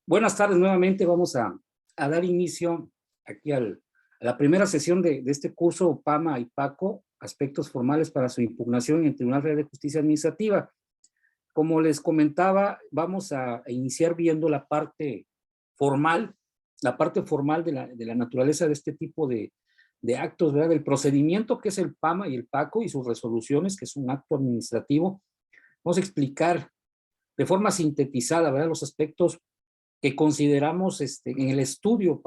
Buenas tardes nuevamente. Vamos a dar inicio aquí a la primera sesión de este curso PAMA y PACO, aspectos formales para su impugnación en el Tribunal Federal de Justicia Administrativa. Como les comentaba, vamos a iniciar viendo la parte formal de la naturaleza de este tipo de actos, ¿verdad? Del procedimiento que es el PAMA y el PACO y sus resoluciones, que es un acto administrativo. Vamos a explicar de forma sintetizada, ¿verdad?, los aspectos que consideramos en el estudio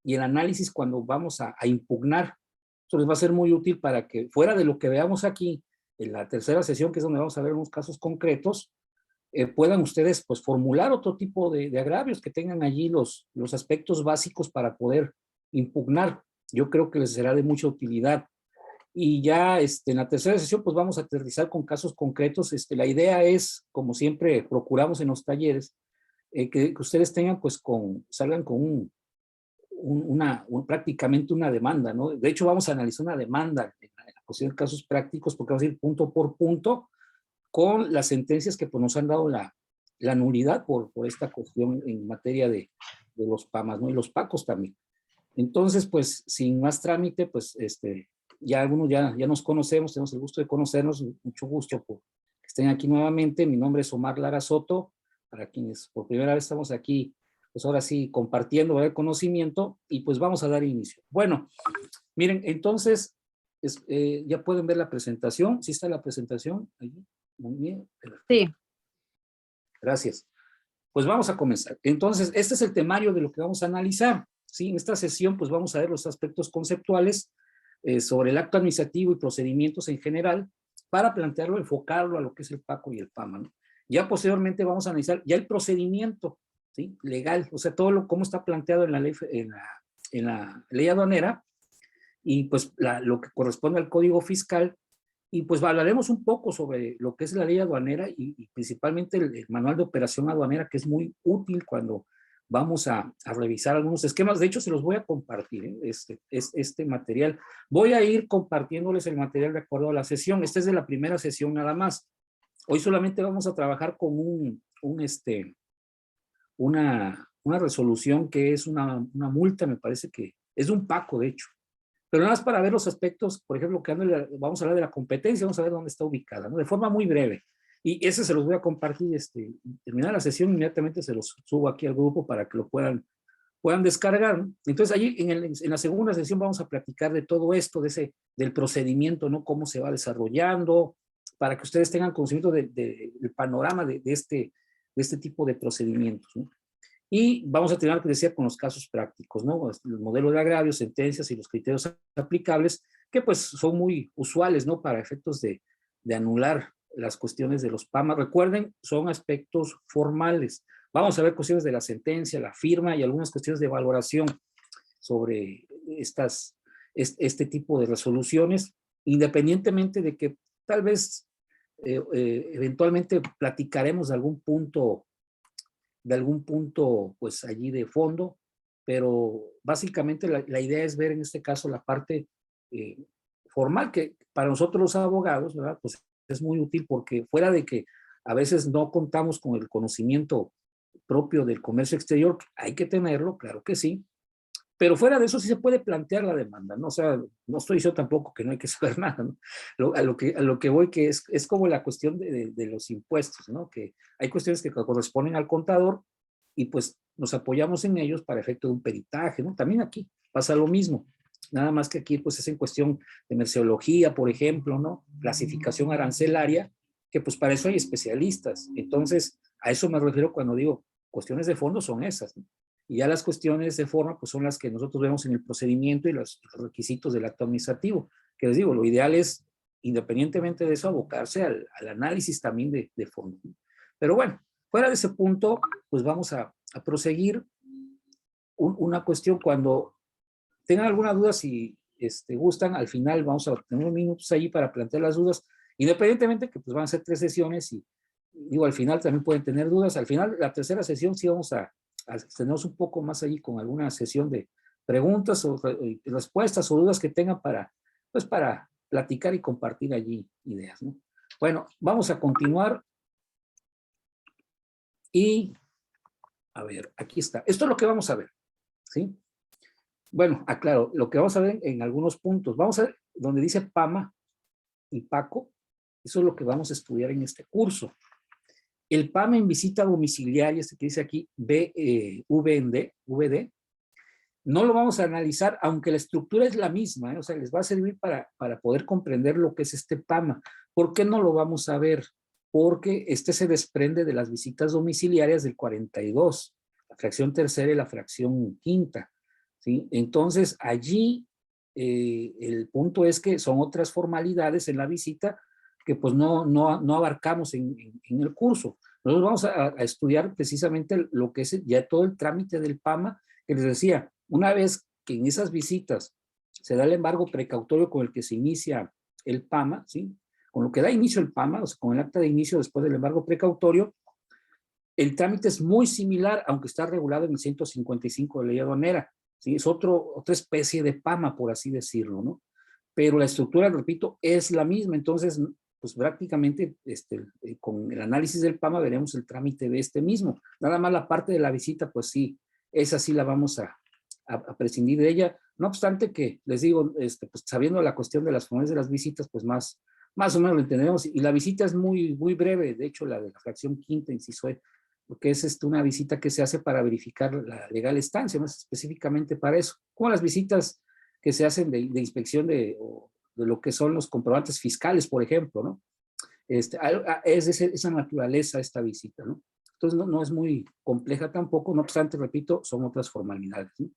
y el análisis cuando vamos a impugnar. Eso les va a ser muy útil para que, fuera de lo que veamos aquí, en la tercera sesión, que es donde vamos a ver unos casos concretos, puedan ustedes pues formular otro tipo de agravios, que tengan allí los aspectos básicos para poder impugnar. Yo creo que les será de mucha utilidad. Y ya en la tercera sesión pues vamos a aterrizar con casos concretos. La idea es, como siempre procuramos en los talleres, que ustedes tengan pues salgan con prácticamente una demanda, ¿no? De hecho vamos a analizar una demanda en la cuestión de casos prácticos, porque vamos a ir punto por punto con las sentencias que pues nos han dado la nulidad por esta cuestión en materia de los PAMAs, ¿no? Y los PACOs también. Entonces, pues, sin más trámite, pues, ya algunos ya nos conocemos, tenemos el gusto de conocernos, mucho gusto por que estén aquí nuevamente. Mi nombre es Omar Lara Soto, para quienes por primera vez estamos aquí, pues ahora sí, compartiendo el conocimiento, y pues vamos a dar inicio. Bueno, miren, entonces, ya pueden ver la presentación. ¿Sí está la presentación? Ahí. Muy bien. Sí. Gracias. Pues vamos a comenzar. Entonces, este es el temario de lo que vamos a analizar. ¿Sí? En esta sesión, pues vamos a ver los aspectos conceptuales sobre el acto administrativo y procedimientos en general, para plantearlo, enfocarlo a lo que es el PACO y el PAMA, ¿no? Ya posteriormente vamos a analizar ya el procedimiento, ¿sí?, legal, o sea, cómo está planteado en la ley aduanera, y pues lo que corresponde al Código Fiscal. Y pues hablaremos un poco sobre lo que es la ley aduanera y principalmente el manual de operación aduanera, que es muy útil cuando vamos a revisar algunos esquemas. De hecho, se los voy a compartir, este material. Voy a ir compartiéndoles el material de acuerdo a la sesión. Esta es de la primera sesión nada más. Hoy solamente vamos a trabajar con una resolución que es una multa, me parece que es de un PACO, de hecho. Pero nada más para ver los aspectos, por ejemplo, vamos a hablar de la competencia, vamos a ver dónde está ubicada, ¿no? De forma muy breve. Y ese se los voy a compartir, terminar la sesión, inmediatamente se los subo aquí al grupo para que lo puedan descargar, ¿no? Entonces, allí en la segunda sesión vamos a platicar de todo esto, del procedimiento, ¿no? Cómo se va desarrollando, para que ustedes tengan conocimiento del panorama de este tipo de procedimientos, ¿no? Y vamos a terminar, que decía, con los casos prácticos, ¿no? El modelo de agravio, sentencias y los criterios aplicables, que pues son muy usuales, ¿no?, para efectos de anular las cuestiones de los PAMA. Recuerden, son aspectos formales. Vamos a ver cuestiones de la sentencia, la firma y algunas cuestiones de valoración sobre este tipo de resoluciones, independientemente de que tal vez eventualmente platicaremos de algún punto pues allí de fondo, pero básicamente la idea es ver en este caso la parte formal, que para nosotros los abogados, ¿verdad?, pues es muy útil, porque fuera de que a veces no contamos con el conocimiento propio del comercio exterior, hay que tenerlo, claro que sí, pero fuera de eso sí se puede plantear la demanda, ¿no? O sea, no estoy diciendo tampoco que no hay que saber nada, ¿no? A lo que voy, que es como la cuestión de los impuestos, ¿no? Que hay cuestiones que corresponden al contador y pues nos apoyamos en ellos para efecto de un peritaje, ¿no? También aquí pasa lo mismo, nada más que aquí pues es en cuestión de merceología, por ejemplo, ¿no? Clasificación arancelaria, que pues para eso hay especialistas. Entonces, a eso me refiero cuando digo cuestiones de fondo, son esas, ¿no? Y ya las cuestiones de forma, pues son las que nosotros vemos en el procedimiento y los requisitos del acto administrativo. Que les digo, lo ideal es, independientemente de eso, abocarse al análisis también de fondo. Pero bueno, fuera de ese punto, pues vamos a proseguir. Una cuestión, cuando tengan alguna duda, si gustan, al final vamos a tener unos minutos ahí para plantear las dudas, independientemente que pues van a ser 3 sesiones, y digo, al final también pueden tener dudas. Al final, la tercera sesión sí vamos a extendernos un poco más allí con alguna sesión de preguntas o respuestas o dudas que tengan pues para platicar y compartir allí ideas, ¿no? Bueno, vamos a continuar y A ver, aquí está. Esto es lo que vamos a ver, ¿sí? Bueno, aclaro, lo que vamos a ver en algunos puntos. Vamos a ver donde dice PAMA y PACO. Eso es lo que vamos a estudiar en este curso. El PAMA en visita domiciliaria, este que dice aquí, VD, no lo vamos a analizar, aunque la estructura es la misma, ¿eh? O sea, les va a servir para poder comprender lo que es este PAMA. ¿Por qué no lo vamos a ver? Porque este se desprende de las visitas domiciliarias del 42, la fracción tercera y la fracción quinta, ¿sí? Entonces, allí el punto es que son otras formalidades en la visita que pues no abarcamos en el curso. Nosotros vamos a estudiar precisamente lo que es ya todo el trámite del PAMA, que les decía, una vez que en esas visitas se da el embargo precautorio con el que se inicia el PAMA, ¿sí? Con lo que da inicio el PAMA, o sea, con el acta de inicio después del embargo precautorio, el trámite es muy similar, aunque está regulado en el 155 de ley aduanera, ¿sí? Es otra especie de PAMA, por así decirlo, ¿no? Pero la estructura, repito, es la misma. Entonces, pues prácticamente con el análisis del PAMA veremos el trámite de este mismo. Nada más la parte de la visita, pues sí, esa sí la vamos a prescindir de ella. No obstante que, les digo, pues sabiendo la cuestión de las formas de las visitas, pues más o menos lo entendemos. Y la visita es muy breve, de hecho, la de la fracción quinta, inciso E, porque es una visita que se hace para verificar la legal estancia, no es específicamente para eso. Como las visitas que se hacen de inspección de lo que son los comprobantes fiscales, por ejemplo, ¿no? Es de esa naturaleza esta visita, ¿no? Entonces no es muy compleja tampoco, no obstante, repito, son otras formalidades, ¿no?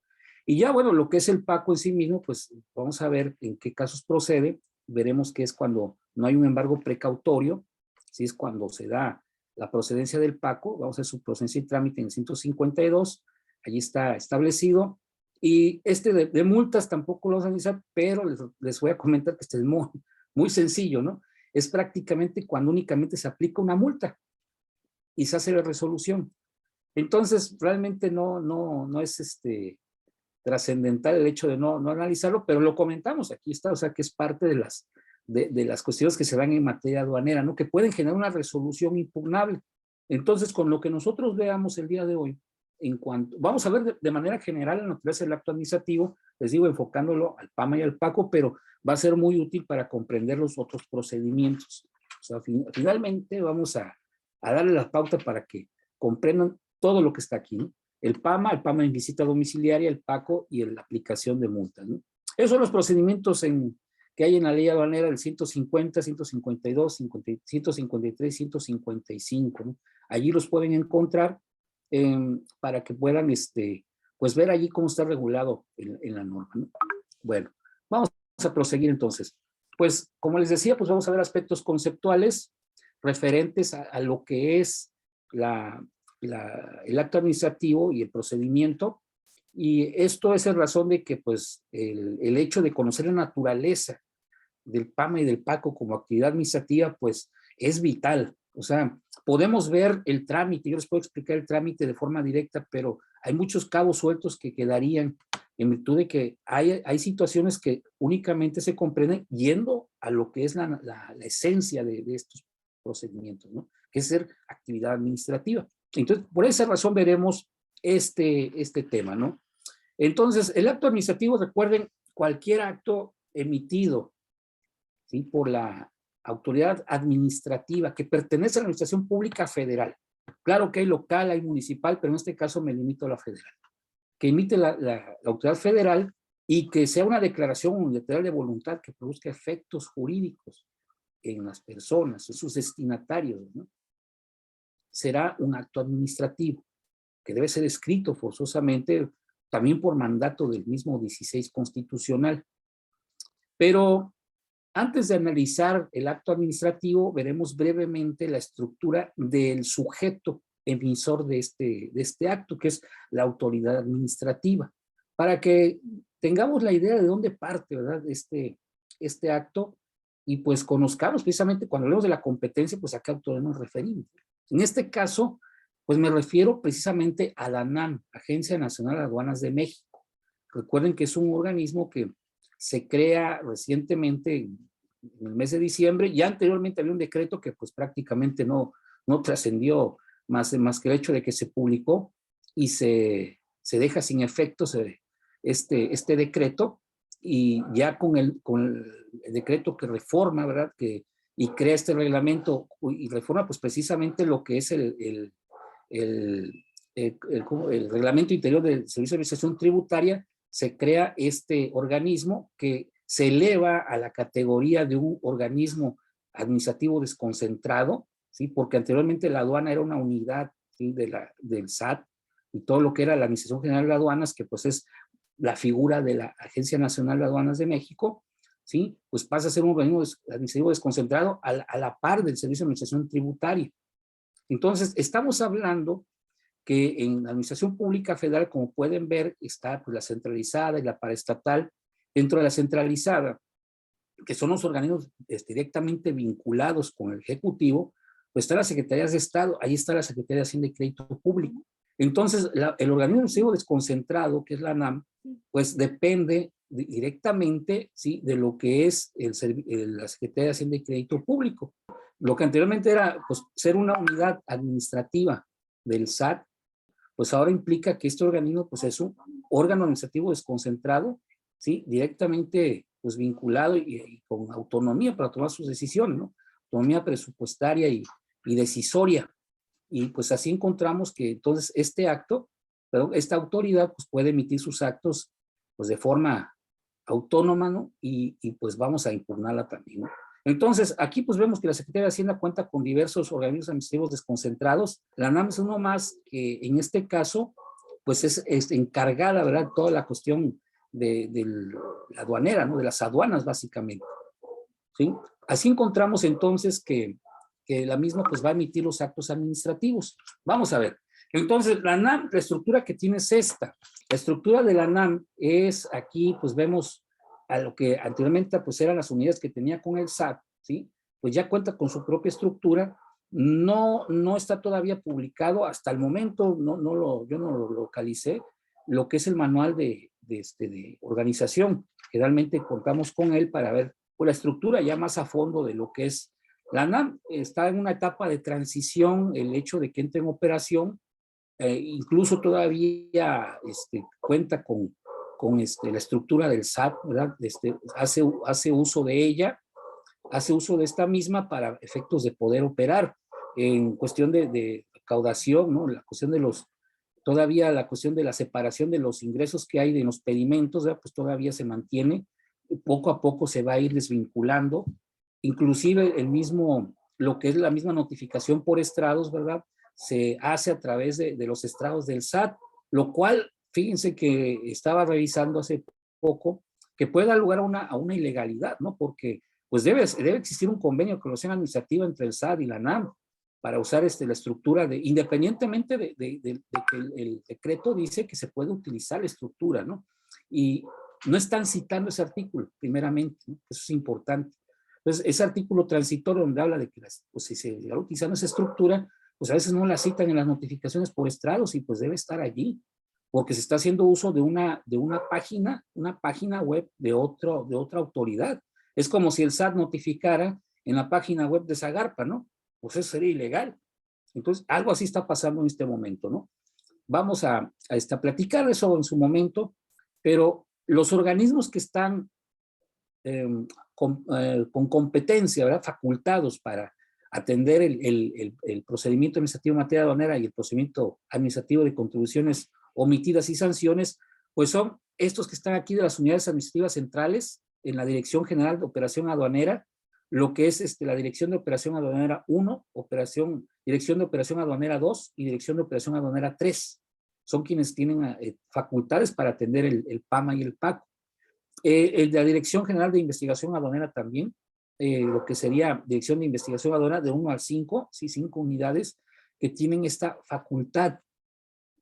Y ya, bueno, lo que es el PACO en sí mismo, pues vamos a ver en qué casos procede, veremos que es cuando no hay un embargo precautorio, si es cuando se da la procedencia del PACO, vamos a ver su procedencia y trámite en el 152, allí está establecido, y de multas tampoco lo vamos a analizar, pero les voy a comentar que este es muy sencillo, ¿no? Es prácticamente cuando únicamente se aplica una multa y se hace la resolución. Entonces, realmente no es trascendental el hecho de no analizarlo, pero lo comentamos, aquí está, o sea, que es parte de las cuestiones que se dan en materia aduanera, ¿no? Que pueden generar una resolución impugnable. Entonces, con lo que nosotros veamos el día de hoy, vamos a ver de manera general la naturaleza del acto administrativo, les digo, enfocándolo al PAMA y al PACO, pero va a ser muy útil para comprender los otros procedimientos. O sea, finalmente vamos a darle la pauta para que comprendan todo lo que está aquí, ¿no? El PAMA en visita domiciliaria, el PACO y la aplicación de multas, ¿no? Esos son los procedimientos que hay en la ley aduanera del 150, 152, 153, 155, ¿no? Allí los pueden encontrar para que puedan pues ver allí cómo está regulado en la norma, ¿no? Bueno, vamos a proseguir entonces. Pues, como les decía, pues vamos a ver aspectos conceptuales referentes a lo que es el acto administrativo y el procedimiento, y esto es en razón de que pues el hecho de conocer la naturaleza del PAMA y del PACO como actividad administrativa pues es vital. O sea, podemos ver el trámite, yo les puedo explicar el trámite de forma directa, pero hay muchos cabos sueltos que quedarían en virtud de que hay situaciones que únicamente se comprenden yendo a lo que es la esencia de estos procedimientos, ¿no? Que es ser actividad administrativa. Entonces, por esa razón veremos este tema, ¿no? Entonces, el acto administrativo, recuerden, cualquier acto emitido, ¿sí?, por la autoridad administrativa que pertenece a la administración pública federal. Claro que hay local, hay municipal, pero en este caso me limito a la federal. Que emite la autoridad federal y que sea una declaración unilateral de voluntad que produzca efectos jurídicos en las personas, en sus destinatarios, ¿no? Será un acto administrativo que debe ser escrito forzosamente también por mandato del mismo 16 constitucional. Pero antes de analizar el acto administrativo, veremos brevemente la estructura del sujeto emisor de este acto, que es la autoridad administrativa, para que tengamos la idea de dónde parte, ¿verdad?, este acto, y pues conozcamos precisamente cuando hablamos de la competencia, pues a qué autoridad nos referimos. En este caso, pues me refiero precisamente a la ANAM, Agencia Nacional de Aduanas de México. Recuerden que es un organismo que se crea recientemente en el mes de diciembre. Ya anteriormente había un decreto que pues prácticamente no trascendió más que el hecho de que se publicó, y se deja sin efecto este decreto, y ya con el decreto que reforma, ¿verdad? Y crea este reglamento y reforma pues precisamente lo que es el reglamento interior del Servicio de Administración Tributaria, se crea este organismo que se eleva a la categoría de un organismo administrativo desconcentrado, ¿sí? Porque anteriormente la aduana era una unidad, ¿sí? Del SAT, y todo lo que era la Administración General de Aduanas, que pues es la figura de la Agencia Nacional de Aduanas de México, ¿sí? Pues pasa a ser un organismo administrativo desconcentrado a la par del Servicio de Administración Tributaria. Entonces, estamos hablando que en la Administración Pública Federal, como pueden ver, está pues, la centralizada y la paraestatal. Dentro de la centralizada, que son los organismos directamente vinculados con el Ejecutivo, pues está la Secretaría de Estado, ahí está la Secretaría de Hacienda y Crédito Público. Entonces, el organismo administrativo desconcentrado, que es la ANAM, pues depende directamente, ¿sí? De lo que es la Secretaría de Hacienda y Crédito Público. Lo que anteriormente era pues, ser una unidad administrativa del SAT, pues ahora implica que este organismo pues, es un órgano administrativo desconcentrado, ¿sí? Directamente pues, vinculado y con autonomía para tomar sus decisiones, ¿no? Autonomía presupuestaria y decisoria. Y pues así encontramos que entonces esta autoridad pues, puede emitir sus actos pues, de forma autónoma, ¿no? Y pues vamos a impugnarla también, ¿no? Entonces, aquí pues vemos que la Secretaría de Hacienda cuenta con diversos organismos administrativos desconcentrados. La ANAM es uno más que en este caso pues es encargada, ¿verdad? Toda la cuestión de la aduanera, ¿no? De las aduanas básicamente, ¿sí? Así encontramos entonces que la misma pues va a emitir los actos administrativos. Vamos a ver. Entonces, la ANAM, la estructura que tiene es esta. La estructura de la ANAM es, aquí pues vemos a lo que anteriormente pues eran las unidades que tenía con el SAT, ¿sí? Pues ya cuenta con su propia estructura. No está todavía publicado hasta el momento, yo no lo localicé, lo que es el manual de organización. Generalmente contamos con él para ver pues, la estructura ya más a fondo de lo que es la ANAM. Está en una etapa de transición, el hecho de que entre en operación, incluso todavía cuenta con la estructura del SAT, ¿verdad? Hace uso de ella, hace uso de esta misma para efectos de poder operar en cuestión de recaudación, ¿no? Todavía la cuestión de la separación de los ingresos que hay de los pedimentos, ¿verdad? Pues todavía se mantiene, poco a poco se va a ir desvinculando, inclusive lo que es la misma notificación por estrados, ¿verdad? Se hace a través de los estrados del SAT, lo cual, fíjense que estaba revisando hace poco, que puede dar lugar a una ilegalidad, ¿no? Porque pues debe existir un convenio de colaboración administrativa entre el SAT y la ANAM para usar la estructura independientemente de que el decreto dice que se puede utilizar la estructura, ¿no? Y no están citando ese artículo, primeramente, ¿no? Eso es importante. Entonces, ese artículo transitorio donde habla de que pues, si se va utilizando esa estructura, pues a veces no la citan en las notificaciones por estrados y pues debe estar allí, porque se está haciendo uso de una página web de otra autoridad. Es como si el SAT notificara en la página web de Zagarpa, ¿no? Pues eso sería ilegal. Entonces, algo así está pasando en este momento, ¿no? Vamos a platicar de eso en su momento, pero los organismos que están con competencia, ¿verdad? Facultados para atender el procedimiento administrativo en materia aduanera y el procedimiento administrativo de contribuciones omitidas y sanciones, pues son estos que están aquí de las unidades administrativas centrales en la Dirección General de Operación Aduanera, lo que es la Dirección de Operación Aduanera 1, Dirección de Operación Aduanera 2 y Dirección de Operación Aduanera 3. Son quienes tienen facultades para atender el PAMA y el PACO. El de la Dirección General de Investigación Aduanera también, lo que sería Dirección de Investigación Aduanera de 1 al 5, sí, 5 unidades que tienen esta facultad.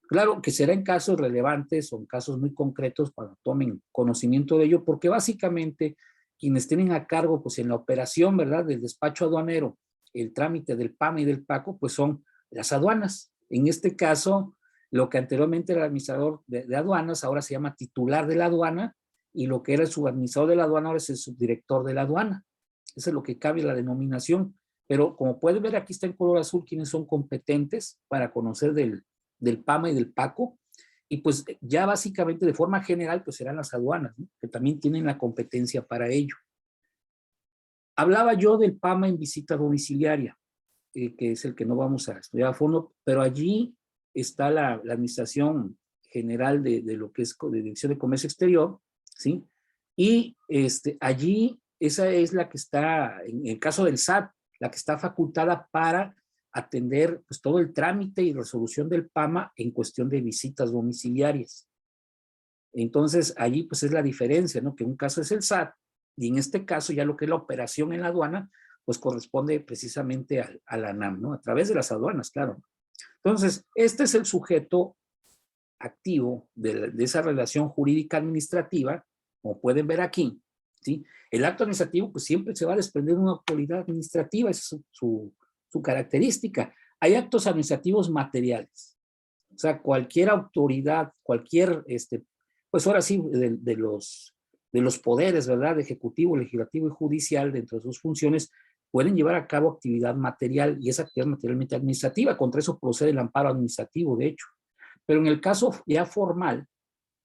Claro que será en casos relevantes o en casos muy concretos cuando tomen conocimiento de ello, porque básicamente quienes tienen a cargo pues en la operación, ¿verdad?, del despacho aduanero, el trámite del PAMA y del PACO, pues son las aduanas. En este caso, lo que anteriormente era el administrador de aduanas, ahora se llama titular de la aduana, y lo que era el subadministrador de la aduana ahora es el subdirector de la aduana. Eso es lo que cabe la denominación. Pero como pueden ver, aquí está en color azul quienes son competentes para conocer del del PAMA y del PACO, y pues ya básicamente de forma general pues serán las aduanas, ¿no? Que también tienen la competencia para ello. Hablaba yo del PAMA en visita domiciliaria, que es el que no vamos a estudiar a fondo, pero allí está la Administración General de lo que es de Dirección de Comercio Exterior, ¿sí? Y allí esa es la que está, en el caso del SAT, la que está facultada para atender pues, todo el trámite y resolución del PAMA en cuestión de visitas domiciliarias. Entonces, allí pues es la diferencia, ¿no? Que un caso es el SAT y en este caso ya lo que es la operación en la aduana, pues corresponde precisamente a la ANAM, ¿no? A través de las aduanas, claro. Entonces, este es el sujeto activo de esa relación jurídica administrativa, como pueden ver aquí, ¿sí? El acto administrativo pues siempre se va a desprender de una autoridad administrativa, esa es su característica. Hay actos administrativos materiales, o sea, cualquier autoridad, cualquier, pues ahora sí, de los poderes, ¿verdad? Ejecutivo, legislativo y judicial, dentro de sus funciones, pueden llevar a cabo actividad material y esa actividad materialmente administrativa. Contra eso procede el amparo administrativo, de hecho. Pero en el caso ya formal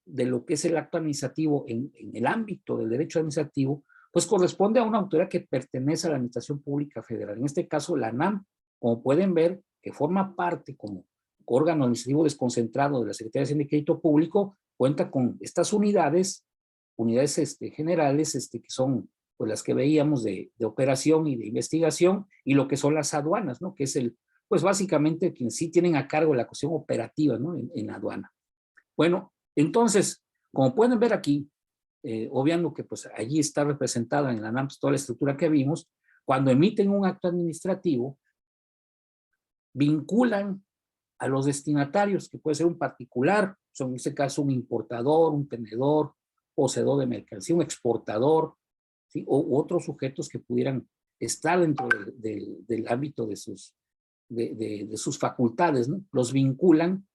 de lo que es el acto administrativo en el ámbito del derecho administrativo, pues corresponde a una autoridad que pertenece a la Administración Pública Federal. En este caso, la ANAM, como pueden ver, que forma parte como órgano administrativo desconcentrado de la Secretaría de Hacienda y Crédito Público, cuenta con estas unidades generales, que son pues, las que veíamos de operación y de investigación, y lo que son las aduanas, ¿no? Que es pues básicamente quienes sí tienen a cargo la cuestión operativa, ¿no? En aduana. Bueno, entonces, como pueden ver aquí, obviando que pues allí está representada en la ANAM toda la estructura que vimos, cuando emiten un acto administrativo, vinculan a los destinatarios, que puede ser un particular, son en este caso un importador, un tenedor, poseedor de mercancía, un exportador, ¿sí? O otros sujetos que pudieran estar dentro del ámbito de sus facultades, ¿no? Los vinculan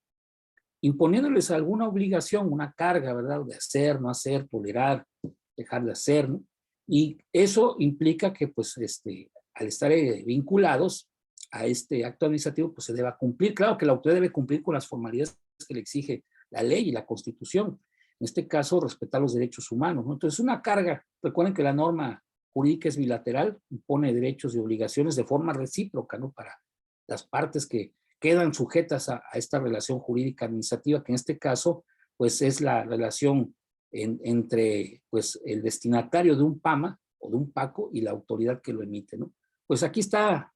imponiéndoles alguna obligación, una carga, ¿verdad? De hacer, no hacer, tolerar, dejar de hacer, ¿no? Y eso implica que, pues, al estar vinculados a este acto administrativo, pues se deba cumplir. Claro que la autoridad debe cumplir con las formalidades que le exige la ley y la Constitución. En este caso, respetar los derechos humanos, ¿no? Entonces, una carga, recuerden que la norma jurídica es bilateral, impone derechos y obligaciones de forma recíproca, ¿no? Para las partes que quedan sujetas a esta relación jurídica administrativa, que en este caso, pues es la relación entre pues, el destinatario de un PAMA o de un PACO y la autoridad que lo emite, ¿no? Pues aquí está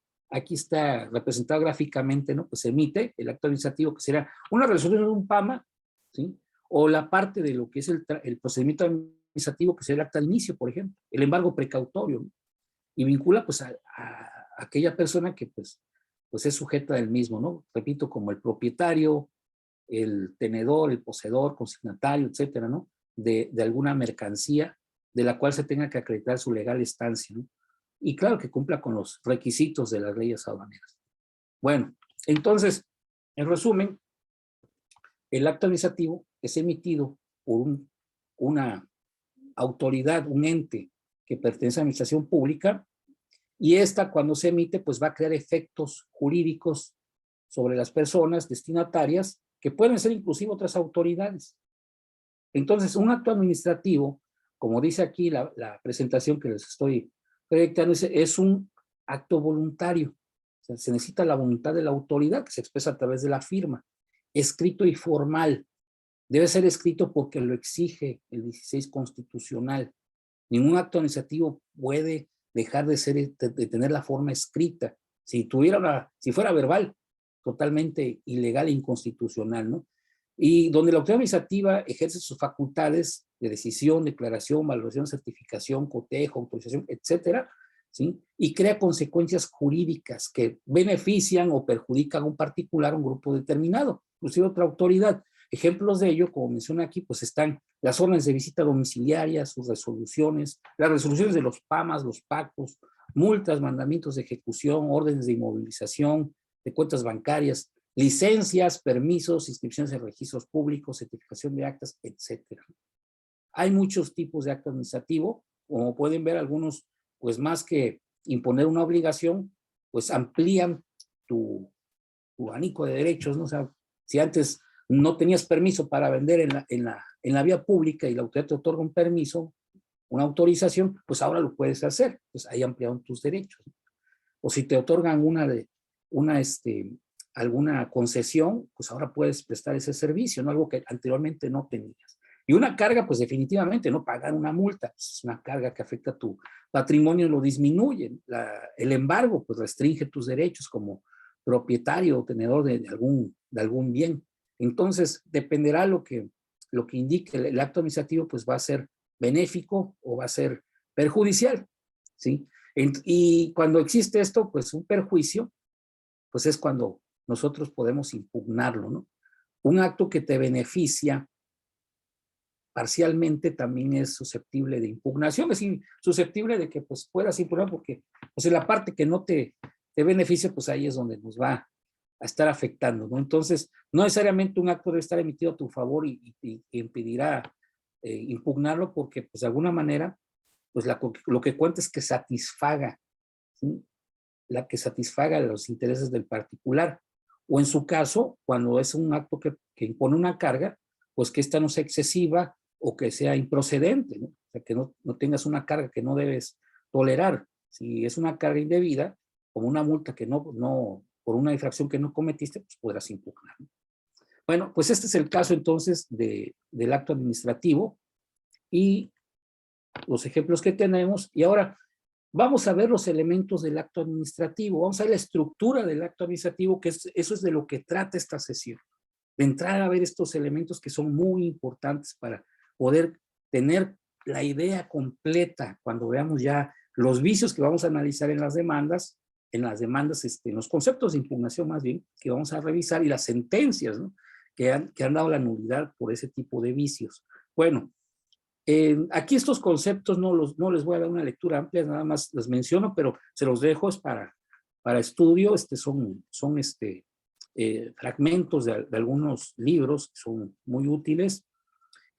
representado gráficamente, ¿no? Pues se emite el acto administrativo, que será una resolución de un PAMA, ¿sí? O la parte de lo que es el procedimiento administrativo, que será el acta de inicio, por ejemplo, el embargo precautorio, ¿no? Y vincula pues a aquella persona que pues es sujeta del mismo, ¿no? Repito, como el propietario, el tenedor, el poseedor, consignatario, etcétera, ¿no? De alguna mercancía de la cual se tenga que acreditar su legal estancia, ¿no? Y claro que cumpla con los requisitos de las leyes aduaneras. Bueno, entonces, en resumen, el acto administrativo es emitido por una autoridad, un ente que pertenece a la administración pública, y esta cuando se emite pues va a crear efectos jurídicos sobre las personas destinatarias que pueden ser inclusive otras autoridades. Entonces un acto administrativo, como dice aquí la presentación que les estoy proyectando, es un acto voluntario. O sea, se necesita la voluntad de la autoridad que se expresa a través de la firma, escrito y formal. Debe ser escrito porque lo exige el 16 constitucional. Ningún acto administrativo puede dejar de tener la forma escrita. Si fuera verbal, totalmente ilegal e inconstitucional, ¿no? Y donde la autoridad administrativa ejerce sus facultades de decisión, declaración, valoración, certificación, cotejo, autorización, etcétera, ¿sí? Y crea consecuencias jurídicas que benefician o perjudican a un particular, a un grupo determinado, inclusive otra autoridad. Ejemplos de ello, como menciona aquí, pues están las órdenes de visita domiciliaria, sus resoluciones, las resoluciones de los PAMAs, los PACOS, multas, mandamientos de ejecución, órdenes de inmovilización, de cuentas bancarias, licencias, permisos, inscripciones en registros públicos, certificación de actas, etcétera. Hay muchos tipos de acto administrativo, como pueden ver algunos, pues más que imponer una obligación, pues amplían tu abanico de derechos, ¿no? O sea, Si antes no tenías permiso para vender en la vía pública y la autoridad te otorga un permiso, una autorización, pues ahora lo puedes hacer. Pues ahí ampliaron tus derechos. O si te otorgan alguna concesión, pues ahora puedes prestar ese servicio, ¿no? Algo que anteriormente no tenías. Y una carga, pues definitivamente, no pagar una multa, pues, es una carga que afecta a tu patrimonio, lo disminuye. El embargo, pues restringe tus derechos como propietario o tenedor de algún bien. Entonces, dependerá lo que indique el acto administrativo, pues va a ser benéfico o va a ser perjudicial, ¿sí? Y cuando existe esto, pues un perjuicio, pues es cuando nosotros podemos impugnarlo, ¿no? Un acto que te beneficia parcialmente también es susceptible de impugnación, es decir, susceptible de que pues puedas impugnar porque pues en la parte que no te beneficia, pues ahí es donde nos va a estar afectando, ¿no? Entonces, no necesariamente un acto debe estar emitido a tu favor y impedirá impugnarlo porque pues de alguna manera pues lo que cuenta es que satisfaga, ¿sí? Que satisfaga los intereses del particular. O en su caso, cuando es un acto que impone una carga, pues que esta no sea excesiva o que sea improcedente, ¿no? O sea, que no tengas una carga que no debes tolerar. Si es una carga indebida, como una multa que por una infracción que no cometiste, pues podrás impugnar, ¿no? Bueno, pues este es el caso entonces del acto administrativo y los ejemplos que tenemos. Y ahora vamos a ver los elementos del acto administrativo, vamos a ver la estructura del acto administrativo, que eso es de lo que trata esta sesión. De entrar a ver estos elementos que son muy importantes para poder tener la idea completa cuando veamos ya los vicios que vamos a analizar en las demandas, en los conceptos de impugnación más bien, que vamos a revisar y las sentencias, ¿no? que han dado la nulidad por ese tipo de vicios. Bueno, aquí estos conceptos no les voy a dar una lectura amplia, nada más los menciono, pero se los dejo es para estudio. Son fragmentos de algunos libros que son muy útiles.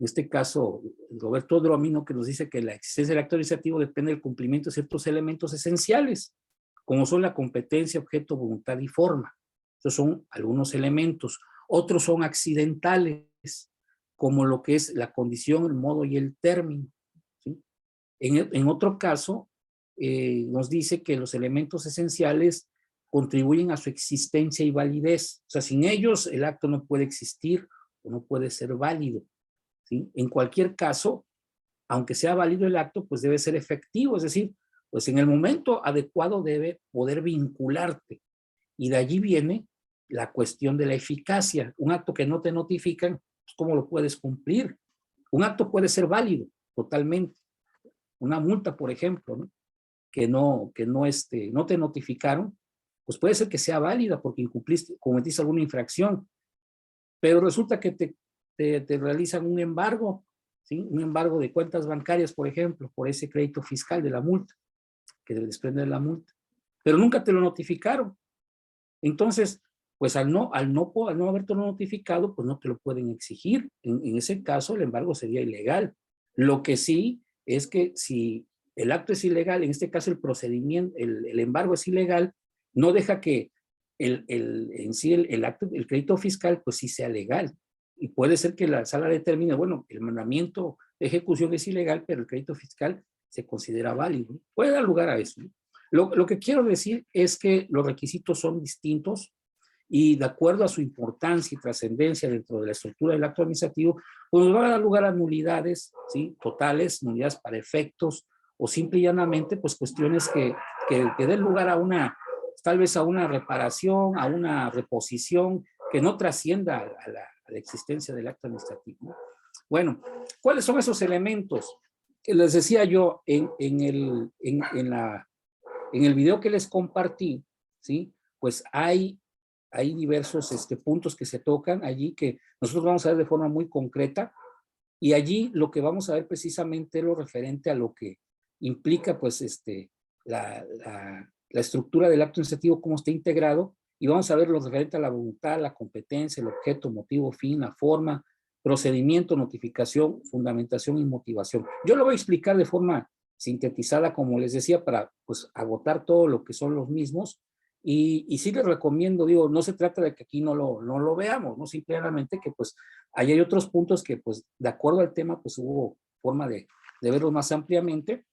En este caso, Roberto Dromino, que nos dice que la existencia del acto administrativo depende del cumplimiento de ciertos elementos esenciales, como son la competencia, objeto, voluntad y forma. Esos son algunos elementos. Otros son accidentales, como lo que es la condición, el modo y el término, ¿sí? En otro caso, nos dice que los elementos esenciales contribuyen a su existencia y validez. O sea, sin ellos el acto no puede existir o no puede ser válido, ¿sí? En cualquier caso, aunque sea válido el acto, pues debe ser efectivo, es decir, pues en el momento adecuado debe poder vincularte. Y de allí viene la cuestión de la eficacia. Un acto que no te notifican, pues ¿cómo lo puedes cumplir? Un acto puede ser válido totalmente. Una multa, por ejemplo, ¿no? que no te notificaron, pues puede ser que sea válida porque cometiste alguna infracción, pero resulta que te realizan un embargo, ¿sí? Un embargo de cuentas bancarias, por ejemplo, por ese crédito fiscal de la multa, que debe desprender la multa, pero nunca te lo notificaron. Entonces, pues al no haberte notificado, pues no te lo pueden exigir. En ese caso, el embargo sería ilegal. Lo que sí es que si el acto es ilegal, en este caso el procedimiento, el embargo es ilegal, no deja que en sí el acto, el crédito fiscal, pues sí sea legal. Y puede ser que la sala determine, bueno, el mandamiento de ejecución es ilegal, pero el crédito fiscal se considera válido. Puede dar lugar a eso, ¿no? Lo que quiero decir es que los requisitos son distintos y de acuerdo a su importancia y trascendencia dentro de la estructura del acto administrativo, pues va a dar lugar a nulidades, ¿sí? Totales, nulidades para efectos o simple y llanamente pues cuestiones que den lugar a tal vez a una reparación, a una reposición que no trascienda a la existencia del acto administrativo. Bueno, ¿cuáles son esos elementos? Les decía yo en el video que les compartí, ¿sí? Pues hay diversos puntos que se tocan allí que nosotros vamos a ver de forma muy concreta y allí lo que vamos a ver precisamente es lo referente a lo que implica pues la estructura del acto administrativo, cómo está integrado, y vamos a ver lo referente a la voluntad, la competencia, el objeto, motivo, fin, la forma, procedimiento, notificación, fundamentación y motivación. Yo lo voy a explicar de forma sintetizada, como les decía, para pues agotar todo lo que son los mismos Y sí les recomiendo, digo, no se trata de que aquí no lo veamos, ¿no? Simplemente que pues ahí hay otros puntos que pues de acuerdo al tema pues hubo forma de verlos más ampliamente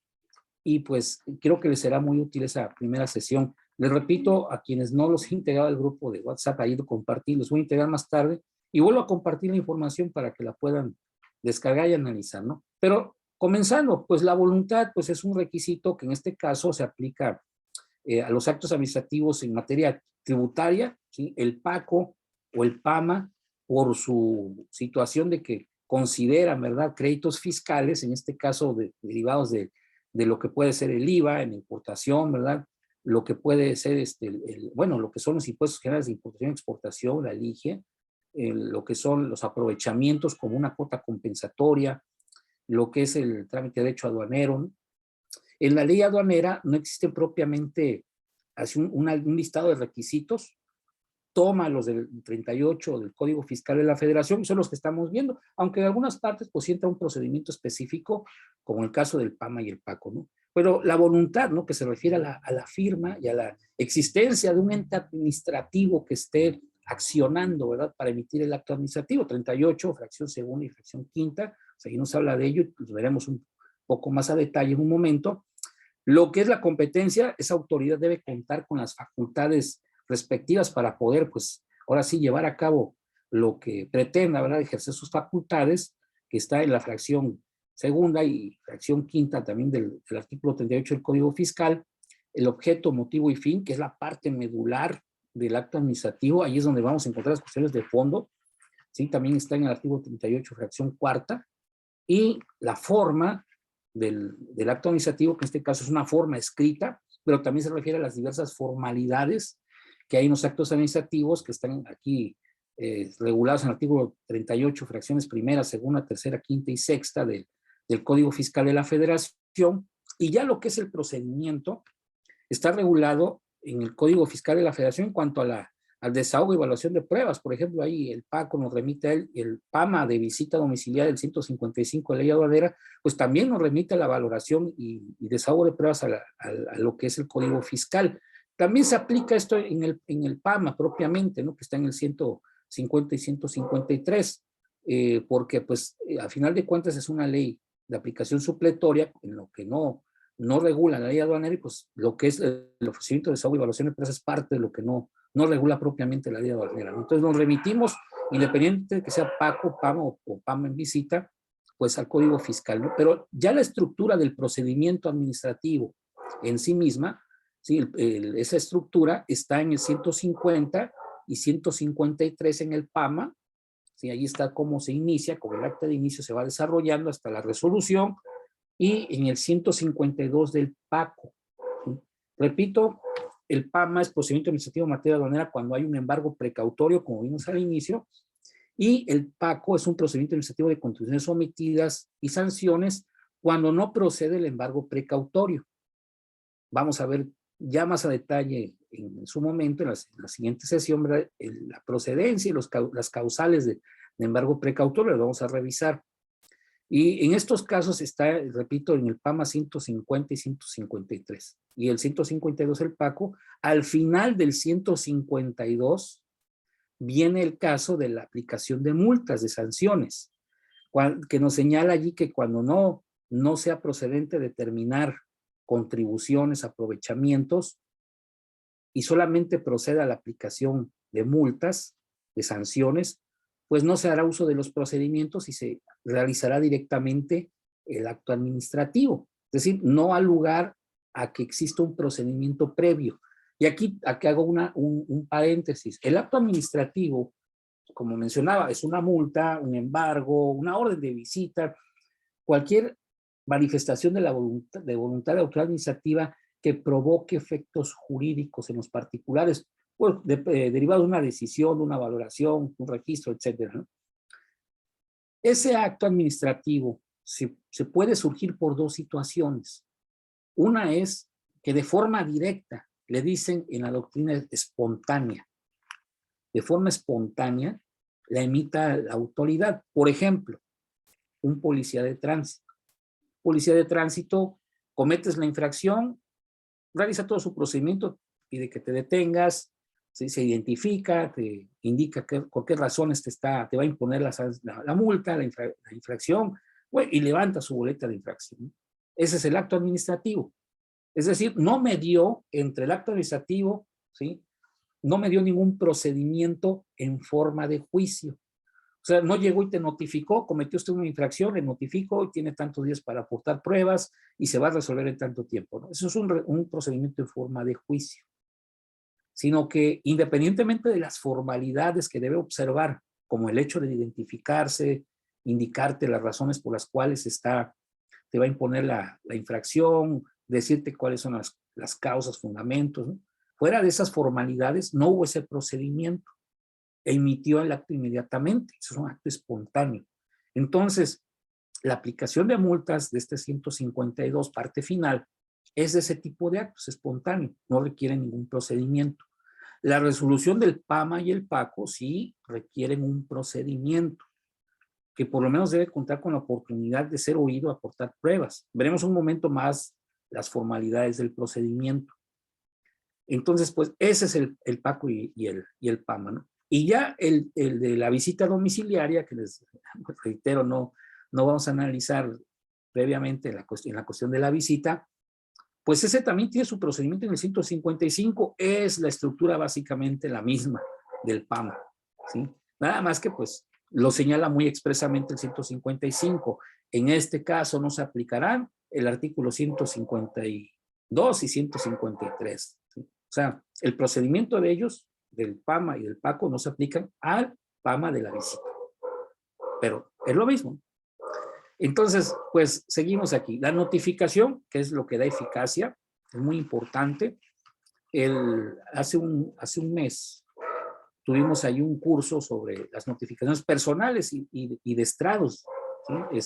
y pues creo que les será muy útil esa primera sesión. Les repito, a quienes no los he integrado al grupo de WhatsApp, ahí lo compartí, los voy a integrar más tarde y vuelvo a compartir la información para que la puedan descargar y analizar, ¿no? Pero comenzando, pues la voluntad pues es un requisito que en este caso se aplica a los actos administrativos en materia tributaria, ¿sí? El PACO o el PAMA, por su situación de que consideran, ¿verdad?, créditos fiscales, en este caso derivados de lo que puede ser el IVA en importación, ¿verdad?, lo que puede ser, bueno, lo que son los impuestos generales de importación y exportación, la LIGE, lo que son los aprovechamientos como una cuota compensatoria, lo que es el trámite de derecho aduanero, ¿no? En la ley aduanera no existe propiamente así un listado de requisitos, toma los del 38 del Código Fiscal de la Federación, y son los que estamos viendo, aunque en algunas partes pues entra un procedimiento específico, como el caso del PAMA y el PACO, ¿no? Pero la voluntad, ¿no?, que se refiere a la firma y a la existencia de un ente administrativo que esté accionando, ¿verdad?, para emitir el acto administrativo, 38, fracción segunda y fracción quinta, o sea, ahí nos habla de ello, y lo veremos un poco más a detalle en un momento. Lo que es la competencia, esa autoridad debe contar con las facultades respectivas para poder, pues, ahora sí, llevar a cabo lo que pretenda, ¿verdad?, ejercer sus facultades, que está en la fracción segunda y fracción quinta también del artículo 38 del Código Fiscal, el objeto, motivo y fin, que es la parte medular del acto administrativo, ahí es donde vamos a encontrar las cuestiones de fondo, ¿sí? También está en el artículo 38, fracción cuarta, y la forma del acto administrativo, que en este caso es una forma escrita, pero también se refiere a las diversas formalidades que hay en los actos administrativos que están aquí regulados en el artículo 38, fracciones primera, segunda, tercera, quinta y sexta del Código Fiscal de la Federación, y ya lo que es el procedimiento está regulado en el Código Fiscal de la Federación en cuanto al desahogo y evaluación de pruebas. Por ejemplo, ahí el PACO nos remite a él, el PAMA de visita domiciliaria del 155 de ley aduanera, pues también nos remite a la valoración y desahogo de pruebas a lo que es el Código Fiscal. También se aplica esto en el PAMA propiamente, ¿no?, que está en el 150 y 153, porque pues a final de cuentas es una ley de aplicación supletoria en lo que no regula la ley aduanera, y pues lo que es el ofrecimiento de desahogo y evaluación de pruebas es parte de lo que no regula propiamente la ley aduanera, ¿no? Entonces nos remitimos, independiente de que sea PACO, PAMA o PAMA en visita, pues al Código Fiscal, ¿no? Pero ya la estructura del procedimiento administrativo en sí misma, ¿sí?, esa estructura está en el 150 y 153 en el PAMA, ¿sí? Ahí está cómo se inicia, con el acta de inicio se va desarrollando hasta la resolución, y en el 152 del PACO. ¿Sí? Repito, el PAMA es procedimiento administrativo en materia aduanera cuando hay un embargo precautorio, como vimos al inicio, y el PACO es un procedimiento administrativo de contribuciones omitidas y sanciones cuando no procede el embargo precautorio. Vamos a ver ya más a detalle en su momento, en la siguiente sesión, ¿verdad?, la procedencia y las causales de embargo precautorio, lo vamos a revisar. Y en estos casos está, repito, en el PAMA 150 y 153. Y el 152 el PACO. Al final del 152 viene el caso de la aplicación de multas, de sanciones, que nos señala allí que cuando no sea procedente determinar contribuciones, aprovechamientos, y solamente proceda a la aplicación de multas, de sanciones, pues no se hará uso de los procedimientos y se realizará directamente el acto administrativo. Es decir, no ha lugar a que exista un procedimiento previo. Y aquí hago un paréntesis. El acto administrativo, como mencionaba, es una multa, un embargo, una orden de visita, cualquier manifestación de voluntad de la autoridad administrativa que provoque efectos jurídicos en los particulares, bueno, derivado de una decisión, de una valoración, un registro, etcétera, ¿no? Ese acto administrativo se puede surgir por dos situaciones. Una es que de forma directa, le dicen en la doctrina espontánea, de forma espontánea, la emita la autoridad. Por ejemplo, un policía de tránsito. Policía de tránsito, cometes la infracción, realiza todo su procedimiento, pide que te detengas, ¿sí? Se identifica, te indica por qué razones te va a imponer la multa, la infracción, bueno, y levanta su boleta de infracción. Ese es el acto administrativo. Es decir, no me dio entre el acto administrativo, ¿sí? No me dio ningún procedimiento en forma de juicio. O sea, no llegó y te notificó, cometió usted una infracción, le notificó y tiene tantos días para aportar pruebas y se va a resolver en tanto tiempo, ¿no? Eso es un procedimiento en forma de juicio. Sino que independientemente de las formalidades que debe observar, como el hecho de identificarse, indicarte las razones por las cuales te va a imponer la infracción, decirte cuáles son las causas, fundamentos, ¿no? Fuera de esas formalidades, no hubo ese procedimiento. Emitió el acto inmediatamente. Eso es un acto espontáneo. Entonces, la aplicación de multas de este 152, parte final, es de ese tipo de actos espontáneos. No requiere ningún procedimiento. La resolución del PAMA y el PACO sí requieren un procedimiento que por lo menos debe contar con la oportunidad de ser oído, aportar pruebas. Veremos un momento más las formalidades del procedimiento. Entonces, pues ese es el PACO y el PAMA, ¿no? Y ya el de la visita domiciliaria, que les reitero, no vamos a analizar previamente en la cuestión de la visita, pues ese también tiene su procedimiento en el 155, es la estructura básicamente la misma del PAMA, ¿sí? Nada más que pues lo señala muy expresamente el 155. En este caso no se aplicarán el artículo 152 y 153, ¿sí? O sea, el procedimiento de ellos, del PAMA y del PACO, no se aplican al PAMA de la visita. Pero es lo mismo. Entonces, pues seguimos aquí. La notificación, que es lo que da eficacia, es muy importante. Hace un mes tuvimos ahí un curso sobre las notificaciones personales y de estrados,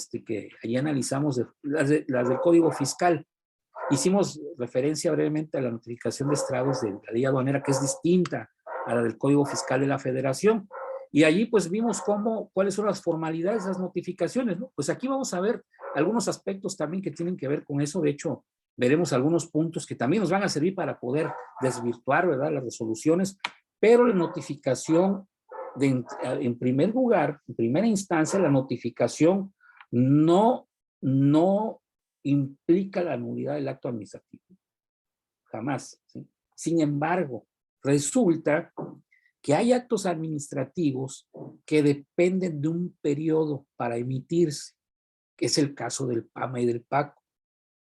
¿sí? Que ahí analizamos las del Código Fiscal. Hicimos referencia brevemente a la notificación de estrados de la ley aduanera, que es distinta a la del Código Fiscal de la Federación. Y allí pues vimos cuáles son las formalidades de las notificaciones, ¿no? Pues aquí vamos a ver algunos aspectos también que tienen que ver con eso. De hecho, veremos algunos puntos que también nos van a servir para poder desvirtuar, ¿verdad?, las resoluciones, pero la notificación, en primer lugar, en primera instancia, la notificación no implica la nulidad del acto administrativo. Jamás, ¿sí? Sin embargo, resulta que hay actos administrativos que dependen de un periodo para emitirse, que es el caso del PAMA y del PACO.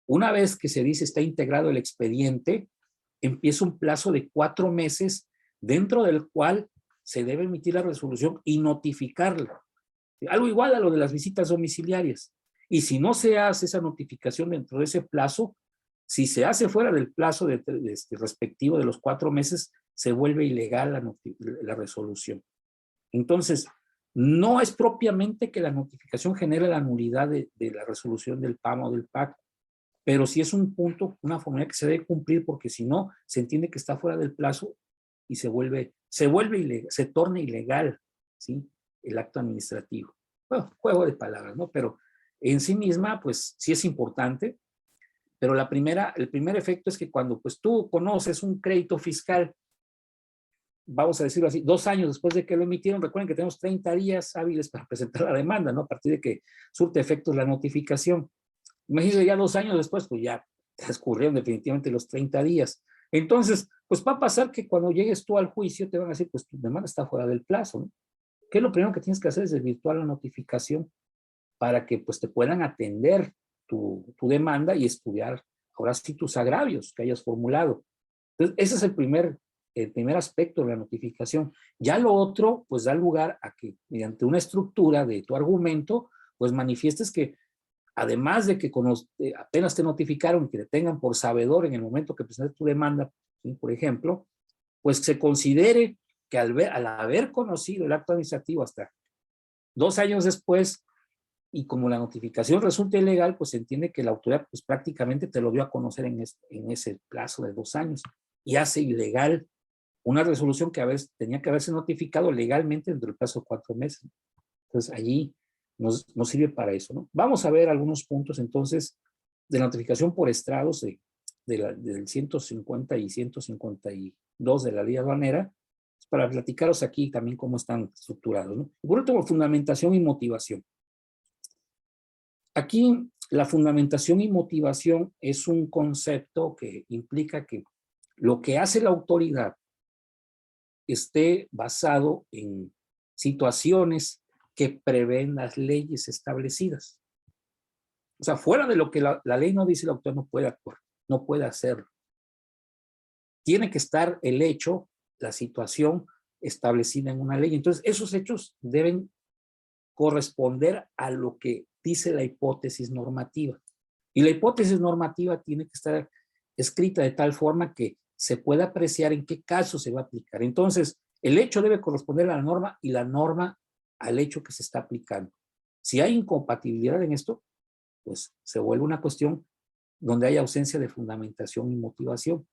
Una vez que se dice está integrado el expediente, empieza un plazo de 4 meses dentro del cual se debe emitir la resolución y notificarla. Algo igual a lo de las visitas domiciliarias. Y si no se hace esa notificación dentro de ese plazo, si se hace fuera del plazo respectivo de los 4 meses, se vuelve ilegal la resolución. Entonces, no es propiamente que la notificación genere la nulidad de la resolución del PAMA o del PACO, pero sí es un punto, una formalidad que se debe cumplir, porque si no, se entiende que está fuera del plazo y se vuelve ilegal, se torna ilegal, ¿sí?, el acto administrativo. Bueno, juego de palabras, ¿no? Pero en sí misma, pues sí es importante, pero el primer efecto es que cuando pues tú conoces un crédito fiscal, vamos a decirlo así, 2 años después de que lo emitieron, recuerden que tenemos 30 días hábiles para presentar la demanda, ¿no? A partir de que surte efectos la notificación. Imagínense, ya 2 años después, pues ya transcurrieron definitivamente los 30 días. Entonces, pues va a pasar que cuando llegues tú al juicio te van a decir, pues tu demanda está fuera del plazo, ¿no? ¿Qué es lo primero que tienes que hacer? Es desvirtuar la notificación para que pues te puedan atender tu demanda y estudiar ahora sí tus agravios que hayas formulado. Entonces, ese es el primer aspecto de la notificación. Ya lo otro, pues da lugar a que mediante una estructura de tu argumento, pues manifiestes que además de que apenas te notificaron que te tengan por sabedor en el momento que presentes tu demanda, ¿sí?, por ejemplo, pues se considere que al haber conocido el acto administrativo hasta 2 años después, y como la notificación resulta ilegal, pues se entiende que la autoridad pues prácticamente te lo dio a conocer en ese plazo de 2 años y hace ilegal una resolución que tenía que haberse notificado legalmente dentro del plazo de 4 meses. Entonces allí nos sirve para eso, ¿no? Vamos a ver algunos puntos entonces de notificación por estrados del 150 y 152 de la ley aduanera, para platicaros aquí también cómo están estructurados, ¿no? Y por último, fundamentación y motivación. Aquí la fundamentación y motivación es un concepto que implica que lo que hace la autoridad esté basado en situaciones que prevén las leyes establecidas. O sea, fuera de lo que la ley no dice, el autor no puede actuar, no puede hacerlo. Tiene que estar el hecho, la situación establecida en una ley. Entonces, esos hechos deben corresponder a lo que dice la hipótesis normativa. Y la hipótesis normativa tiene que estar escrita de tal forma que se pueda apreciar en qué caso se va a aplicar. Entonces, el hecho debe corresponder a la norma y la norma al hecho que se está aplicando. Si hay incompatibilidad en esto, pues se vuelve una cuestión donde hay ausencia de fundamentación y motivación.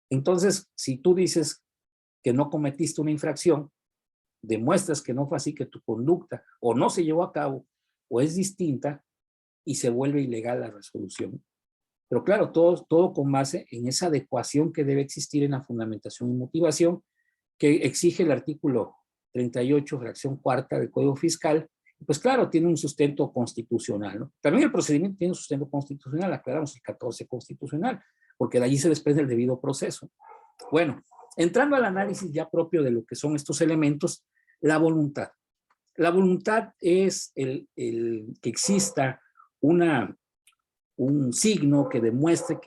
Entonces, si tú dices que no cometiste una infracción, demuestras que no fue así, que tu conducta o no se llevó a cabo o es distinta y se vuelve ilegal la resolución. Pero claro, todo con base en esa adecuación que debe existir en la fundamentación y motivación que exige el artículo 38, fracción cuarta del Código Fiscal. Pues claro, tiene un sustento constitucional, ¿no? También el procedimiento tiene un sustento constitucional, aclaramos el 14 constitucional, porque de allí se desprende el debido proceso. Bueno, entrando al análisis ya propio de lo que son estos elementos, la voluntad. La voluntad es el que exista un signo que demuestre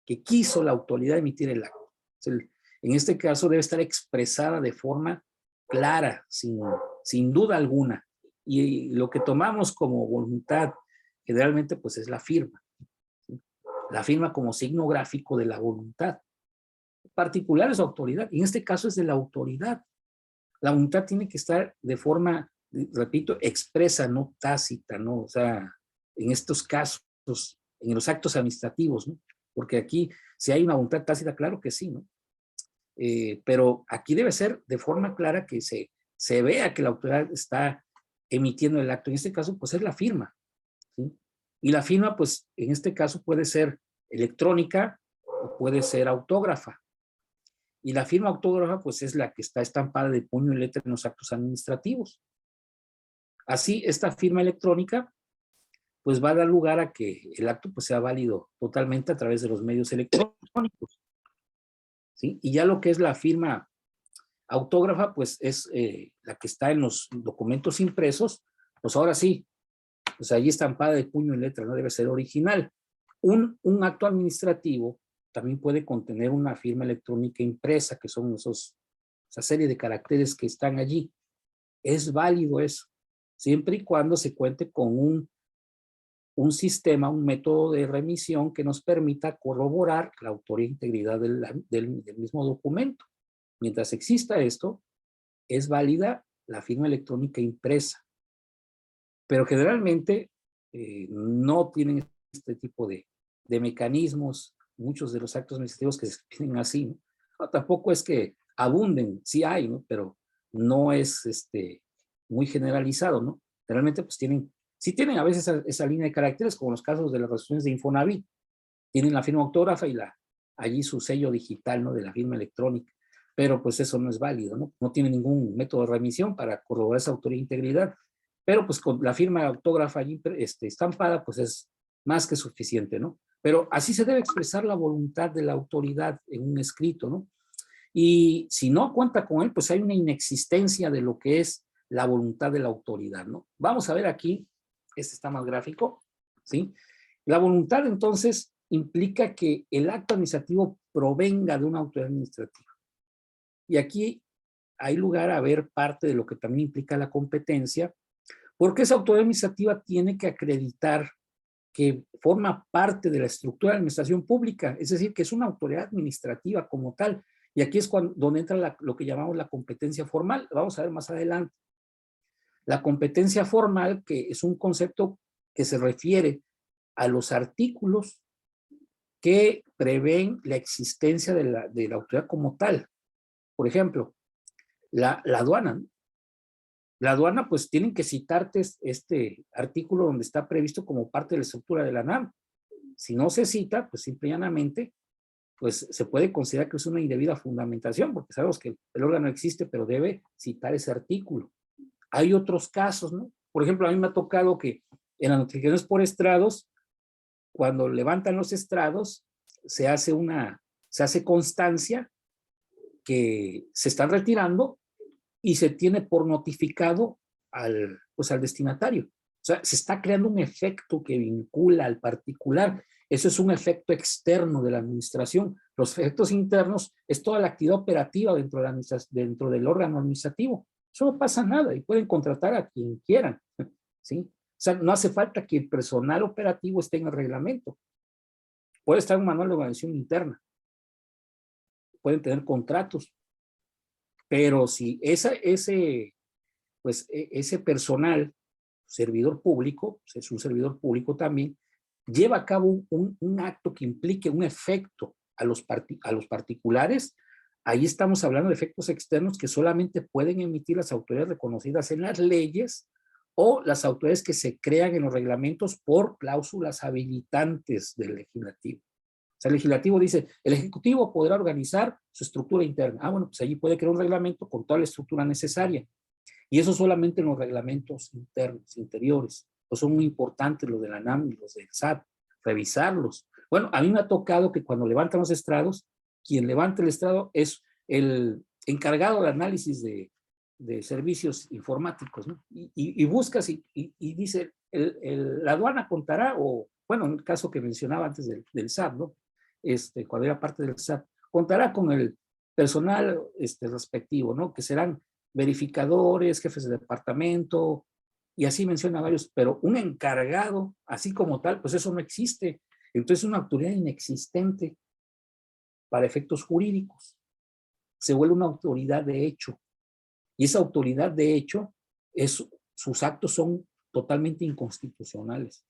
que quiso la autoridad emitir el acto. En este caso debe estar expresada de forma clara, sin duda alguna. Y lo que tomamos como voluntad generalmente pues es la firma. ¿Sí? La firma como signo gráfico de la voluntad. En particular es autoridad. En este caso es de la autoridad. La voluntad tiene que estar de forma, repito, expresa, no tácita, ¿no? O sea, en estos casos, en los actos administrativos, ¿no? Porque aquí, si hay una voluntad tácita, claro que sí, ¿no? Pero aquí debe ser de forma clara que se vea que la autoridad está emitiendo el acto. En este caso, pues es la firma, ¿sí? Y la firma, pues, en este caso puede ser electrónica o puede ser autógrafa. Y la firma autógrafa, pues, es la que está estampada de puño y letra en los actos administrativos. Así, esta firma electrónica, pues, va a dar lugar a que el acto, pues, sea válido totalmente a través de los medios electrónicos, ¿sí? Y ya lo que es la firma autógrafa, pues, es la que está en los documentos impresos, pues, ahora sí, pues, ahí estampada de puño y letra, no debe ser original. Un acto administrativo también puede contener una firma electrónica impresa, que son esa serie de caracteres que están allí. Es válido eso, siempre y cuando se cuente con un sistema, un método de remisión que nos permita corroborar la autoría e integridad del mismo documento. Mientras exista esto, es válida la firma electrónica impresa. Pero generalmente no tienen este tipo de mecanismos, muchos de los actos administrativos que se piden así, ¿no? No, tampoco es que abunden, sí hay, ¿no? Pero no es muy generalizado, ¿no? Realmente pues sí tienen a veces esa línea de caracteres, como en los casos de las resoluciones de Infonavit, tienen la firma autógrafa y allí su sello digital, ¿no? De la firma electrónica, pero pues eso no es válido, ¿no? No tiene ningún método de remisión para corroborar esa autoría e integridad, pero pues con la firma autógrafa allí estampada, pues es más que suficiente, ¿no? Pero así se debe expresar la voluntad de la autoridad en un escrito, ¿no? Y si no cuenta con él, pues hay una inexistencia de lo que es la voluntad de la autoridad, ¿no? Vamos a ver aquí, este está más gráfico, ¿sí? La voluntad, entonces, implica que el acto administrativo provenga de una autoridad administrativa. Y aquí hay lugar a ver parte de lo que también implica la competencia, porque esa autoridad administrativa tiene que acreditar que forma parte de la estructura de administración pública, es decir, que es una autoridad administrativa como tal. Y aquí es donde entra lo que llamamos la competencia formal. Vamos a ver más adelante. La competencia formal, que es un concepto que se refiere a los artículos que prevén la existencia de la autoridad como tal. Por ejemplo, la aduana, ¿no? La aduana, pues tienen que citarte este artículo donde está previsto como parte de la estructura de la NAM. si no se cita, pues simple y llanamente, pues se puede considerar que es una indebida fundamentación, porque sabemos que el órgano existe, pero debe citar ese artículo. Hay otros casos, ¿no? Por ejemplo, a mí me ha tocado que en las notificaciones por estrados, cuando levantan los estrados, se hace constancia que se están retirando y se tiene por notificado pues al destinatario. O sea, se está creando un efecto que vincula al particular. Eso es un efecto externo de la administración. Los efectos internos es toda la actividad operativa dentro del órgano administrativo. Eso no pasa nada y pueden contratar a quien quieran, ¿sí? O sea, no hace falta que el personal operativo esté en el reglamento. Puede estar en un manual de organización interna. Pueden tener contratos. Pero si ese personal, servidor público, es un servidor público también, lleva a cabo un acto que implique un efecto a los particulares, ahí estamos hablando de efectos externos que solamente pueden emitir las autoridades reconocidas en las leyes o las autoridades que se crean en los reglamentos por cláusulas habilitantes del legislativo. O sea, el legislativo dice, el ejecutivo podrá organizar su estructura interna. Ah, bueno, pues allí puede crear un reglamento con toda la estructura necesaria. Y eso solamente en los reglamentos internos, interiores. Pues son muy importantes los de la ANAM y los del SAT, revisarlos. Bueno, a mí me ha tocado que cuando levantan los estrados, quien levanta el estrado es el encargado de análisis de servicios informáticos, ¿no? Y buscas y dice, la aduana contará, o bueno, en el caso que mencionaba antes del SAT, ¿no? Cuando era parte del SAT, contará con el personal respectivo, ¿no? Que serán verificadores, jefes de departamento, y así menciona varios, pero un encargado, así como tal, pues eso no existe. Entonces es una autoridad inexistente para efectos jurídicos. Se vuelve una autoridad de hecho. Y esa autoridad de hecho, sus actos son totalmente inconstitucionales.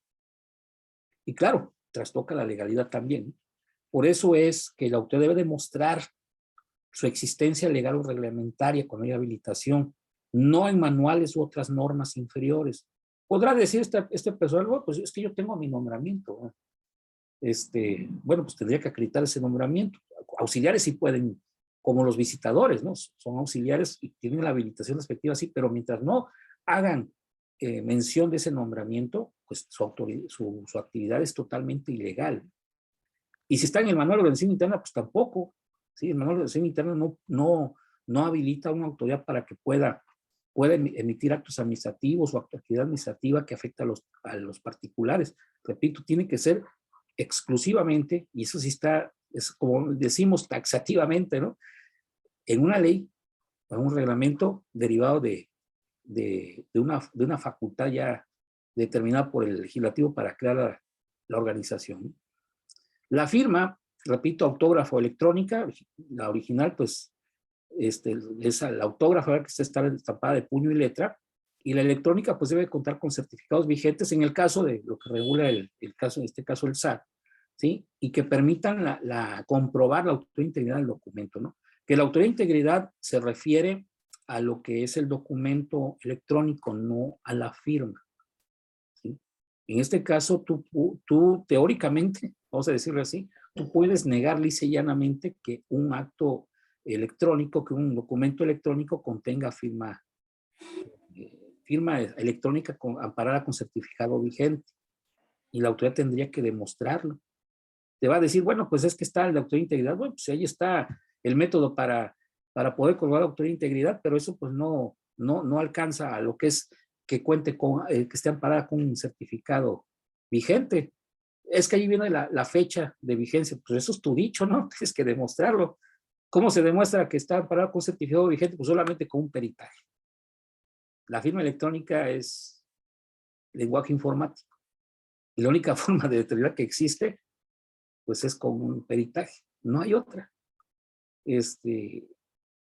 Y claro, trastoca la legalidad también. Por eso es que la autoridad debe demostrar su existencia legal o reglamentaria cuando hay habilitación, no en manuales u otras normas inferiores. Podrá decir este personal, bueno, pues es que yo tengo mi nombramiento. Bueno, pues tendría que acreditar ese nombramiento. Auxiliares sí pueden, como los visitadores, ¿no? Son auxiliares y tienen la habilitación respectiva, sí, pero mientras no hagan mención de ese nombramiento, pues su actividad es totalmente ilegal. Y si está en el manual de organización interna, pues tampoco. ¿Sí? El manual de organización interna no habilita a una autoridad para que pueda emitir actos administrativos o actividad administrativa que afecta a los particulares. Repito, tiene que ser exclusivamente, y eso sí es como decimos taxativamente, ¿no? En una ley, en un reglamento derivado de una facultad ya determinada por el legislativo para crear la organización. La firma, repito, autógrafo electrónica, la original, pues, es la autógrafa que está estampada de puño y letra, y la electrónica, pues, debe contar con certificados vigentes en el caso de lo que regula en este caso, el SAT, ¿sí? Y que permitan comprobar la autoridad integridad del documento, ¿no? Que la autoridad integridad se refiere a lo que es el documento electrónico, no a la firma, ¿sí? En este caso, tú teóricamente, vamos a decirlo así, tú puedes negar lisa y llanamente que un acto electrónico, que un documento electrónico contenga firma electrónica amparada con certificado vigente. Y la autoridad tendría que demostrarlo. Te va a decir, bueno, pues es que está el de autoridad de integridad. Bueno, pues ahí está el método para poder comprobar la autoridad de integridad, pero eso pues no alcanza a lo que es que cuente con, que esté amparada con un certificado vigente. Es que ahí viene la fecha de vigencia. Pues eso es tu dicho, ¿no? Tienes que demostrarlo. ¿Cómo se demuestra que está amparado con un certificado vigente? Pues solamente con un peritaje. La firma electrónica es lenguaje informático. Y la única forma de determinar que existe, pues es con un peritaje. No hay otra.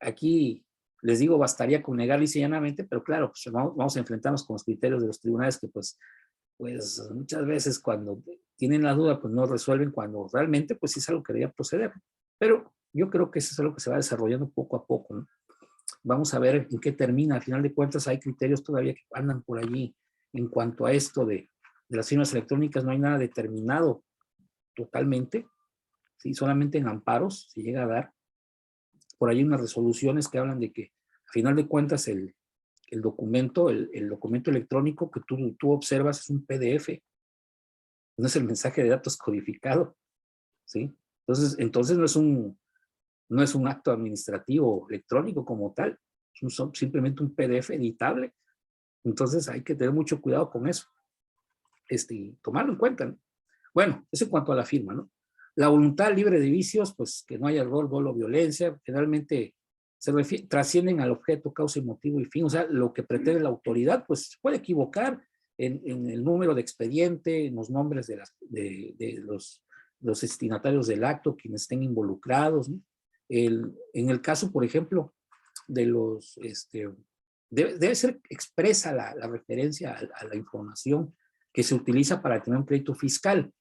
Aquí, les digo, bastaría con negar lisa y llanamente, pero claro, pues vamos a enfrentarnos con los criterios de los tribunales que pues muchas veces cuando tienen la duda, pues no resuelven cuando realmente pues es algo que debería proceder. Pero yo creo que eso es algo que se va desarrollando poco a poco, ¿no? Vamos a ver en qué termina. Al final de cuentas hay criterios todavía que andan por allí en cuanto a esto de las firmas electrónicas. No hay nada determinado totalmente, ¿sí? Solamente en amparos se llega a dar. Por ahí unas resoluciones que hablan de que, a final de cuentas, el documento, el documento electrónico que tú observas es un PDF, no es el mensaje de datos codificado, ¿sí? Entonces no es un acto administrativo electrónico como tal, es simplemente un PDF editable. Entonces hay que tener mucho cuidado con eso, y tomarlo en cuenta, ¿no? Bueno, eso en cuanto a la firma, ¿no? La voluntad libre de vicios, pues que no haya error, dolo o violencia, generalmente trascienden al objeto, causa y motivo y fin. O sea, lo que pretende la autoridad, pues se puede equivocar en el número de expediente, en los nombres de los destinatarios del acto, quienes estén involucrados, ¿no? En el caso, por ejemplo, de los, debe ser expresa la referencia a la información que se utiliza para tener un crédito fiscal.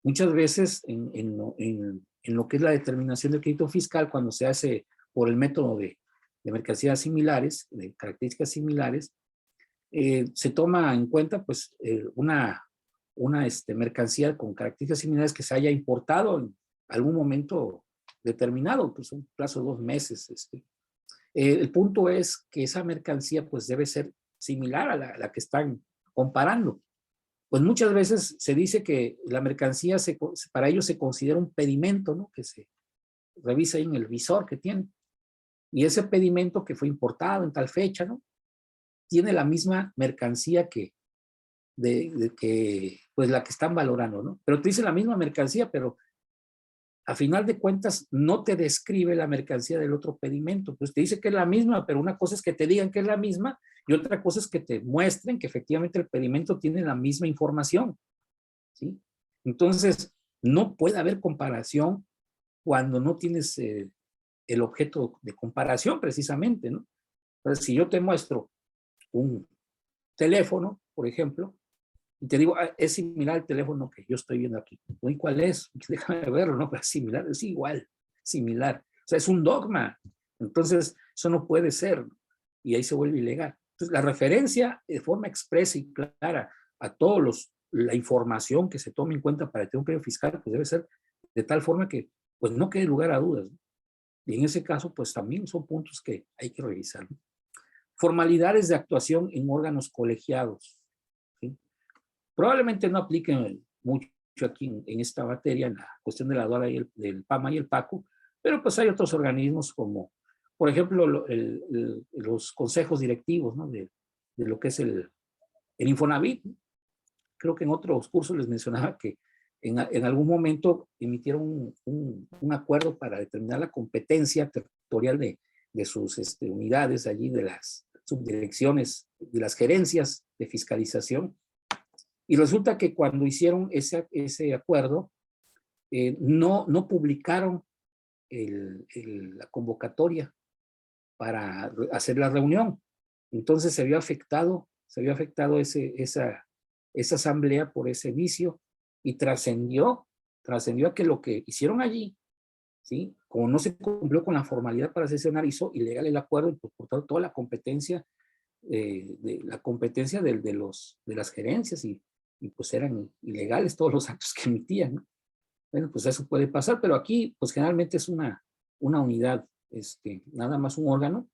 Muchas veces en lo que es la determinación del crédito fiscal, cuando se hace por el método de mercancías similares, de características similares, se toma en cuenta pues una mercancía con características similares que se haya importado en algún momento determinado, pues un plazo de 2 meses. El punto es que esa mercancía pues debe ser similar a la que están comparando. Pues muchas veces se dice que la mercancía para ellos se considera un pedimento, ¿no? Que se revisa ahí en el visor que tiene. Y ese pedimento que fue importado en tal fecha, ¿no? Tiene la misma mercancía que pues la que están valorando, ¿no? Pero te dice la misma mercancía, pero a final de cuentas no te describe la mercancía del otro pedimento. Pues te dice que es la misma, pero una cosa es que te digan que es la misma y otra cosa es que te muestren que efectivamente el pedimento tiene la misma información, ¿sí? Entonces, no puede haber comparación cuando no tienes el objeto de comparación precisamente, ¿no? Entonces, si yo te muestro un teléfono, por ejemplo, y te digo, es similar al teléfono que yo estoy viendo aquí. Uy, ¿cuál es? Déjame verlo, ¿no? Pero es similar, es igual, similar. O sea, es un dogma. Entonces, eso no puede ser. Y ahí se vuelve ilegal. Entonces, la referencia de forma expresa y clara a todos la información que se tome en cuenta para tener un crédito fiscal, pues debe ser de tal forma que pues no quede lugar a dudas, ¿no? Y en ese caso, pues también son puntos que hay que revisar, ¿no? Formalidades de actuación en órganos colegiados, ¿sí? Probablemente no apliquen mucho aquí en esta materia, en la cuestión de la aduana y del PAMA y el PACU, pero pues hay otros organismos como, por ejemplo, los consejos directivos, ¿no? de lo que es el Infonavit. Creo que en otros cursos les mencionaba que en algún momento emitieron un acuerdo para determinar la competencia territorial de sus unidades allí, de las subdirecciones, de las gerencias de fiscalización. Y resulta que cuando hicieron ese acuerdo, no publicaron la convocatoria para hacer la reunión. Entonces se vio afectado esa asamblea por ese vicio y trascendió a que lo que hicieron allí, ¿sí? Como no se cumplió con la formalidad para sesionar, hizo ilegal el acuerdo y pues, por tanto toda la competencia de las gerencias y pues eran ilegales todos los actos que emitían, ¿no? Bueno, pues eso puede pasar, pero aquí pues generalmente es una unidad, nada más un órgano,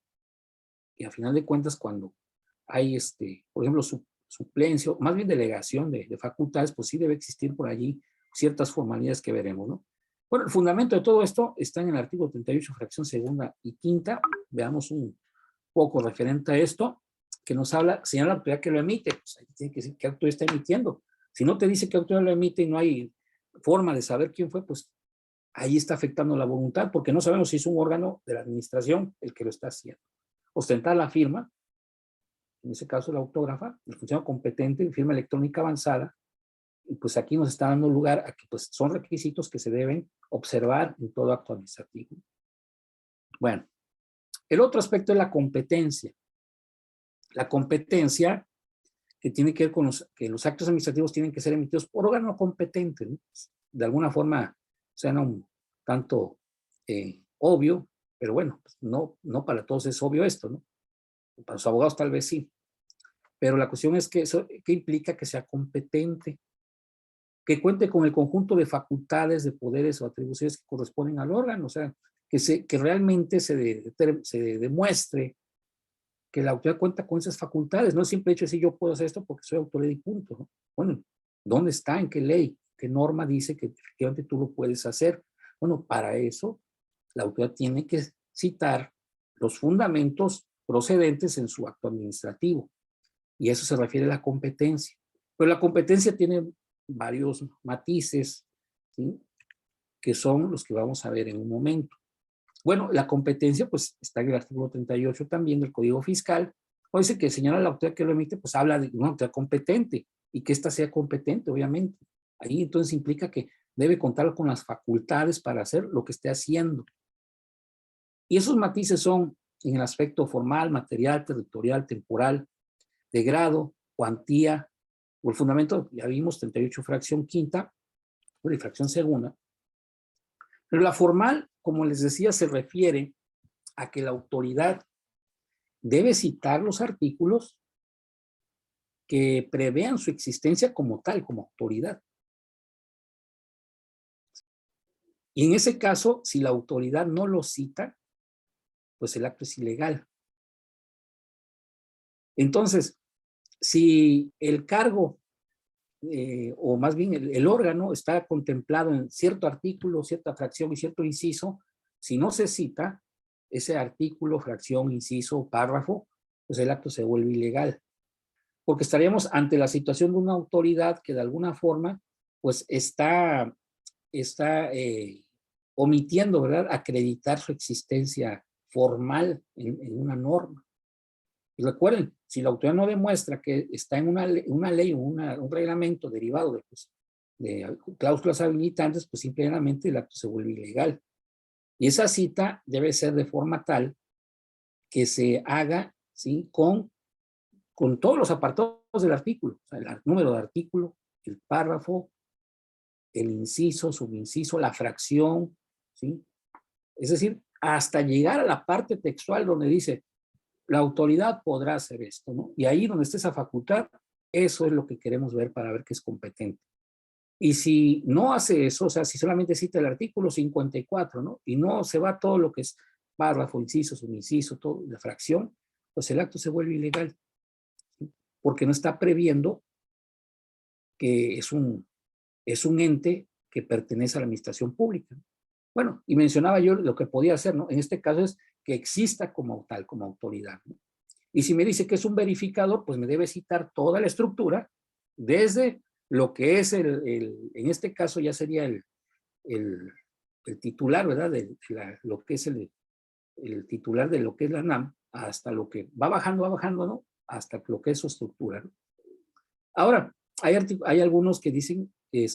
y a final de cuentas cuando hay, por ejemplo, suplencia, más bien delegación de facultades, pues sí debe existir por allí ciertas formalidades que veremos, ¿no? Bueno, el fundamento de todo esto está en el artículo 38, fracción segunda y quinta. Veamos un poco referente a esto, que nos habla, señala la autoridad que lo emite, pues ahí tiene que decir qué autoridad está emitiendo. Si no te dice qué autoridad lo emite y no hay forma de saber quién fue, pues ahí está afectando la voluntad, porque no sabemos si es un órgano de la administración el que lo está haciendo. Ostentar la firma, en ese caso la autógrafa, el funcionario competente, firma electrónica avanzada, y pues aquí nos está dando lugar a que pues son requisitos que se deben observar en todo acto administrativo. Bueno, el otro aspecto es la competencia. La competencia que tiene que ver con que los actos administrativos tienen que ser emitidos por órgano competente, ¿no? De alguna forma suena un tanto obvio, pero bueno, pues no para todos es obvio esto, ¿no? Para los abogados tal vez sí, pero la cuestión es que eso ¿qué implica? Que sea competente. que cuente con el conjunto de facultades, de poderes o atribuciones que corresponden al órgano, o sea, que realmente se demuestre que la autoridad cuenta con esas facultades, no es simple hecho de decir yo puedo hacer esto porque soy autoridad y punto, ¿no? Bueno, ¿dónde está? ¿En qué ley? ¿Qué norma dice que efectivamente tú lo puedes hacer? Bueno, para eso la autoridad tiene que citar los fundamentos procedentes en su acto administrativo, y eso se refiere a la competencia. Pero la competencia tiene varios matices, ¿sí?, que son los que vamos a ver en un momento. Bueno, la competencia pues está en el artículo 38 también del Código Fiscal, o dice que señala la autoridad que lo emite, pues habla de una autoridad competente, y que ésta sea competente, obviamente. Ahí entonces implica que debe contar con las facultades para hacer lo que esté haciendo. Y esos matices son en el aspecto formal, material, territorial, temporal, de grado, cuantía, o el fundamento, ya vimos, 38 fracción quinta, y fracción segunda. Pero la formal, como les decía, se refiere a que la autoridad debe citar los artículos que prevean su existencia como tal, como autoridad. Y en ese caso, si la autoridad no lo cita, pues el acto es ilegal. Entonces, si el cargo, o más bien el órgano está contemplado en cierto artículo, cierta fracción y cierto inciso, si no se cita ese artículo, fracción, inciso, párrafo, pues el acto se vuelve ilegal. Porque estaríamos ante la situación de una autoridad que de alguna forma pues está omitiendo, ¿verdad?, acreditar su existencia formal en una norma. Y recuerden, si la autoridad no demuestra que está en una ley o un reglamento derivado de cláusulas habilitantes, pues simplemente el acto se vuelve ilegal. Y esa cita debe ser de forma tal que se haga, ¿sí?, con todos los apartados del artículo, o sea, el número de artículo, el párrafo, el inciso, subinciso, la fracción, ¿sí? Es decir, hasta llegar a la parte textual donde dice, la autoridad podrá hacer esto, ¿no? Y ahí donde esté esa facultad, eso es lo que queremos ver para ver que es competente. Y si no hace eso, o sea, si solamente cita el artículo 54, ¿no?, y no se va todo lo que es párrafo, inciso, subinciso, todo, la fracción, pues el acto se vuelve ilegal, ¿sí?, porque no está previendo que es un ente que pertenece a la administración pública. Bueno, y mencionaba yo lo que podía hacer, ¿no? En este caso es que exista como tal, como autoridad, ¿no? Y si me dice que es un verificador, pues me debe citar toda la estructura, desde lo que es en este caso ya sería el titular, ¿verdad? Lo que es el titular de lo que es la NAM, hasta lo que va bajando, ¿no?, hasta lo que es su estructura, ¿no? Ahora, hay algunos que dicen,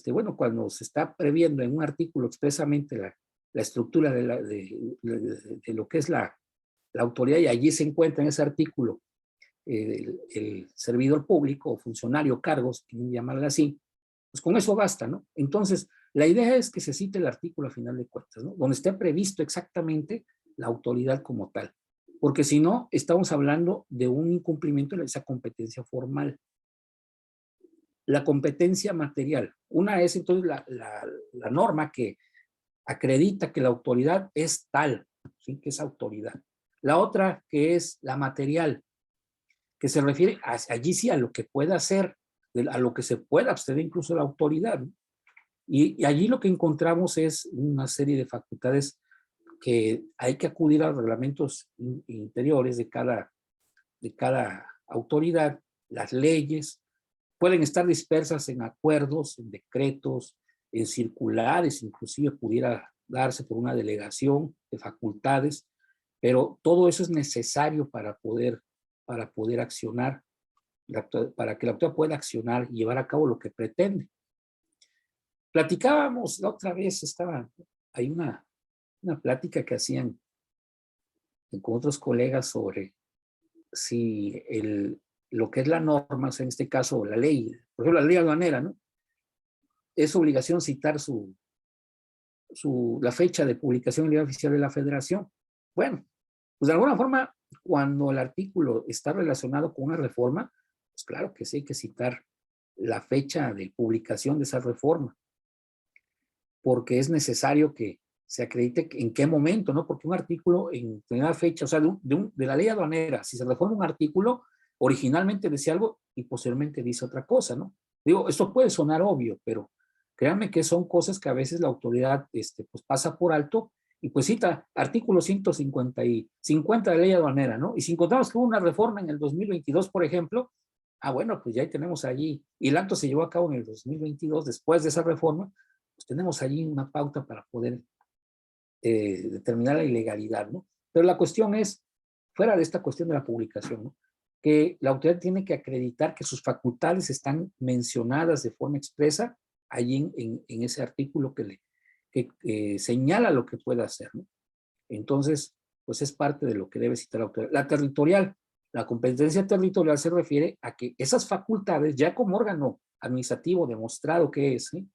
bueno, cuando se está previendo en un artículo expresamente la estructura de lo que es la autoridad, y allí se encuentra en ese artículo el servidor público o funcionario, cargos, quieren llamarle así, pues con eso basta, ¿no? Entonces, la idea es que se cite el artículo a final de cuentas, ¿no?, donde esté previsto exactamente la autoridad como tal, porque si no, estamos hablando de un incumplimiento de esa competencia formal. La competencia material. Una es entonces la norma que acredita que la autoridad es tal, ¿sí?, que es autoridad. La otra que es la material, que se refiere allí sí a lo que pueda hacer, a lo que se pueda abstener incluso la autoridad, ¿no? Y allí lo que encontramos es una serie de facultades que hay que acudir a los reglamentos interiores de cada autoridad, las leyes. Pueden estar dispersas en acuerdos, en decretos, en circulares, inclusive pudiera darse por una delegación de facultades, pero todo eso es necesario para poder accionar, para que la autoridad pueda accionar y llevar a cabo lo que pretende. Platicábamos la otra vez, hay una plática que hacían con otros colegas sobre si lo que es la norma, o sea, en este caso la ley, por ejemplo, la ley aduanera, ¿no?, es obligación citar la fecha de publicación en el Diario Oficial de la Federación. Bueno, pues de alguna forma, cuando el artículo está relacionado con una reforma, pues claro que sí hay que citar la fecha de publicación de esa reforma, porque es necesario que se acredite en qué momento, ¿no? Porque un artículo en una fecha, o sea, de la ley aduanera, si se reforma un artículo, originalmente decía algo y posteriormente dice otra cosa, ¿no? Digo, esto puede sonar obvio, pero créanme que son cosas que a veces la autoridad pues pasa por alto y pues cita artículo 150 y 50 de la ley aduanera, ¿no? Y si encontramos que hubo una reforma en el 2022, por ejemplo, bueno, pues ya ahí tenemos allí, y el acto se llevó a cabo en el 2022, después de esa reforma, pues tenemos allí una pauta para poder determinar la ilegalidad, ¿no? Pero la cuestión es, fuera de esta cuestión de la publicación, ¿no? Que la autoridad tiene que acreditar que sus facultades están mencionadas de forma expresa allí en ese artículo que señala lo que puede hacer, ¿no? Entonces, pues es parte de lo que debe citar la autoridad. La territorial, la competencia territorial se refiere a que esas facultades, ya como órgano administrativo demostrado que es, ¿sí?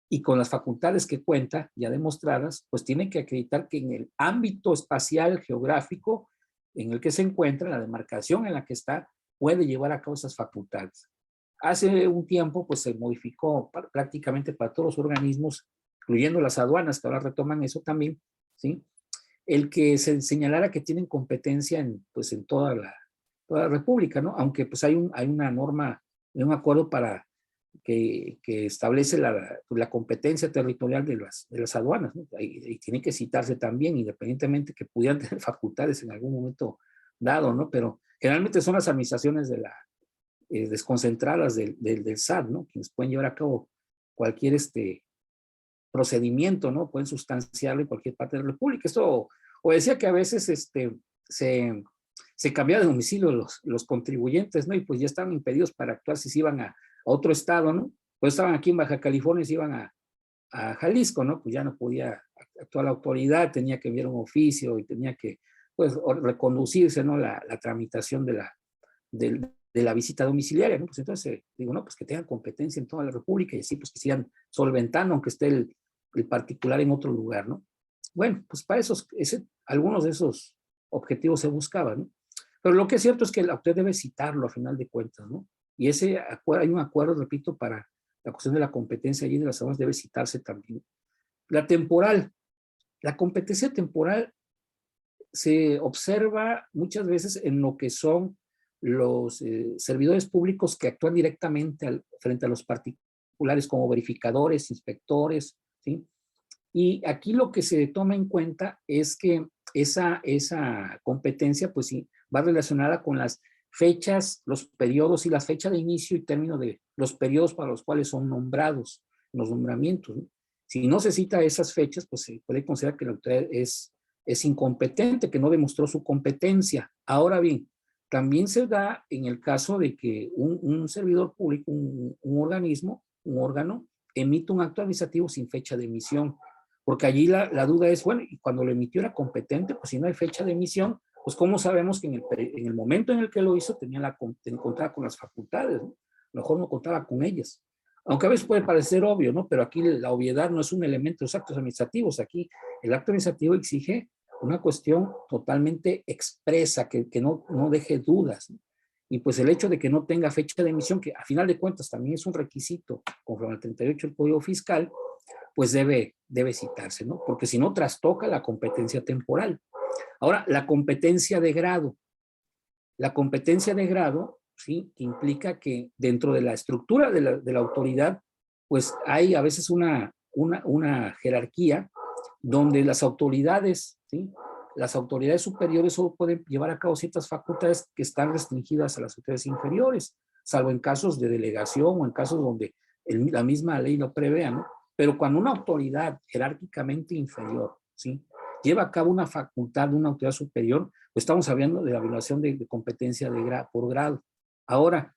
Y con las facultades que cuenta, ya demostradas, pues tiene que acreditar que en el ámbito espacial geográfico en el que se encuentra, la demarcación en la que está, puede llevar a cabo esas facultades. Hace un tiempo, pues se modificó prácticamente para todos los organismos, incluyendo las aduanas, que ahora retoman eso también, ¿sí? El que se señalara que tienen competencia pues en toda la República, ¿no? Aunque pues hay una norma, hay un acuerdo que establece la competencia territorial de las aduanas, ¿no? Y tiene que citarse también, independientemente que pudieran tener facultades en algún momento dado, ¿no? Pero generalmente son las administraciones desconcentradas del SAT, ¿no? Quienes pueden llevar a cabo cualquier procedimiento, ¿no? Pueden sustanciarlo en cualquier parte de la República. Esto, o decía que a veces se cambiaba de domicilio los contribuyentes, ¿no? Y pues ya estaban impedidos para actuar si se iban a otro estado, ¿no? Pues estaban aquí en Baja California y se iban a Jalisco, ¿no? Pues ya no podía actuar la autoridad, tenía que enviar un oficio y tenía que, pues, reconducirse, ¿no? La tramitación de la visita domiciliaria, ¿no? Pues entonces, digo, no, pues que tengan competencia en toda la República y así, pues que sigan solventando, aunque esté el particular en otro lugar, ¿no? Bueno, pues para algunos de esos objetivos se buscaban, ¿no? Pero lo que es cierto es que la autoridad debe citarlo a final de cuentas, ¿no? Y hay un acuerdo, repito, para la cuestión de la competencia allí de las aduanas debe citarse también. La temporal, la competencia temporal se observa muchas veces en lo que son los servidores públicos que actúan directamente frente a los particulares como verificadores, inspectores, ¿sí? Y aquí lo que se toma en cuenta es que esa competencia pues sí, va relacionada con las fechas, los periodos y la fecha de inicio y término de los periodos para los cuales son nombrados, los nombramientos, ¿no? Si no se cita esas fechas, pues se puede considerar que la autoridad es incompetente, que no demostró su competencia. Ahora bien, también se da en el caso de que un servidor público, un organismo, un órgano, emite un acto administrativo sin fecha de emisión. Porque allí la duda es, bueno, y cuando lo emitió era competente, pues si no hay fecha de emisión, pues ¿cómo sabemos que en el momento en el que lo hizo contaba con las facultades, ¿no? A lo mejor no contaba con ellas. Aunque a veces puede parecer obvio, ¿no? Pero aquí la obviedad no es un elemento de los actos administrativos. Aquí el acto administrativo exige una cuestión totalmente expresa, que no deje dudas, ¿no? Y pues el hecho de que no tenga fecha de emisión, que a final de cuentas también es un requisito, conforme al 38 del Código Fiscal, pues debe citarse, ¿no? Porque si no trastoca la competencia temporal. Ahora, la competencia de grado. La competencia de grado, ¿sí? Que implica que dentro de la estructura de la autoridad, pues hay a veces una jerarquía donde las autoridades, ¿sí? Las autoridades superiores solo pueden llevar a cabo ciertas facultades que están restringidas a las autoridades inferiores, salvo en casos de delegación o en casos donde la misma ley lo prevea, ¿no? Pero cuando una autoridad jerárquicamente inferior, ¿sí? Lleva a cabo una facultad de una autoridad superior, pues estamos hablando de la violación de competencia por grado. Ahora,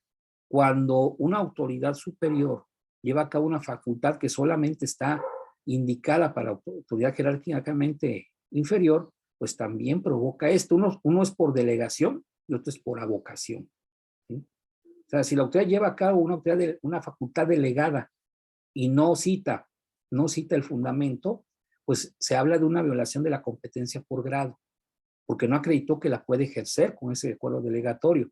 cuando una autoridad superior lleva a cabo una facultad que solamente está indicada para autoridad jerárquicamente inferior, pues también provoca esto. Uno es por delegación y otro es por avocación, ¿sí? O sea, si la autoridad lleva a cabo una facultad delegada y no cita el fundamento, pues se habla de una violación de la competencia por grado, porque no acreditó que la puede ejercer con ese acuerdo delegatorio.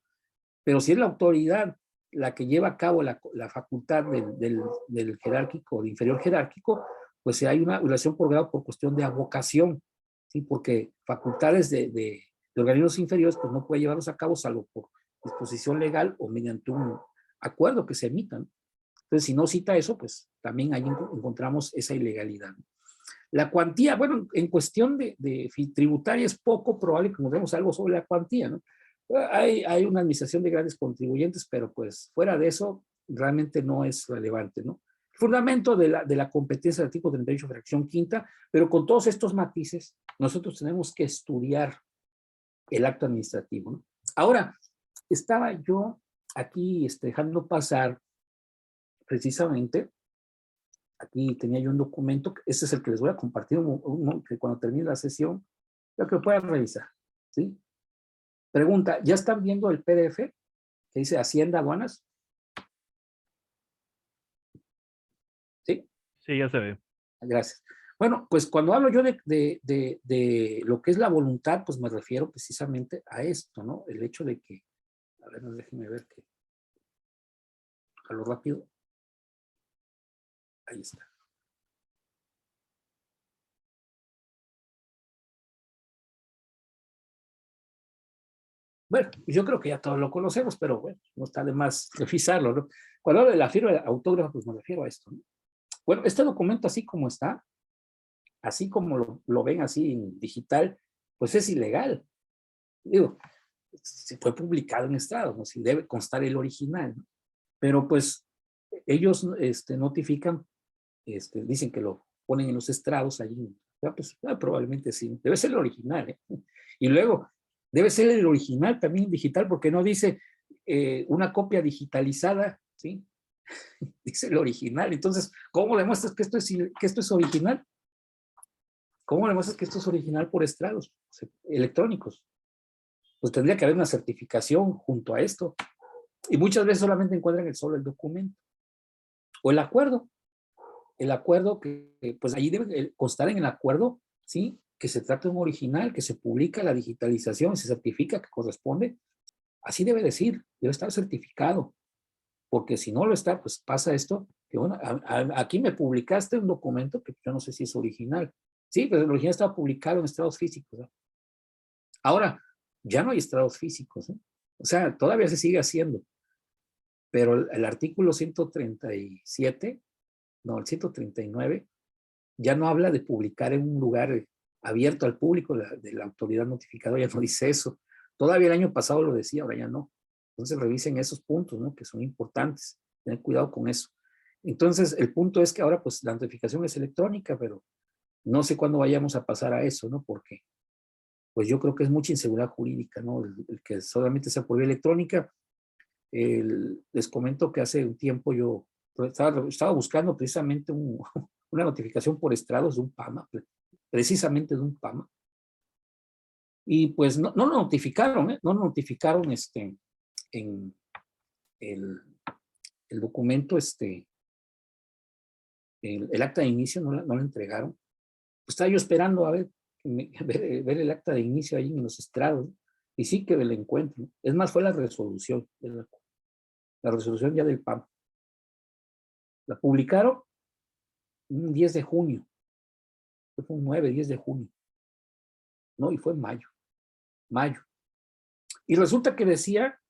Pero si es la autoridad la que lleva a cabo la facultad del jerárquico, de inferior jerárquico, pues hay una relación por grado por cuestión de avocación, ¿sí? Porque facultades de organismos inferiores pues no puede llevarlos a cabo salvo por disposición legal o mediante un acuerdo que se emita, ¿no? Entonces, si no cita eso, pues también ahí encontramos esa ilegalidad. La cuantía, bueno, en cuestión de tributaria es poco probable que encontremos algo sobre la cuantía, ¿no? Hay una administración de grandes contribuyentes, pero pues fuera de eso realmente no es relevante, ¿no? Fundamento de la competencia del artículo 38, fracción quinta, pero con todos estos matices, nosotros tenemos que estudiar el acto administrativo, ¿no? Ahora, estaba yo aquí dejando pasar precisamente, aquí tenía yo un documento, ese es el que les voy a compartir, que cuando termine la sesión, lo que puedan revisar, ¿sí? Pregunta, ¿ya están viendo el PDF que dice Hacienda Aduanas? ¿Sí? Sí, ya se ve. Gracias. Bueno, pues cuando hablo yo de lo que es la voluntad, pues me refiero precisamente a esto, ¿no? El hecho de que, a ver, déjenme ver que, a lo rápido, ahí está. Bueno, yo creo que ya todos lo conocemos, pero bueno, no está de más revisarlo, ¿no? Cuando hablo de la firma de autógrafa, pues me refiero a esto, ¿no? Bueno, este documento así como está, así como lo ven así en digital, pues es ilegal. Digo, se fue publicado en estrado, ¿no? Si debe constar el original, ¿no? Pero pues ellos notifican, dicen que lo ponen en los estrados allí, pues probablemente sí, debe ser el original, ¿eh? Y luego, debe ser el original también digital, porque no dice una copia digitalizada, ¿sí? Dice el original. Entonces, ¿cómo demuestras que esto es original? ¿Cómo demuestras que esto es original por estrados electrónicos? Pues tendría que haber una certificación junto a esto. Y muchas veces solamente encuentran solo el documento. O el acuerdo. El acuerdo que pues allí debe constar en el acuerdo, ¿sí? Que se trata de un original, que se publica la digitalización, se certifica que corresponde. Así debe decir, debe estar certificado. Porque si no lo está, pues pasa esto, que bueno, aquí me publicaste un documento que yo no sé si es original. Sí, pero el original estaba publicado en estrados físicos, ¿no? Ahora, ya no hay estrados físicos, ¿eh? O sea, todavía se sigue haciendo, pero el artículo 137, no, el 139, ya no habla de publicar en un lugar abierto al público de la autoridad notificadora, ya no dice eso. Todavía el año pasado lo decía, ahora ya no. Entonces revisen esos puntos, ¿no? Que son importantes. Tener cuidado con eso. Entonces, el punto es que ahora pues la notificación es electrónica, pero no sé cuándo vayamos a pasar a eso, ¿no? Porque pues yo creo que es mucha inseguridad jurídica, ¿no? El que solamente sea por vía electrónica. Les comento que hace un tiempo yo estaba buscando precisamente una notificación por estrados de un PAMA, precisamente de un PAMA. Y pues no lo notificaron, ¿eh? No lo notificaron en el documento, el acta de inicio no lo entregaron. Pues estaba yo esperando a ver el acta de inicio ahí en los estrados, ¿no? Y sí que el encuentro. Es más, fue la resolución, la resolución ya del PAMA. La publicaron un 10 de junio. Fue un 9, 10 de junio. No, y fue en mayo. Y resulta que decía,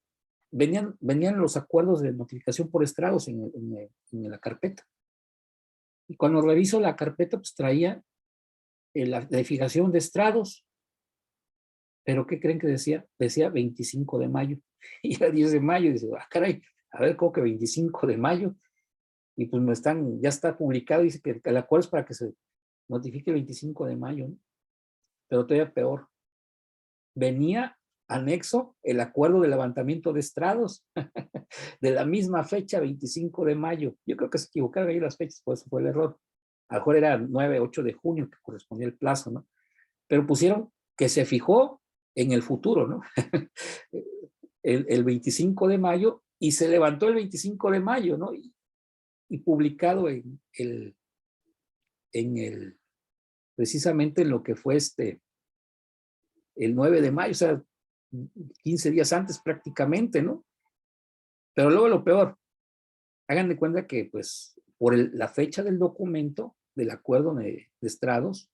venían los acuerdos de notificación por estrados en la carpeta. Y cuando reviso la carpeta, pues traía la edificación de estrados. Pero ¿qué creen que decía? Decía 25 de mayo. Y era 10 de mayo. Y dice, caray, a ver, ¿cómo que 25 de mayo? Y pues ya está publicado, dice que el acuerdo es para que se notifique el 25 de mayo, ¿no? Pero todavía peor. Venía anexo el acuerdo de levantamiento de estrados de la misma fecha, 25 de mayo. Yo creo que se equivocaron ahí las fechas, por eso fue el error. A lo mejor era 9, 8 de junio que correspondía el plazo, ¿no? Pero pusieron que se fijó en el futuro, ¿no? el 25 de mayo y se levantó el 25 de mayo, ¿no? Y publicado precisamente en lo que fue el 9 de mayo, o sea, 15 días antes prácticamente, ¿no? Pero luego lo peor, hagan de cuenta que pues por la fecha del documento, del acuerdo de estrados,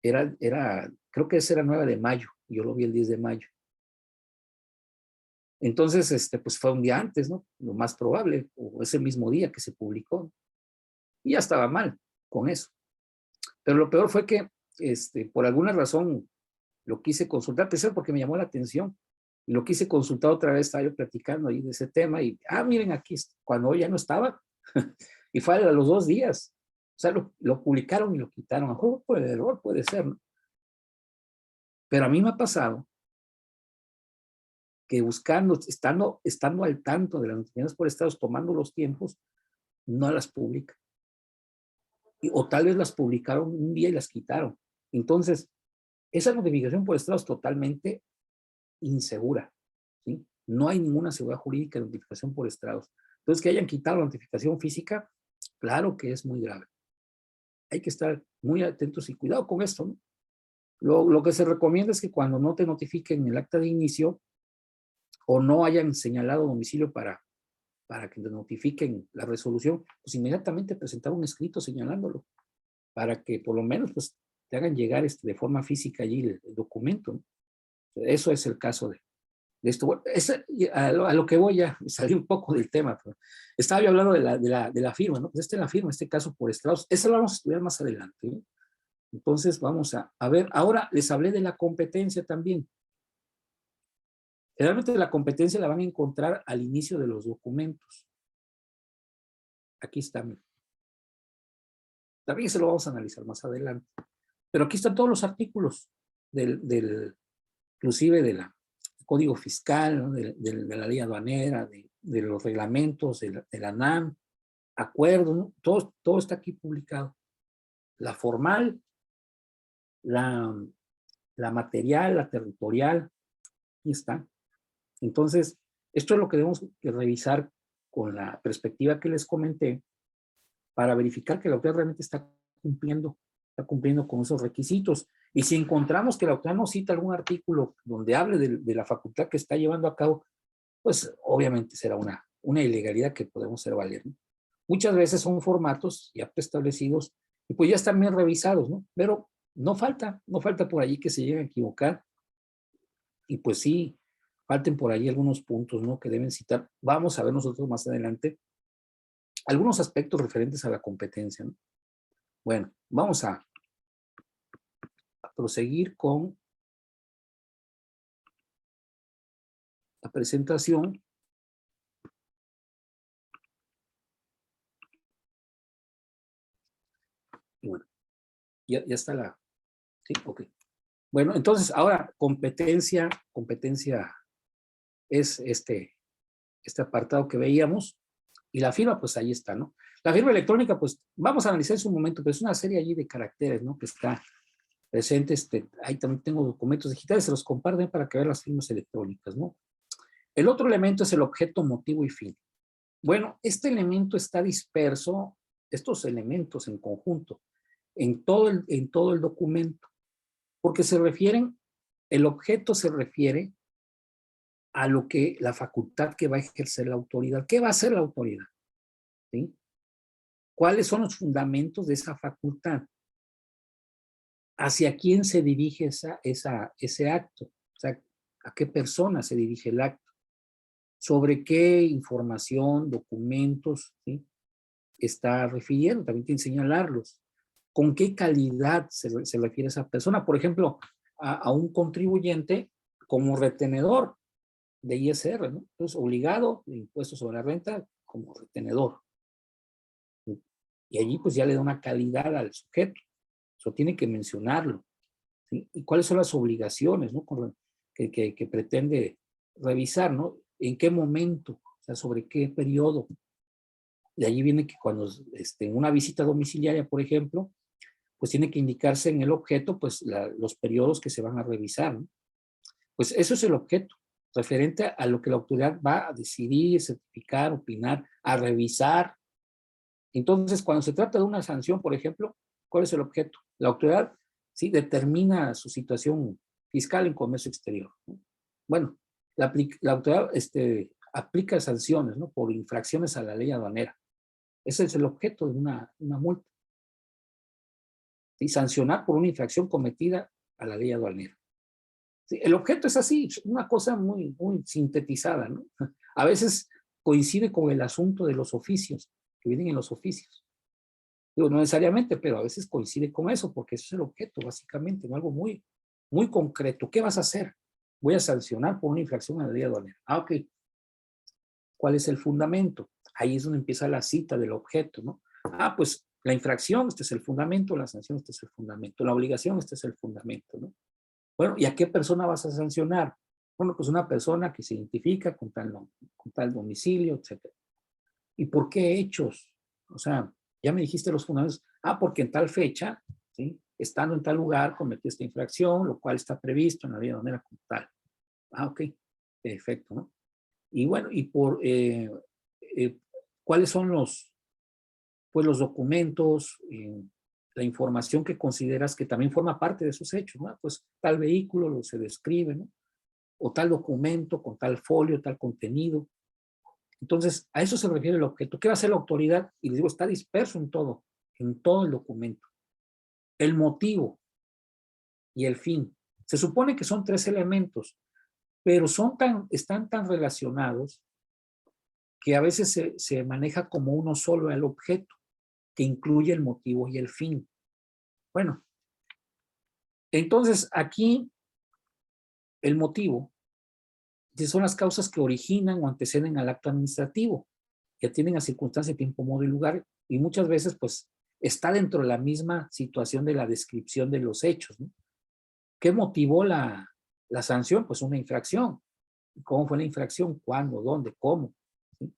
creo que ese era 9 de mayo, yo lo vi el 10 de mayo. Entonces, pues fue un día antes, ¿no? Lo más probable, o ese mismo día que se publicó. Y ya estaba mal con eso. Pero lo peor fue que, por alguna razón, lo quise consultar, primero porque me llamó la atención, y lo quise consultar otra vez, estaba yo platicando ahí de ese tema, y, miren aquí, cuando ya no estaba, y fue a los 2 días, o sea, lo publicaron y lo quitaron, a lo mejor por el error puede ser, ¿no? Pero a mí me ha pasado que buscando, estando al tanto de las notificaciones por estados, tomando los tiempos, no las publica. O tal vez las publicaron un día y las quitaron. Entonces, esa notificación por estados es totalmente insegura, ¿sí? No hay ninguna seguridad jurídica de notificación por estados. Entonces, que hayan quitado la notificación física, claro que es muy grave. Hay que estar muy atentos y cuidado con esto, ¿no? Lo que se recomienda es que cuando no te notifiquen el acta de inicio o no hayan señalado domicilio para que te notifiquen la resolución, pues inmediatamente presentar un escrito señalándolo, para que por lo menos pues, te hagan llegar de forma física allí el documento, ¿no? Eso es el caso de esto. Bueno, a lo que voy ya, salí un poco del tema, pero estaba yo hablando de la firma, ¿no? Pues esta es la firma, este caso por estrados, eso lo vamos a estudiar más adelante, ¿no? Entonces vamos a ver, ahora les hablé de la competencia también. Generalmente la competencia la van a encontrar al inicio de los documentos. Aquí está, mira. También se lo vamos a analizar más adelante. Pero aquí están todos los artículos inclusive del Código Fiscal, ¿no? de la ley aduanera, de los reglamentos, de la NAM, acuerdos, ¿no? Todo está aquí publicado. La formal, la material, la territorial, aquí está. Entonces, esto es lo que debemos que revisar con la perspectiva que les comenté para verificar que la autoridad realmente está cumpliendo con esos requisitos. Y si encontramos que la autoridad no cita algún artículo donde hable de la facultad que está llevando a cabo, pues obviamente será una ilegalidad que podemos hacer valer, ¿no? Muchas veces son formatos ya preestablecidos y pues ya están bien revisados, ¿no? Pero no falta por allí que se lleguen a equivocar y pues sí, falten por ahí algunos puntos, ¿no? Que deben citar. Vamos a ver nosotros más adelante algunos aspectos referentes a la competencia, ¿no? Bueno, vamos a proseguir con la presentación. Y bueno, ya está la... Sí, ok. Bueno, entonces ahora competencia es este apartado que veíamos y la firma pues ahí está, ¿no? La firma electrónica pues vamos a analizar en su momento, pero es una serie allí de caracteres, ¿no? Que está presente, ahí también tengo documentos digitales, se los comparten para que vean las firmas electrónicas, ¿no? El otro elemento es el objeto, motivo y fin. Bueno, este elemento está disperso, estos elementos en conjunto, en todo el documento, porque el objeto se refiere a lo que la facultad que va a ejercer la autoridad. ¿Qué va a hacer la autoridad? ¿Sí? ¿Cuáles son los fundamentos de esa facultad? ¿Hacia quién se dirige ese acto? O sea, ¿a qué persona se dirige el acto? ¿Sobre qué información, documentos, ¿sí? Está refiriendo? También tiene que señalarlos. ¿Con qué calidad se refiere a esa persona? Por ejemplo, a un contribuyente como retenedor de ISR, ¿no? Entonces, obligado de impuestos sobre la renta como retenedor. Y allí pues ya le da una calidad al sujeto. Eso tiene que mencionarlo, ¿sí? Y cuáles son las obligaciones, ¿no? Que pretende revisar, ¿no? ¿En qué momento? O sea, ¿sobre qué periodo? De allí viene que cuando en una visita domiciliaria, por ejemplo, pues tiene que indicarse en el objeto, pues los periodos que se van a revisar, ¿no? Pues eso es el objeto, referente a lo que la autoridad va a decidir, certificar, opinar, a revisar. Entonces, cuando se trata de una sanción, por ejemplo, ¿cuál es el objeto? La autoridad, sí, determina su situación fiscal en comercio exterior, ¿no? Bueno, la autoridad aplica sanciones, ¿no? Por infracciones a la ley aduanera. Ese es el objeto de una multa. ¿Sí? Sancionar por una infracción cometida a la ley aduanera. ¿Sí? El objeto es así, una cosa muy, muy sintetizada, ¿no? A veces coincide con el asunto de los oficios, que vienen en los oficios. Digo, no necesariamente, pero a veces coincide con eso, porque eso es el objeto, básicamente, ¿no? Algo muy, muy concreto. ¿Qué vas a hacer? Voy a sancionar por una infracción a la ley aduanera. Ah, ok. ¿Cuál es el fundamento? Ahí es donde empieza la cita del objeto, ¿no? Ah, pues la infracción, este es el fundamento, la sanción, este es el fundamento, la obligación, este es el fundamento, ¿no? Bueno, ¿y a qué persona vas a sancionar? Bueno, pues una persona que se identifica con tal domicilio, etc. ¿Y por qué hechos? O sea, ya me dijiste los fundamentos. Ah, porque en tal fecha, ¿sí? Estando en tal lugar, cometí esta infracción, lo cual está previsto en la ley aduanera como tal. Ah, ok, perfecto, ¿no? Y bueno, ¿cuáles son los documentos, la información que consideras que también forma parte de esos hechos, ¿no? Pues tal vehículo se describe, ¿no? O tal documento con tal folio, tal contenido. Entonces, a eso se refiere el objeto. ¿Qué va a hacer la autoridad? Y les digo, está disperso en todo el documento. El motivo y el fin. Se supone que son 3 elementos, pero están tan relacionados que a veces se maneja como uno solo el objeto, que incluye el motivo y el fin. Bueno, entonces aquí el motivo son las causas que originan o anteceden al acto administrativo, que atienden a circunstancia, tiempo, modo y lugar, y muchas veces pues está dentro de la misma situación de la descripción de los hechos, ¿no? ¿Qué motivó la sanción? Pues una infracción. ¿Cómo fue la infracción? ¿Cuándo? ¿Dónde? ¿Cómo? ¿Sí?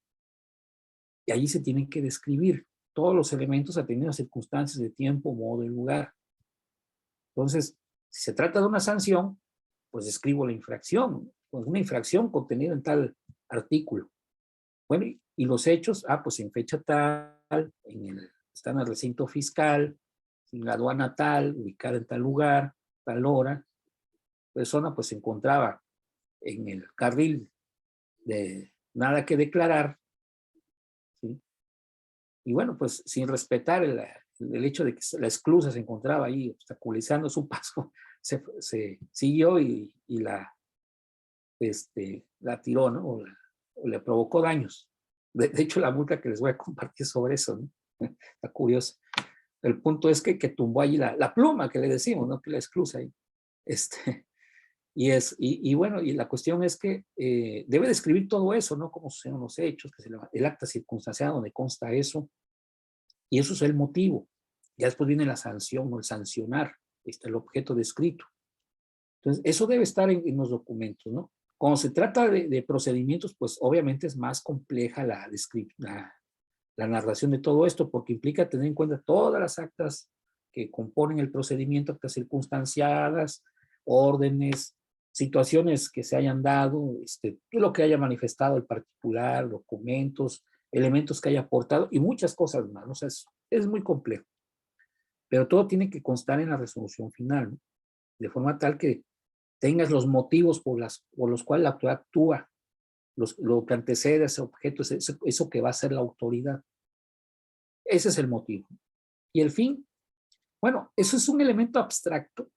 Y ahí se tienen que describir todos los elementos atendiendo a circunstancias de tiempo, modo y lugar. Entonces, si se trata de una sanción, pues describo la infracción, pues una infracción contenida en tal artículo. Bueno, y los hechos, pues en fecha tal, está en el recinto fiscal, en la aduana tal, ubicada en tal lugar, tal hora, persona pues se encontraba en el carril de nada que declarar, ¿sí? Y bueno, pues sin respetar el hecho de que la esclusa se encontraba ahí obstaculizando su paso, se siguió y la tiró, ¿no? O le provocó daños. De hecho, la multa que les voy a compartir sobre eso, ¿no? Está curioso. El punto es que tumbó allí la pluma que le decimos, ¿no? Que la esclusa ahí. Y bueno, y la cuestión es que debe describir todo eso, ¿no? Cómo suceden los hechos, que el acta circunstancial donde consta eso, y eso es el motivo. Ya después viene la sanción o el sancionar, está el objeto descrito. Entonces, eso debe estar en los documentos, ¿no? Cuando se trata de procedimientos, pues obviamente es más compleja la narración de todo esto, porque implica tener en cuenta todas las actas que componen el procedimiento, actas circunstanciadas, órdenes, situaciones que se hayan dado, lo que haya manifestado el particular, documentos, elementos que haya aportado y muchas cosas más. O sea, es muy complejo. Pero todo tiene que constar en la resolución final, ¿no? De forma tal que tengas los motivos por los cuales la autoridad actúa, lo que antecede a ese objeto, eso que va a ser la autoridad. Ese es el motivo. Y el fin, bueno, eso es un elemento abstracto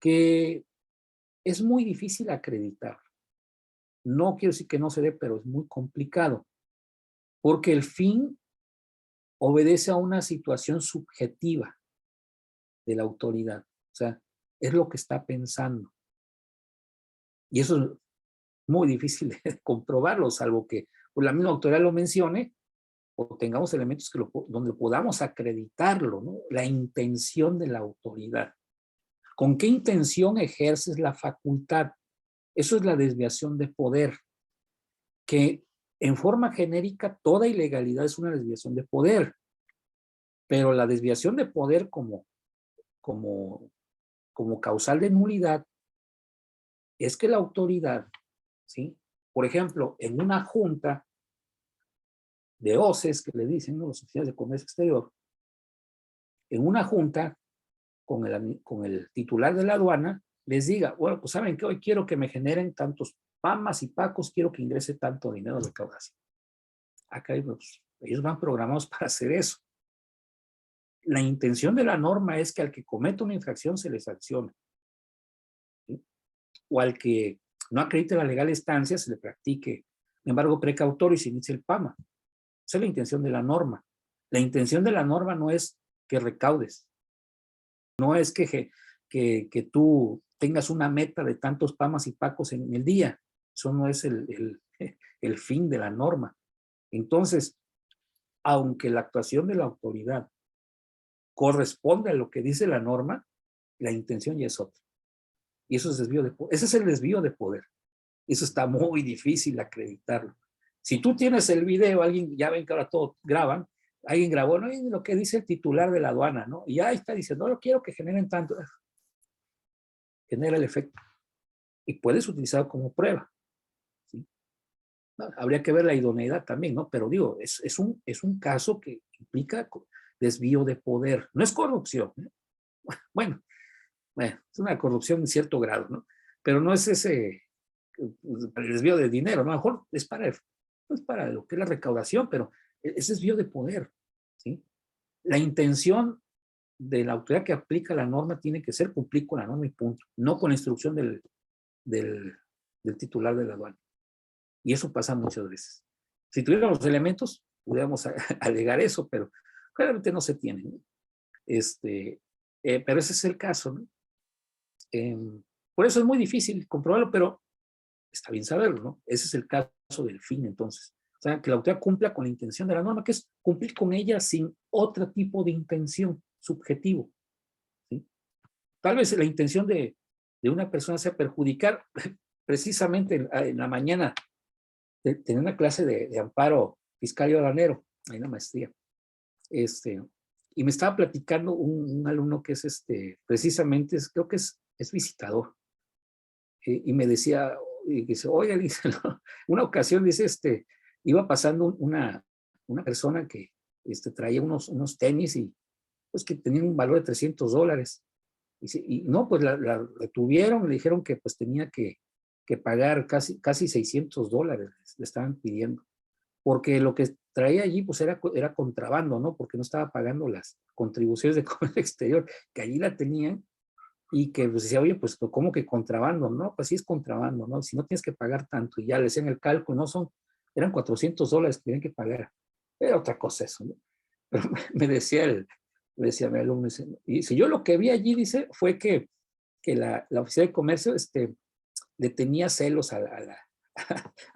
que es muy difícil acreditar. No quiero decir que no se dé, pero es muy complicado, porque el fin obedece a una situación subjetiva de la autoridad. O sea, es lo que está pensando. Y eso es muy difícil de comprobarlo, salvo que la misma autoridad lo mencione o tengamos elementos donde podamos acreditarlo, ¿no? La intención de la autoridad. ¿Con qué intención ejerces la facultad? Eso es la desviación de poder, que en forma genérica toda ilegalidad es una desviación de poder, pero la desviación de poder como causal de nulidad es que la autoridad, ¿sí? Por ejemplo, en una junta de OCEs, que le dicen, ¿no? Las oficinas de comercio exterior, en una junta con el titular de la aduana, les diga, bueno, pues saben que hoy quiero que me generen tantos PAMAS y PACOS quiero que ingrese tanto dinero de recaudación. Acá pues, ellos van programados para hacer eso. La intención de la norma es que al que cometa una infracción se le sancione, ¿sí? O al que no acredite la legal estancia se le practique embargo precautorio y se inicie el PAMA. Esa es la intención de la norma. La intención de la norma no es que recaudes, no es que tú tengas una meta de tantos PAMAS y PACOS en el día. Eso no es el fin de la norma. Entonces, aunque la actuación de la autoridad corresponde a lo que dice la norma, la intención ya es otra. Y eso es desvío de poder. Ese es el desvío de poder. Eso está muy difícil acreditarlo. Si tú tienes el video, alguien, ya ven que ahora todos graban, alguien grabó, ¿no? Y lo que dice el titular de la aduana, ¿no? Y ahí está diciendo, no, quiero que generen tanto. Genera el efecto. Y puedes utilizarlo como prueba, ¿sí? No, habría que ver la idoneidad también, ¿no? Pero digo, es un caso que implica desvío de poder. No es corrupción, ¿eh? Bueno, es una corrupción en cierto grado, ¿no? Pero no es ese el desvío de dinero, ¿no? A lo mejor es para lo que es la recaudación, pero es desvío de poder, ¿sí? La intención de la autoridad que aplica la norma tiene que ser cumplir con la norma y punto, no con la instrucción del titular de la aduana. Y eso pasa muchas veces. Si tuviéramos los elementos, pudiéramos alegar eso, pero claramente no se tienen, ¿no? Pero ese es el caso, ¿no? Por eso es muy difícil comprobarlo, pero está bien saberlo, ¿no? Ese es el caso del fin, entonces. O sea, que la autoridad cumpla con la intención de la norma, que es cumplir con ella sin otro tipo de intención subjetivo, ¿sí? Tal vez la intención de una persona sea perjudicar. Precisamente en la mañana tenía una clase de amparo fiscal y aduanero, ahí en la maestría. Y me estaba platicando un alumno que es precisamente, creo que es visitador. Y me decía, y dice, oiga, dice, ¿no? Una ocasión, dice, iba pasando una persona que traía unos tenis y pues que tenían un valor de $300. Y no, pues la retuvieron, le dijeron que pues tenía que pagar casi $600, le estaban pidiendo. Porque lo que traía allí pues era contrabando, ¿no? Porque no estaba pagando las contribuciones de comercio exterior, que allí la tenían. Y que pues decía, oye, pues ¿cómo que contrabando? No, pues sí es contrabando, ¿no? Si no tienes que pagar tanto, y ya le hacían el cálculo, no eran $400 que tienen que pagar. Era otra cosa eso, ¿no? Pero me decía mi alumno, y si yo lo que vi allí, dice, fue que la oficina de comercio le tenía celos a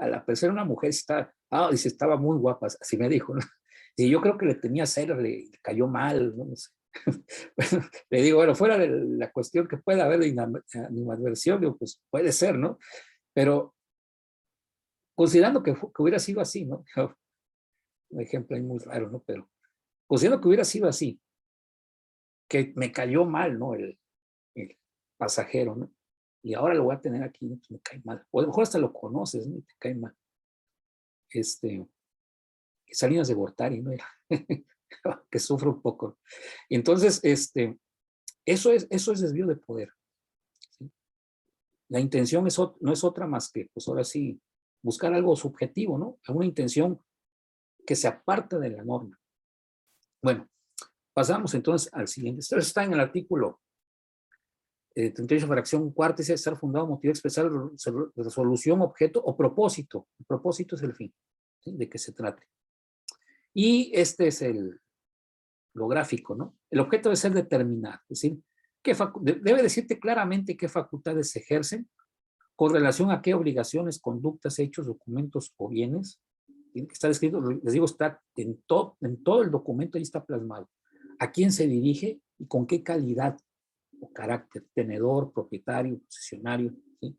la persona, una mujer, dice, estaba muy guapa, así me dijo, ¿no? Y yo creo que le tenía celos, le cayó mal, no sé. Bueno, le digo, bueno, fuera de la cuestión que pueda haber de animadversión, digo, pues puede ser, ¿no? Pero considerando que hubiera sido así, ¿no? Un ejemplo ahí muy raro, ¿no? Pero considerando que hubiera sido así, que me cayó mal, ¿no? El pasajero, ¿no? Y ahora lo voy a tener aquí, ¿no? Pues me cae mal. O a lo mejor hasta lo conoces, ¿no? Y te cae mal. Salinas de Gortari, ¿no? Que sufre un poco. Y entonces, eso es desvío de poder, ¿sí? La intención no es otra más que, pues ahora sí, buscar algo subjetivo, ¿no? Una intención que se aparta de la norma. Bueno, pasamos entonces al siguiente. Esto está en el artículo 38, fracción cuarta, dice estar fundado, motivo, expresar resolución, objeto o propósito. El propósito es el fin, ¿sí? De que se trate. Y este es lo gráfico, ¿no? El objeto debe ser determinado, es decir, debe decirte claramente qué facultades se ejercen, con relación a qué obligaciones, conductas, hechos, documentos o bienes. Tiene que estar escrito, les digo, está en todo el documento, ahí está plasmado. A quién se dirige y con qué calidad o carácter, tenedor, propietario, posesionario, ¿sí?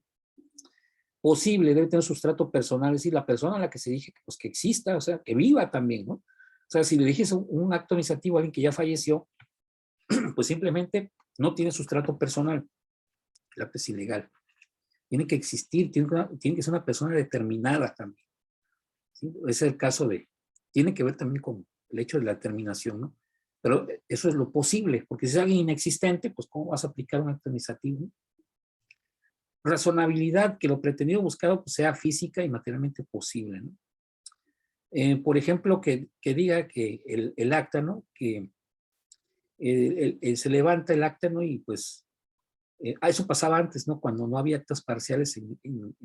Posible, debe tener sustrato personal, es decir, la persona a la que se dirige, pues que exista, o sea, que viva también, ¿no? O sea, si le diriges un acto administrativo a alguien que ya falleció, pues simplemente no tiene sustrato personal, el acto es ilegal. Tiene que existir, tiene que ser una persona determinada también, ¿sí? Ese es el caso tiene que ver también con el hecho de la determinación, ¿no? Pero eso es lo posible, porque si es alguien inexistente, pues ¿cómo vas a aplicar un acto administrativo? razonabilidad, que lo pretendido buscado pues, sea física y materialmente posible, ¿no? Por ejemplo, que diga que el acta, ¿no? Que se levanta el acta, ¿no? Y pues, eso pasaba antes, ¿no? Cuando no había actas parciales en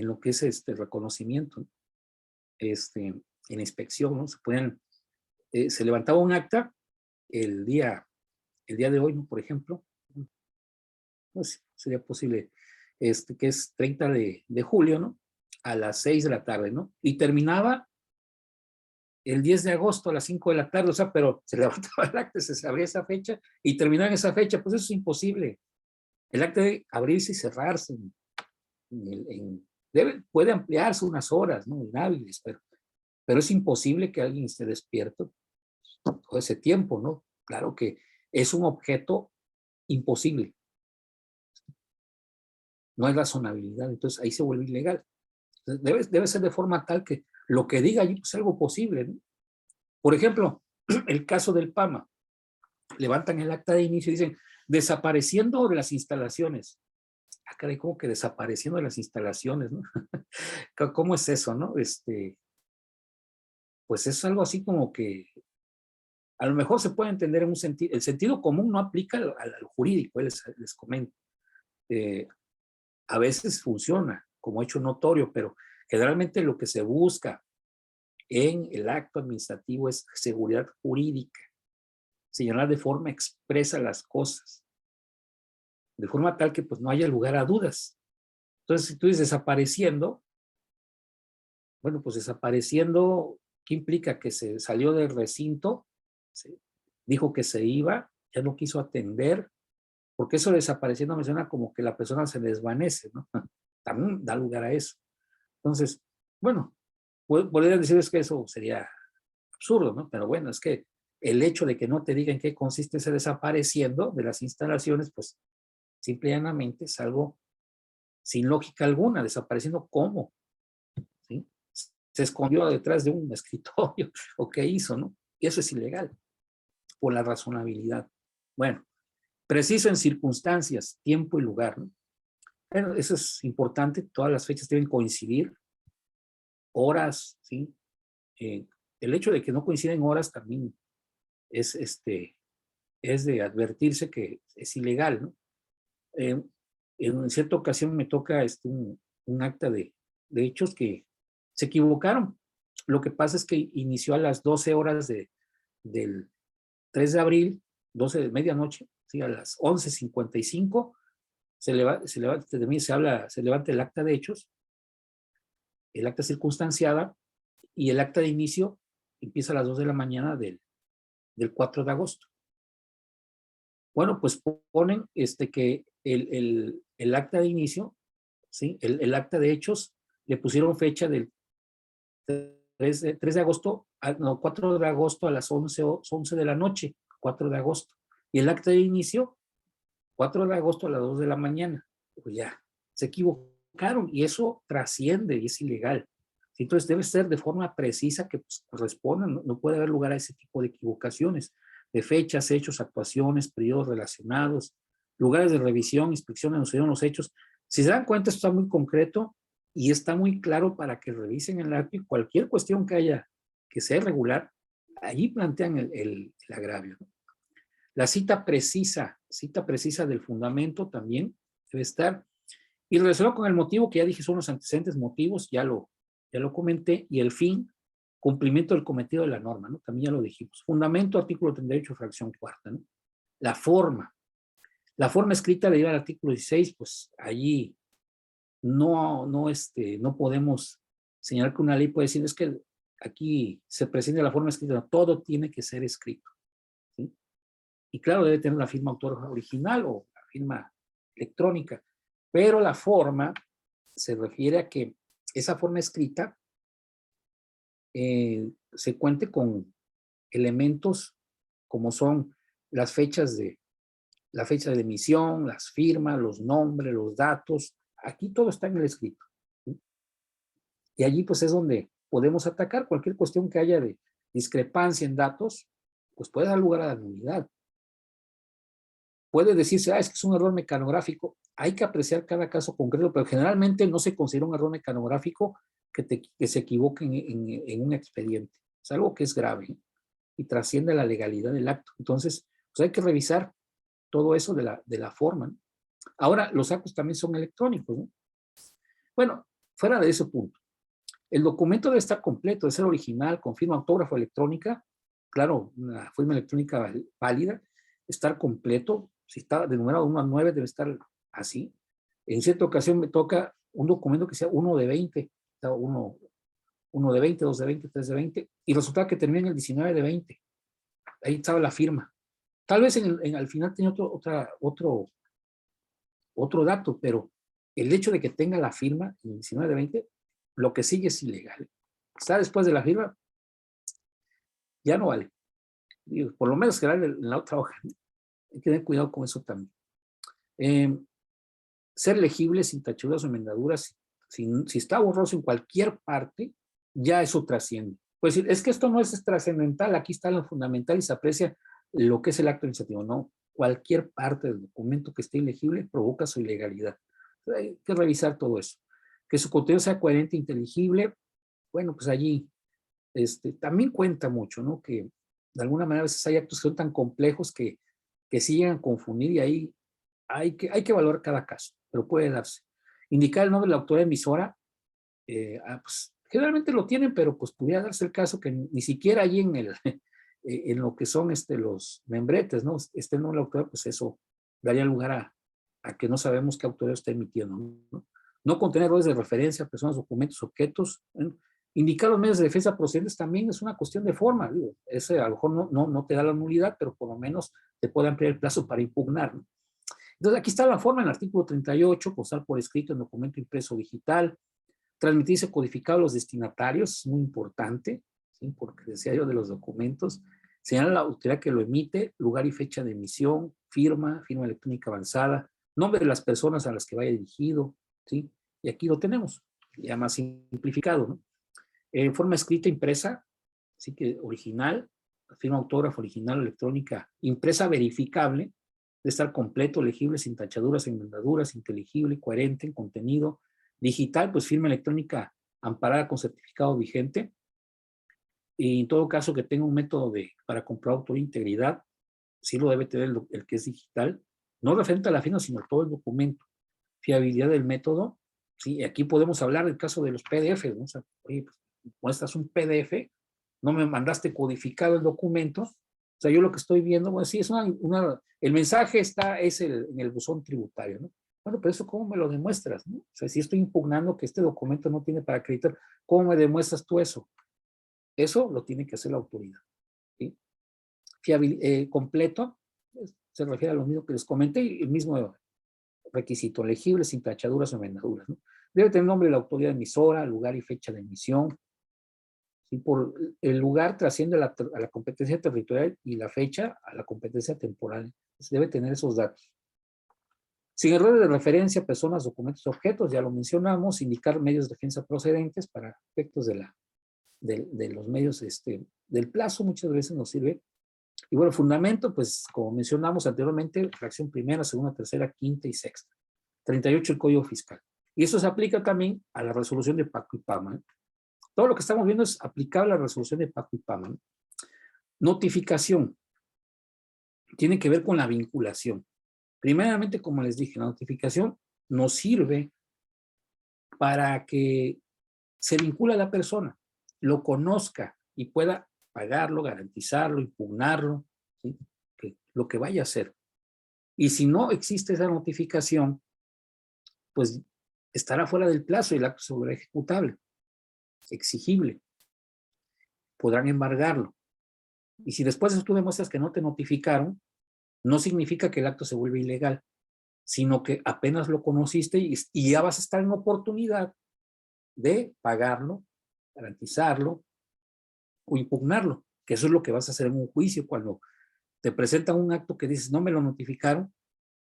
lo que es reconocimiento, en inspección, ¿no? Se levantaba un acta el día de hoy, ¿no? Por ejemplo, pues sería posible, que es 30 de julio, ¿no? A las 6 de la tarde, ¿no? Y terminaba el 10 de agosto a las 5 de la tarde, o sea, pero se levantaba el acta, se abría esa fecha y terminaba en esa fecha, pues eso es imposible. El acta debe abrirse y cerrarse. Puede ampliarse unas horas, ¿no? Inhábiles, pero es imposible que alguien esté despierto todo ese tiempo, ¿no? Claro que es un objeto imposible. No hay razonabilidad, entonces ahí se vuelve ilegal. Debe ser de forma tal que lo que diga allí pues, es algo posible, ¿no? Por ejemplo, el caso del PAMA. Levantan el acta de inicio y dicen, desapareciendo de las instalaciones. Ah, caray, ¿cómo que desapareciendo de las instalaciones, no? ¿Cómo es eso, no? Pues es algo así como que a lo mejor se puede entender en un sentido, el sentido común no aplica al jurídico, les comento. A veces funciona como hecho notorio, pero generalmente lo que se busca en el acto administrativo es seguridad jurídica, señalar de forma expresa las cosas, de forma tal que pues no haya lugar a dudas. Entonces, si tú dices desapareciendo, bueno, pues desapareciendo, ¿qué implica? Que se salió del recinto, ¿sí? Dijo que se iba, ya no quiso atender, porque eso desapareciendo me suena como que la persona se desvanece, ¿no? También da lugar a eso. Entonces, bueno, podrían decir es que eso sería absurdo, ¿no? Pero bueno, es que el hecho de que no te digan qué consiste ese desapareciendo de las instalaciones, pues simplemente es algo sin lógica alguna, desapareciendo cómo, ¿sí? Se escondió detrás de un escritorio o qué hizo, ¿no? Y eso es ilegal por la razonabilidad. Bueno, preciso en circunstancias, tiempo y lugar, ¿no? Bueno, eso es importante, todas las fechas deben coincidir, horas, ¿sí? El hecho de que no coinciden horas también es, es de advertirse que es ilegal, ¿no? En cierta ocasión me toca un acta de hechos que se equivocaron. Lo que pasa es que inició a las 12 horas del 3 de abril, 12 de medianoche, ¿sí? A las 11:55 se levanta el acta de hechos, el acta circunstanciada y el acta de inicio empieza a las 2 de la mañana del 4 de agosto. Bueno, pues ponen que el acta de inicio, ¿sí? El acta de hechos, le pusieron fecha del 3 de agosto, no, 4 de agosto a las 11 de la noche, 4 de agosto. Y el acta de inicio, 4 de agosto a las 2 de la mañana. Pues ya, se equivocaron y eso trasciende y es ilegal. Entonces debe ser de forma precisa que pues, corresponda, no puede haber lugar a ese tipo de equivocaciones, de fechas, hechos, actuaciones, periodos relacionados, lugares de revisión, inspección, enunciación los hechos. Si se dan cuenta, esto está muy concreto y está muy claro para que revisen el acto y cualquier cuestión que haya que sea irregular, allí plantean el agravio, ¿no? La cita precisa del fundamento también debe estar. Y relacionado con el motivo, que ya dije son los antecedentes motivos, ya lo comenté, y el fin, cumplimiento del cometido de la norma, ¿no? También ya lo dijimos. Fundamento, artículo 38, fracción cuarta, ¿no? La forma escrita deriva del artículo 16, pues allí no podemos señalar que una ley puede decir, es que aquí se presenta la forma escrita, todo tiene que ser escrito, ¿sí? Y claro, debe tener la firma autor original o la firma electrónica, pero la forma se refiere a que esa forma escrita se cuente con elementos como son las fechas la fecha de emisión, las firmas, los nombres, los datos. Aquí todo está en el escrito, ¿sí? Y allí pues es donde podemos atacar cualquier cuestión que haya de discrepancia en datos, pues puede dar lugar a la nulidad. puede decirse, es que es un error mecanográfico. Hay que apreciar cada caso concreto, pero generalmente no se considera un error mecanográfico que se equivoque en un expediente. Es algo que es grave, ¿eh? Y trasciende la legalidad del acto. Entonces, pues hay que revisar todo eso de la forma, ¿no? Ahora, los actos también son electrónicos, ¿no? Bueno, fuera de ese punto, el documento debe estar completo, debe ser original, con firma autógrafo electrónica, claro, una firma electrónica válida, estar completo, si está de numerado 1 a 9 debe estar así. En cierta ocasión me toca un documento que sea 1 de 20, o sea, 1 de 20, 2 de 20, 3 de 20, y resulta que termina en el 19 de 20. Ahí estaba la firma. Tal vez al final tenía otro dato, pero el hecho de que tenga la firma en el 19 de 20, lo que sigue es ilegal. Está después de la firma, ya no vale. Digo, por lo menos que darle en la otra hoja. Hay que tener cuidado con eso también. Ser legible sin tachuelas o enmendaduras, si está borroso en cualquier parte, ya eso trasciende. Pues es que esto no es trascendental, aquí está lo fundamental y se aprecia lo que es el acto administrativo. No, cualquier parte del documento que esté ilegible provoca su ilegalidad. Hay que revisar todo eso. Que su contenido sea coherente e inteligible, bueno, pues allí también cuenta mucho, ¿no? Que de alguna manera a veces hay actos que son tan complejos que sí llegan a confundir, y ahí hay que valorar cada caso, pero puede darse. Indicar el nombre de la autoridad emisora, pues, generalmente lo tienen, pero pues pudiera darse el caso que ni siquiera allí en lo que son los membretes, ¿no? El nombre de la autoridad, pues eso daría lugar a que no sabemos qué autoridad está emitiendo, ¿no? No contener errores de referencia, personas, documentos, objetos, ¿no? Indicar los medios de defensa procedentes también es una cuestión de forma, digo, ese a lo mejor no te da la nulidad, pero por lo menos te puede ampliar el plazo para impugnar, ¿no? Entonces, aquí está la forma en el artículo 38, constar por escrito en documento impreso o digital, transmitirse codificado a los destinatarios, es muy importante, ¿sí? Porque decía yo de los documentos, señala la autoridad que lo emite, lugar y fecha de emisión, firma electrónica avanzada, nombre de las personas a las que vaya dirigido, ¿sí? Y aquí lo tenemos, ya más simplificado, ¿no? En forma escrita, impresa, así que original, firma autógrafo original, electrónica, impresa verificable, de estar completo, legible, sin tachaduras, enmendaduras, inteligible, coherente en contenido. Digital, pues firma electrónica amparada con certificado vigente. Y en todo caso que tenga un método para comprobar autoría e integridad, sí lo debe tener el que es digital, no referente a la firma, sino todo el documento. Fiabilidad del método, sí, aquí podemos hablar del caso de los PDF, ¿no? O sea, oye, pues, muestras un PDF, no me mandaste codificado el documento, o sea, yo lo que estoy viendo, bueno, sí, es el mensaje es en el buzón tributario, ¿no? Bueno, pero eso, ¿cómo me lo demuestras, no? O sea, si estoy impugnando que este documento no tiene para acreditar, ¿cómo me demuestras tú eso? Eso lo tiene que hacer la autoridad, ¿sí? Completo, se refiere a lo mismo que les comenté, y el mismo requisito, legible, sin tachaduras o enmendaduras, ¿no? Debe tener nombre de la autoridad emisora, lugar y fecha de emisión. ¿Sí? Por el lugar trasciende a la competencia territorial y la fecha a la competencia temporal. Entonces debe tener esos datos. Sin errores de referencia, personas, documentos, objetos, ya lo mencionamos, indicar medios de defensa procedentes para efectos de los medios del plazo, muchas veces nos sirve. Y bueno, fundamento, pues como mencionamos anteriormente, fracción primera, segunda, tercera, quinta y sexta. 38 el Código Fiscal. Y eso se aplica también a la resolución de Paco y Pama, ¿eh? Todo lo que estamos viendo es aplicable a la resolución de Paco y Pama, ¿eh? Notificación. Tiene que ver con la vinculación. Primeramente, como les dije, la notificación nos sirve para que se vincule a la persona, lo conozca y pueda pagarlo, garantizarlo, impugnarlo, ¿sí? Lo que vaya a hacer. Y si no existe esa notificación, pues estará fuera del plazo y el acto se volverá ejecutable, exigible. Podrán embargarlo. Y si después de eso tú demuestras que no te notificaron, no significa que el acto se vuelve ilegal, sino que apenas lo conociste y ya vas a estar en oportunidad de pagarlo, garantizarlo o impugnarlo, que eso es lo que vas a hacer en un juicio cuando te presentan un acto que dices no me lo notificaron,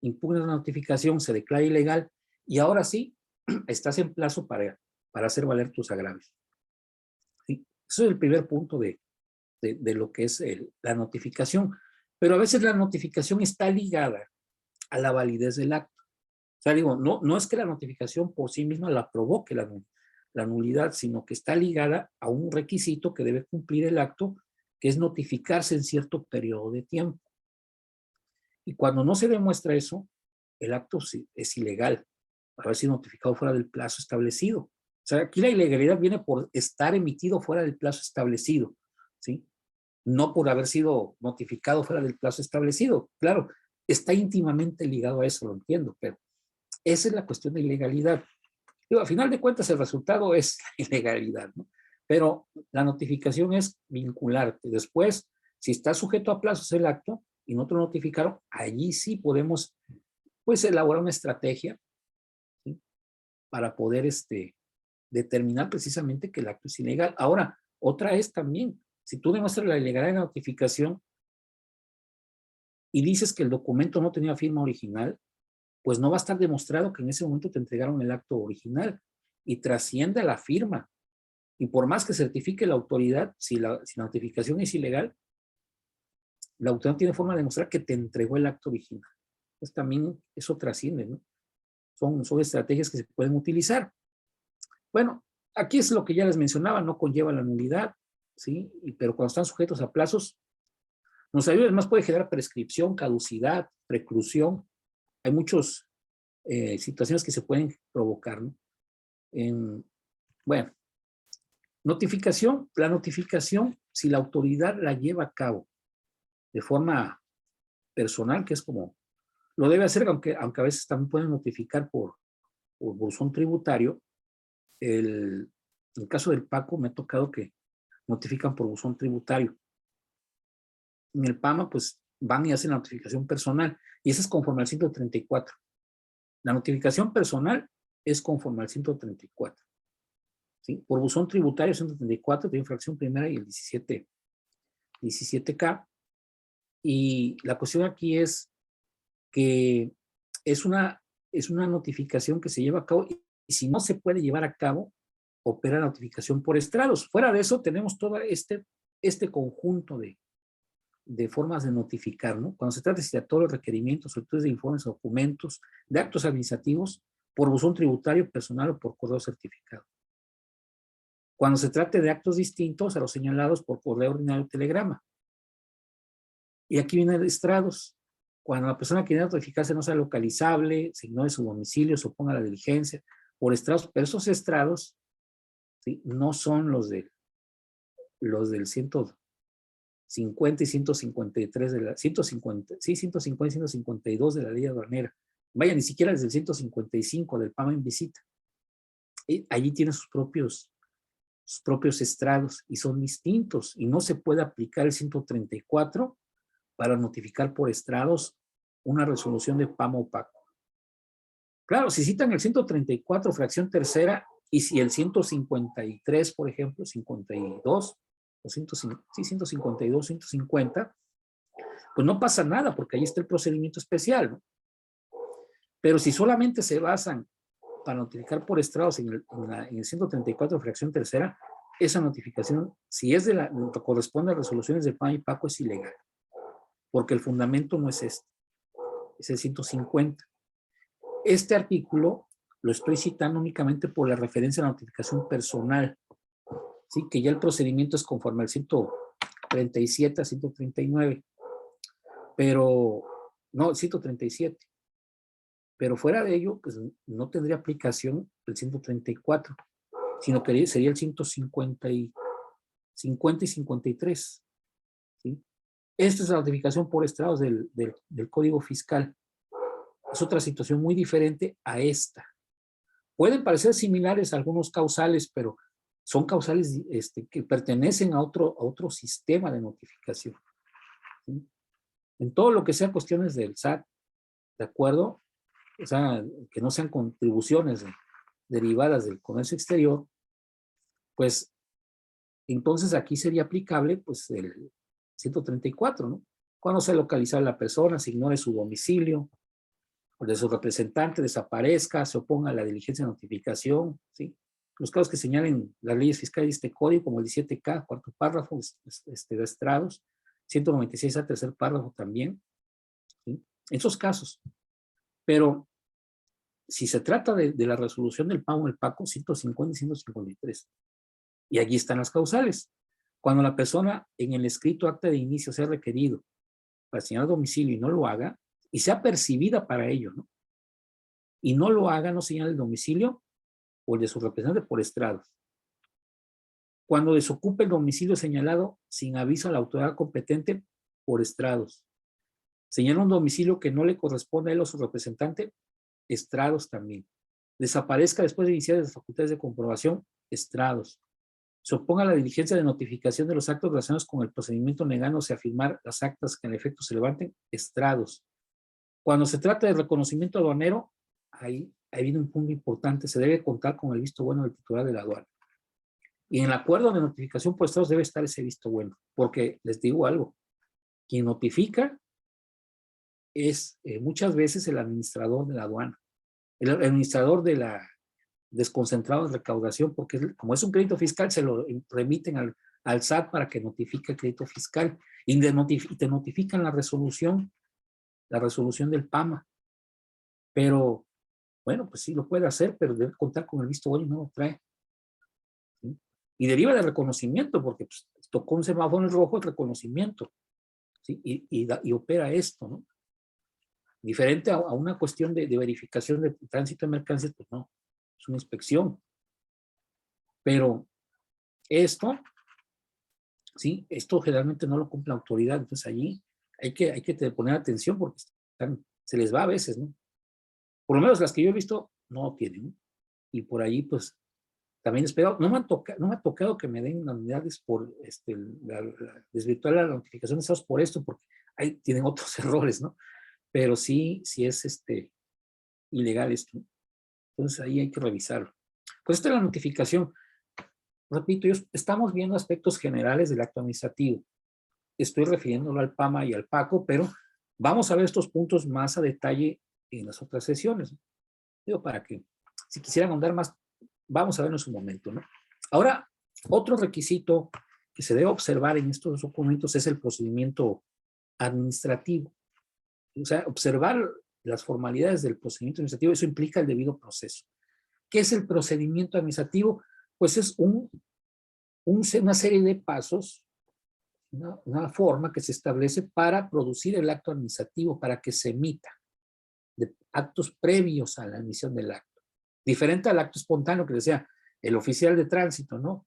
impugnas la notificación, se declara ilegal y ahora sí estás en plazo para hacer valer tus agravios. ¿Sí? Eso es el primer punto de lo que es la notificación. Pero a veces la notificación está ligada a la validez del acto. O sea, digo, no es que la notificación por sí misma la provoque la nulidad, sino que está ligada a un requisito que debe cumplir el acto, que es notificarse en cierto periodo de tiempo. Y cuando no se demuestra eso, el acto es ilegal, por haber sido notificado fuera del plazo establecido. O sea, aquí la ilegalidad viene por estar emitido fuera del plazo establecido, ¿sí? No por haber sido notificado fuera del plazo establecido. Claro, está íntimamente ligado a eso, lo entiendo, pero esa es la cuestión de ilegalidad. Digo, a final de cuentas, el resultado es la ilegalidad, ¿no? Pero la notificación es vincularte. Después, si está sujeto a plazos el acto y no te lo notificaron, allí sí podemos, pues, elaborar una estrategia, ¿sí? Para poder determinar precisamente que el acto es ilegal. Ahora, otra es también, si tú demuestras la ilegalidad de la notificación y dices que el documento no tenía firma original, pues no va a estar demostrado que en ese momento te entregaron el acto original y trasciende a la firma. Y por más que certifique la autoridad, si la notificación es ilegal, la autoridad no tiene forma de demostrar que te entregó el acto original. Pues también eso trasciende, ¿no? Son estrategias que se pueden utilizar. Bueno, aquí es lo que ya les mencionaba, no conlleva la nulidad, ¿sí? Pero cuando están sujetos a plazos, nos ayuda, además puede generar prescripción, caducidad, preclusión. Hay muchas situaciones que se pueden provocar, ¿no? Bueno, notificación, la notificación, si la autoridad la lleva a cabo de forma personal, que es como lo debe hacer, aunque a veces también pueden notificar por buzón tributario. En el caso del PACO me ha tocado que notifican por buzón tributario. En el PAMA, pues van y hacen la notificación personal, y esa es conforme al 134. La notificación personal es conforme al 134. ¿Sí? Por buzón tributario 134 de infracción primera y el 17K. Y la cuestión aquí es que es una notificación que se lleva a cabo, y si no se puede llevar a cabo, opera la notificación por estrados. Fuera de eso tenemos todo este conjunto de formas de notificar, ¿no? Cuando se trata de citatorios, requerimientos, solicitudes de informes, documentos, de actos administrativos, por buzón tributario, personal o por correo certificado. Cuando se trate de actos distintos a los señalados por correo ordinario o telegrama. Y aquí vienen estrados. Cuando la persona que quiere notificarse no sea localizable, se ignore su domicilio, se oponga a la diligencia, por estrados, pero esos estrados, ¿sí?, no son los del 150 y 153 de la 150, sí, 150 y 152 de la ley aduanera. Vaya, ni siquiera desde el 155 del PAMA en visita. Y allí tiene sus propios estrados y son distintos, y no se puede aplicar el 134 para notificar por estrados una resolución de PAMA o PACO. Claro, si citan el 134, fracción tercera, y si el 153, por ejemplo, 52, o 152, 150, pues no pasa nada, porque ahí está el procedimiento especial, ¿no? Pero si solamente se basan para notificar por estrados en el 134, fracción tercera, esa notificación, si es corresponde a resoluciones de PAMA y PACO, es ilegal, porque el fundamento no es este, es el 150. Este artículo lo estoy citando únicamente por la referencia a la notificación personal, ¿sí? Que ya el procedimiento es conforme al 137 a 139, pero no, el 137. Pero fuera de ello, pues no tendría aplicación el 134, sino que sería el 150 y 53. ¿Sí? Esta es la notificación por estrados del Código Fiscal. Es otra situación muy diferente a esta. Pueden parecer similares a algunos causales, pero son causales que pertenecen a otro sistema de notificación. ¿Sí? En todo lo que sea cuestiones del SAT, ¿de acuerdo? O sea, que no sean contribuciones derivadas del comercio exterior, pues entonces aquí sería aplicable pues el 134, ¿no? Cuando se localiza a la persona, se ignore su domicilio, o de su representante desaparezca, se oponga a la diligencia de notificación, ¿sí? Los casos que señalen las leyes fiscales de este código, como el 17K, cuarto párrafo, de estrados, 196A, tercer párrafo también, ¿sí? En esos casos. Pero si se trata de la resolución del pago del PACO, 150 y 153. Y allí están las causales. Cuando la persona en el escrito acta de inicio sea requerido para señalar domicilio y no lo haga, y sea percibida para ello, ¿no? Y no lo haga, no señale el domicilio o el de su representante por estrados. Cuando desocupe el domicilio señalado sin aviso a la autoridad competente por estrados. Señala un domicilio que no le corresponde a él o a su representante, estrados también. Desaparezca después de iniciar las facultades de comprobación, estrados. Se oponga a la diligencia de notificación de los actos relacionados con el procedimiento negándose a firmar las actas que en efecto se levanten, estrados. Cuando se trata de reconocimiento aduanero, ahí viene un punto importante, se debe contar con el visto bueno del titular de la aduana. Y en el acuerdo de notificación por estados debe estar ese visto bueno, porque les digo algo, quien notifica es muchas veces el administrador de la aduana, el administrador de la desconcentrado de recaudación, porque como es un crédito fiscal, se lo remiten al SAT para que notifique el crédito fiscal y te notifican la resolución del PAMA. Pero, bueno, pues sí lo puede hacer, pero debe contar con el visto bueno y no lo trae. ¿Sí? Y deriva de reconocimiento, porque pues, tocó un semáforo en rojo, el reconocimiento. ¿Sí? Y opera esto, ¿no? Diferente a una cuestión de verificación de tránsito de mercancías, pues no, es una inspección. Pero esto, sí, esto generalmente no lo cumple la autoridad, entonces allí hay que poner atención porque se les va a veces, ¿no? Por lo menos las que yo he visto no tienen, ¿no? Y por ahí, pues, también es pegado. No me ha tocado que me den las unidades por desvirtuar la notificación de estados por esto, porque ahí tienen otros errores, ¿no? Pero sí es ilegal esto, ¿no? Entonces ahí hay que revisarlo. Pues esta es la notificación. Repito, estamos viendo aspectos generales del acto administrativo. Estoy refiriéndolo al PAMA y al PACO, pero vamos a ver estos puntos más a detalle en las otras sesiones. Digo, para que, si quisieran ahondar más, vamos a verlo en su momento, ¿no? Ahora, otro requisito que se debe observar en estos documentos es el procedimiento administrativo. O sea, observar las formalidades del procedimiento administrativo, eso implica el debido proceso. ¿Qué es el procedimiento administrativo? Pues es una serie de pasos, una forma que se establece para producir el acto administrativo, para que se emita, de actos previos a la emisión del acto. Diferente al acto espontáneo que decía el oficial de tránsito, ¿no?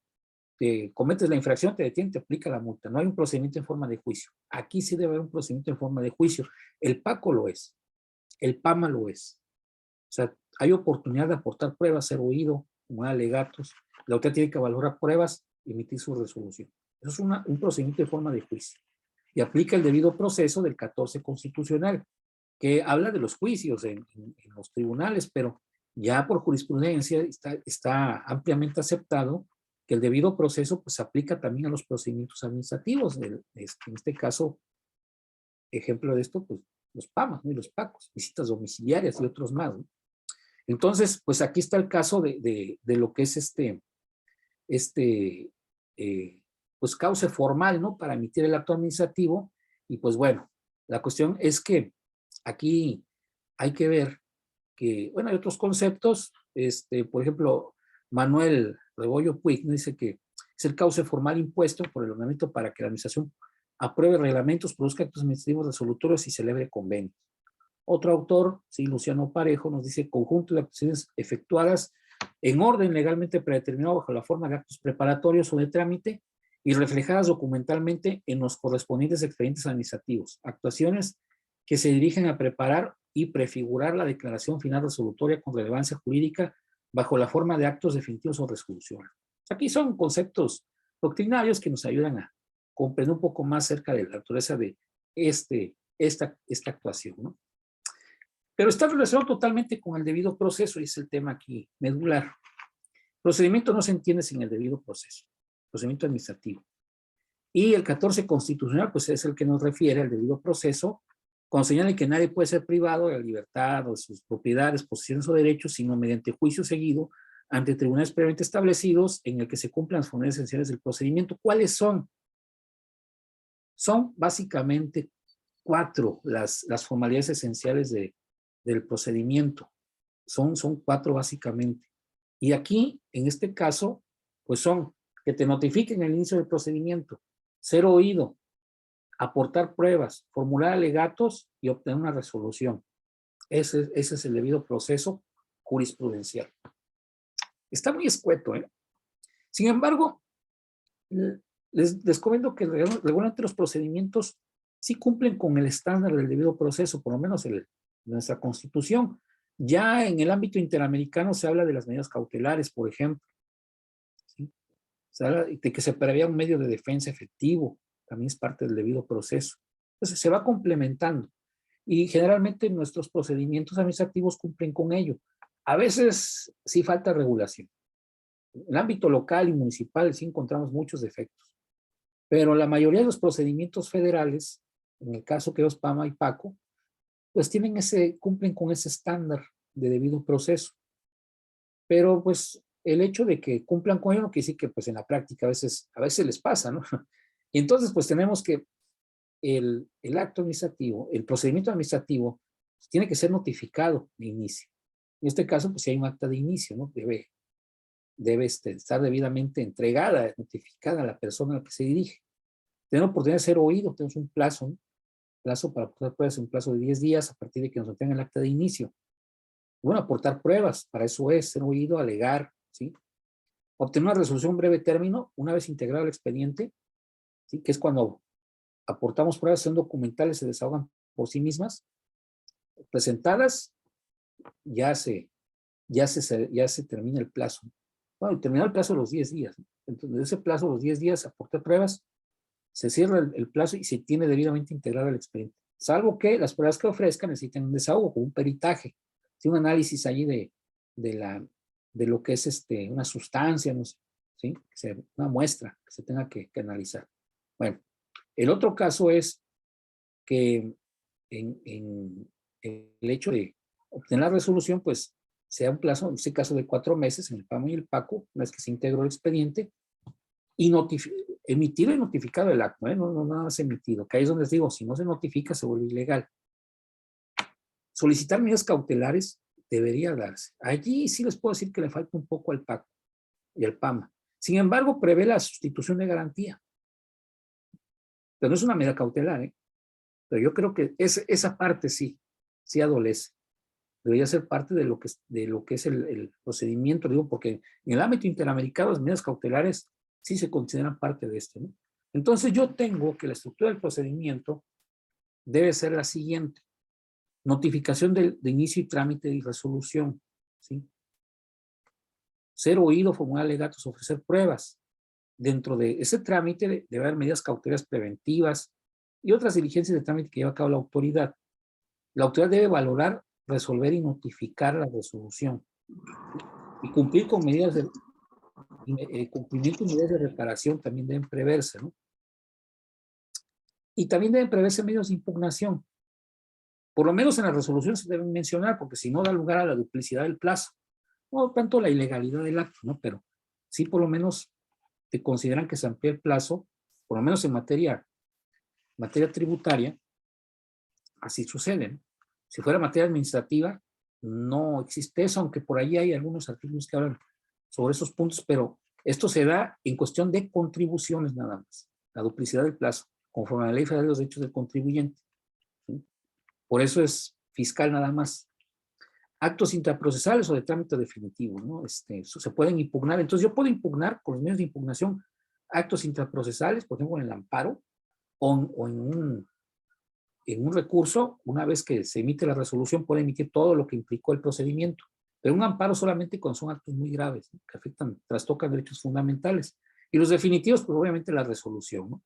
Te cometes la infracción, te detiene, te aplica la multa. No hay un procedimiento en forma de juicio. Aquí sí debe haber un procedimiento en forma de juicio. El PACO lo es. El PAMA lo es. O sea, hay oportunidad de aportar pruebas, ser oído, como alegatos. La autoridad tiene que valorar pruebas y emitir su resolución. Eso es un procedimiento en forma de juicio. Y aplica el debido proceso del 14 constitucional, que habla de los juicios en los tribunales, pero ya por jurisprudencia está ampliamente aceptado que el debido proceso pues aplica también a los procedimientos administrativos. En este caso, ejemplo de esto, pues los PAMA, ¿no? Y los PACOS, visitas domiciliarias y otros más, ¿no? Entonces, pues aquí está el caso de lo que es pues cauce formal, ¿no? Para emitir el acto administrativo. Y pues bueno, la cuestión es que aquí hay que ver que, bueno, hay otros conceptos, por ejemplo, Manuel Rebollo Puig dice que es el cauce formal impuesto por el ordenamiento para que la administración apruebe reglamentos, produzca actos administrativos resolutorios y celebre convenios. Otro autor, sí, Luciano Parejo, nos dice conjunto de acciones efectuadas en orden legalmente predeterminado bajo la forma de actos preparatorios o de trámite y reflejadas documentalmente en los correspondientes expedientes administrativos. Actuaciones que se dirigen a preparar y prefigurar la declaración final resolutoria con relevancia jurídica bajo la forma de actos definitivos o resoluciones. Aquí son conceptos doctrinarios que nos ayudan a comprender un poco más cerca de la naturaleza de esta actuación, ¿no? Pero está relacionado totalmente con el debido proceso y es el tema aquí medular. El procedimiento no se entiende sin el debido proceso, procedimiento administrativo. Y el 14 constitucional, pues es el que nos refiere al debido proceso, cuando señala que nadie puede ser privado de la libertad o de sus propiedades, posesiones o derechos, sino mediante juicio seguido ante tribunales previamente establecidos en el que se cumplan las formalidades esenciales del procedimiento. ¿Cuáles son? Son básicamente 4 las formalidades esenciales del procedimiento. Son 4 básicamente. Y aquí, en este caso, pues son que te notifiquen el inicio del procedimiento, ser oído, aportar pruebas, formular alegatos y obtener una resolución. Ese es el debido proceso jurisprudencial. Está muy escueto, ¿eh? Sin embargo, les comento que regularmente los procedimientos sí cumplen con el estándar del debido proceso, por lo menos nuestra Constitución. Ya en el ámbito interamericano se habla de las medidas cautelares, por ejemplo, ¿sí? Se habla de que se prevea un medio de defensa efectivo, también es parte del debido proceso. Entonces se va complementando y generalmente nuestros procedimientos administrativos cumplen con ello. A veces sí falta regulación. En el ámbito local y municipal sí encontramos muchos defectos, pero la mayoría de los procedimientos federales, en el caso que es PAMA y PACO, pues cumplen con ese estándar de debido proceso. Pero pues el hecho de que cumplan con ello no quiere decir que pues en la práctica a veces les pasa, ¿no? Y entonces pues tenemos que el acto administrativo, el procedimiento administrativo, pues, tiene que ser notificado de inicio. En este caso, pues si hay un acta de inicio, ¿no? Debe estar debidamente entregada, notificada a la persona a la que se dirige. Tenemos oportunidad de ser oído, tenemos un plazo, ¿no? Plazo para aportar pruebas, un plazo de 10 días a partir de que nos obtengan el acta de inicio. Bueno, aportar pruebas, para eso es ser oído, alegar, ¿sí? Obtener una resolución breve término, una vez integrado el expediente, ¿sí? Que es cuando aportamos pruebas, son documentales, se desahogan por sí mismas, presentadas, ya se termina el plazo. Bueno, terminó el plazo de los 10 días. Entonces, de ese plazo de los 10 días, aporté pruebas, se cierra el plazo y se tiene debidamente integrado el expediente. Salvo que las pruebas que ofrezcan necesiten un desahogo, un peritaje, ¿sí? Un análisis allí de lo que es una sustancia, no sé, ¿sí? Una muestra que se tenga que analizar. Bueno, el otro caso es que en el hecho de obtener la resolución, pues sea un plazo, en este caso de 4 meses, en el PAMO y el PACO, una vez que se integró el expediente, y emitido y notificado el acto, no nada más emitido, que ahí es donde les digo, si no se notifica se vuelve ilegal. Solicitar medidas cautelares debería darse. Allí sí les puedo decir que le falta un poco al PACO y al PAMA. Sin embargo, prevé la sustitución de garantía. Pero no es una medida cautelar, ¿eh? Pero yo creo que esa parte sí adolece. Debería ser parte de lo que es el procedimiento, digo, porque en el ámbito interamericano las medidas cautelares sí se consideran parte de esto, ¿no? Entonces yo tengo que la estructura del procedimiento debe ser la siguiente: notificación de inicio y trámite y resolución, ¿sí? Ser oído, formular alegatos, ofrecer pruebas. Dentro de ese trámite debe haber medidas cautelares preventivas y otras diligencias de trámite que lleva a cabo la autoridad. La autoridad debe valorar, resolver y notificar la resolución y cumplir con medidas de cumplimiento y medidas de reparación también deben preverse, ¿no? Y también deben preverse medios de impugnación. Por lo menos en la resolución se deben mencionar, porque si no da lugar a la duplicidad del plazo. No tanto la ilegalidad del acto, ¿no? Pero sí por lo menos te consideran que se amplía el plazo, por lo menos en materia tributaria, así sucede, ¿no? Si fuera materia administrativa, no existe eso, aunque por ahí hay algunos artículos que hablan sobre esos puntos, pero esto se da en cuestión de contribuciones nada más, la duplicidad del plazo, conforme a la Ley Federal de los Derechos del Contribuyente, ¿sí? Por eso es fiscal nada más. Actos intraprocesales o de trámite definitivo, ¿no? Se pueden impugnar. Entonces yo puedo impugnar con los medios de impugnación actos intraprocesales, por ejemplo, en el amparo o en un recurso. Una vez que se emite la resolución, puede emitir todo lo que implicó el procedimiento. Pero un amparo solamente cuando son actos muy graves, ¿no? Que afectan, trastocan derechos fundamentales. Y los definitivos, pues obviamente la resolución, ¿no?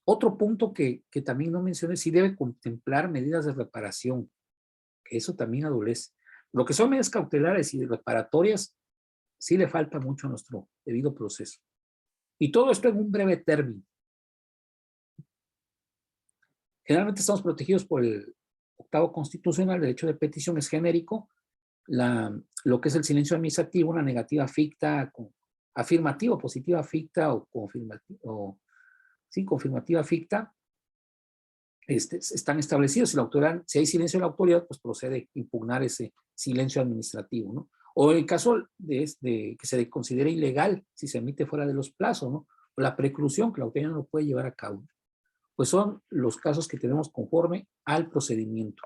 Otro punto que también no mencioné, sí debe contemplar medidas de reparación, que eso también adolece. Lo que son medidas cautelares y reparatorias, sí le falta mucho a nuestro debido proceso. Y todo esto en un breve término. Generalmente estamos protegidos por el 8º constitucional, el derecho de petición es genérico, lo que es el silencio administrativo, una negativa ficta, afirmativa, positiva ficta o confirmativa ficta, están establecidos. Si hay silencio de la autoridad, pues procede a impugnar ese silencio administrativo, ¿no? O en el caso de que se considere ilegal, si se emite fuera de los plazos, ¿no? O la preclusión, que la autoridad no lo puede llevar a cabo. Pues son los casos que tenemos conforme al procedimiento.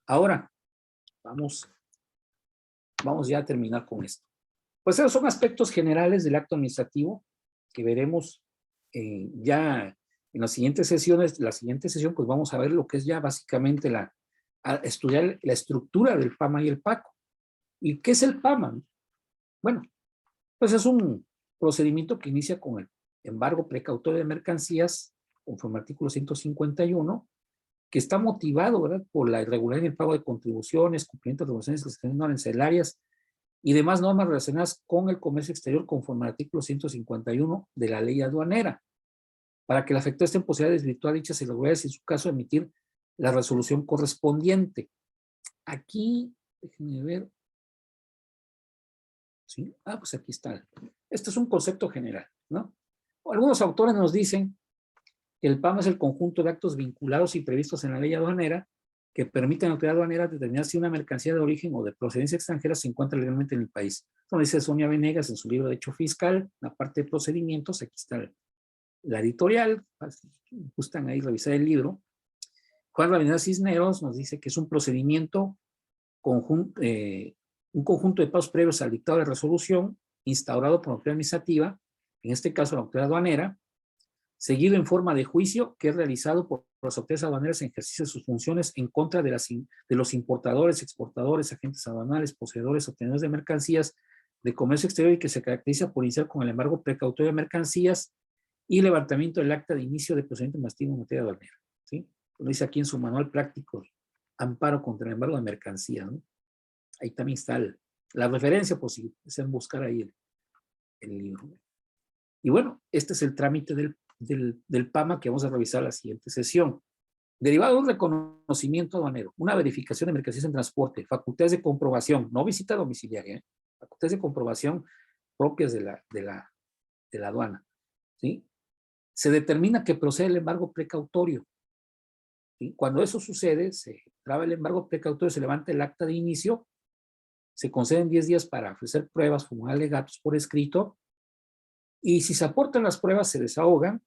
Ahora, vamos ya a terminar con esto. Pues esos son aspectos generales del acto administrativo que veremos ya en las siguientes sesiones. La siguiente sesión, pues vamos a ver lo que es ya básicamente a estudiar la estructura del PAMA y el PACO. ¿Y qué es el PAMA? Bueno, pues es un procedimiento que inicia con el embargo precautorio de mercancías, conforme al artículo 151, que está motivado, ¿verdad?, por la irregularidad en el pago de contribuciones, cumplimiento de regulaciones arancelarias y demás normas relacionadas con el comercio exterior, conforme al artículo 151 de la ley aduanera, para que el afectado esté en posibilidad de desvirtuar dichas irregularidades y en su caso emitir la resolución correspondiente. Aquí, déjenme ver. ¿Sí? Pues aquí está. Este es un concepto general, ¿no? Algunos autores nos dicen que el PAMA es el conjunto de actos vinculados y previstos en la ley aduanera que permiten a la autoridad aduanera determinar si una mercancía de origen o de procedencia extranjera se encuentra legalmente en el país. Eso dice Sonia Venegas en su libro de hecho fiscal, la parte de procedimientos. Aquí está la editorial, gustan ahí revisar el libro. Juan Ravenel Cisneros nos dice que es un procedimiento conjunto, un conjunto de pasos previos al dictado de resolución instaurado por la autoridad administrativa, en este caso la autoridad aduanera, seguido en forma de juicio que es realizado por las autoridades aduaneras en ejercicio de sus funciones en contra de los importadores, exportadores, agentes aduanales, poseedores, obtenedores de mercancías de comercio exterior y que se caracteriza por iniciar con el embargo precautorio de mercancías y levantamiento del acta de inicio de procedimiento administrativo en materia aduanera. ¿Sí? Lo dice aquí en su manual práctico, amparo contra el embargo de mercancías, ¿no? Ahí también está la referencia, pues si desean buscar ahí el libro. Y bueno, este es el trámite del PAMA que vamos a revisar en la siguiente sesión. Derivado de un reconocimiento aduanero, una verificación de mercancías en transporte, facultades de comprobación, no visita domiciliaria, facultades de comprobación propias de la aduana, ¿sí? Se determina que procede el embargo precautorio. ¿Sí? Cuando eso sucede, se traba el embargo precautorio, se levanta el acta de inicio, se conceden 10 días para ofrecer pruebas, formular alegatos por escrito, y si se aportan las pruebas, se desahogan,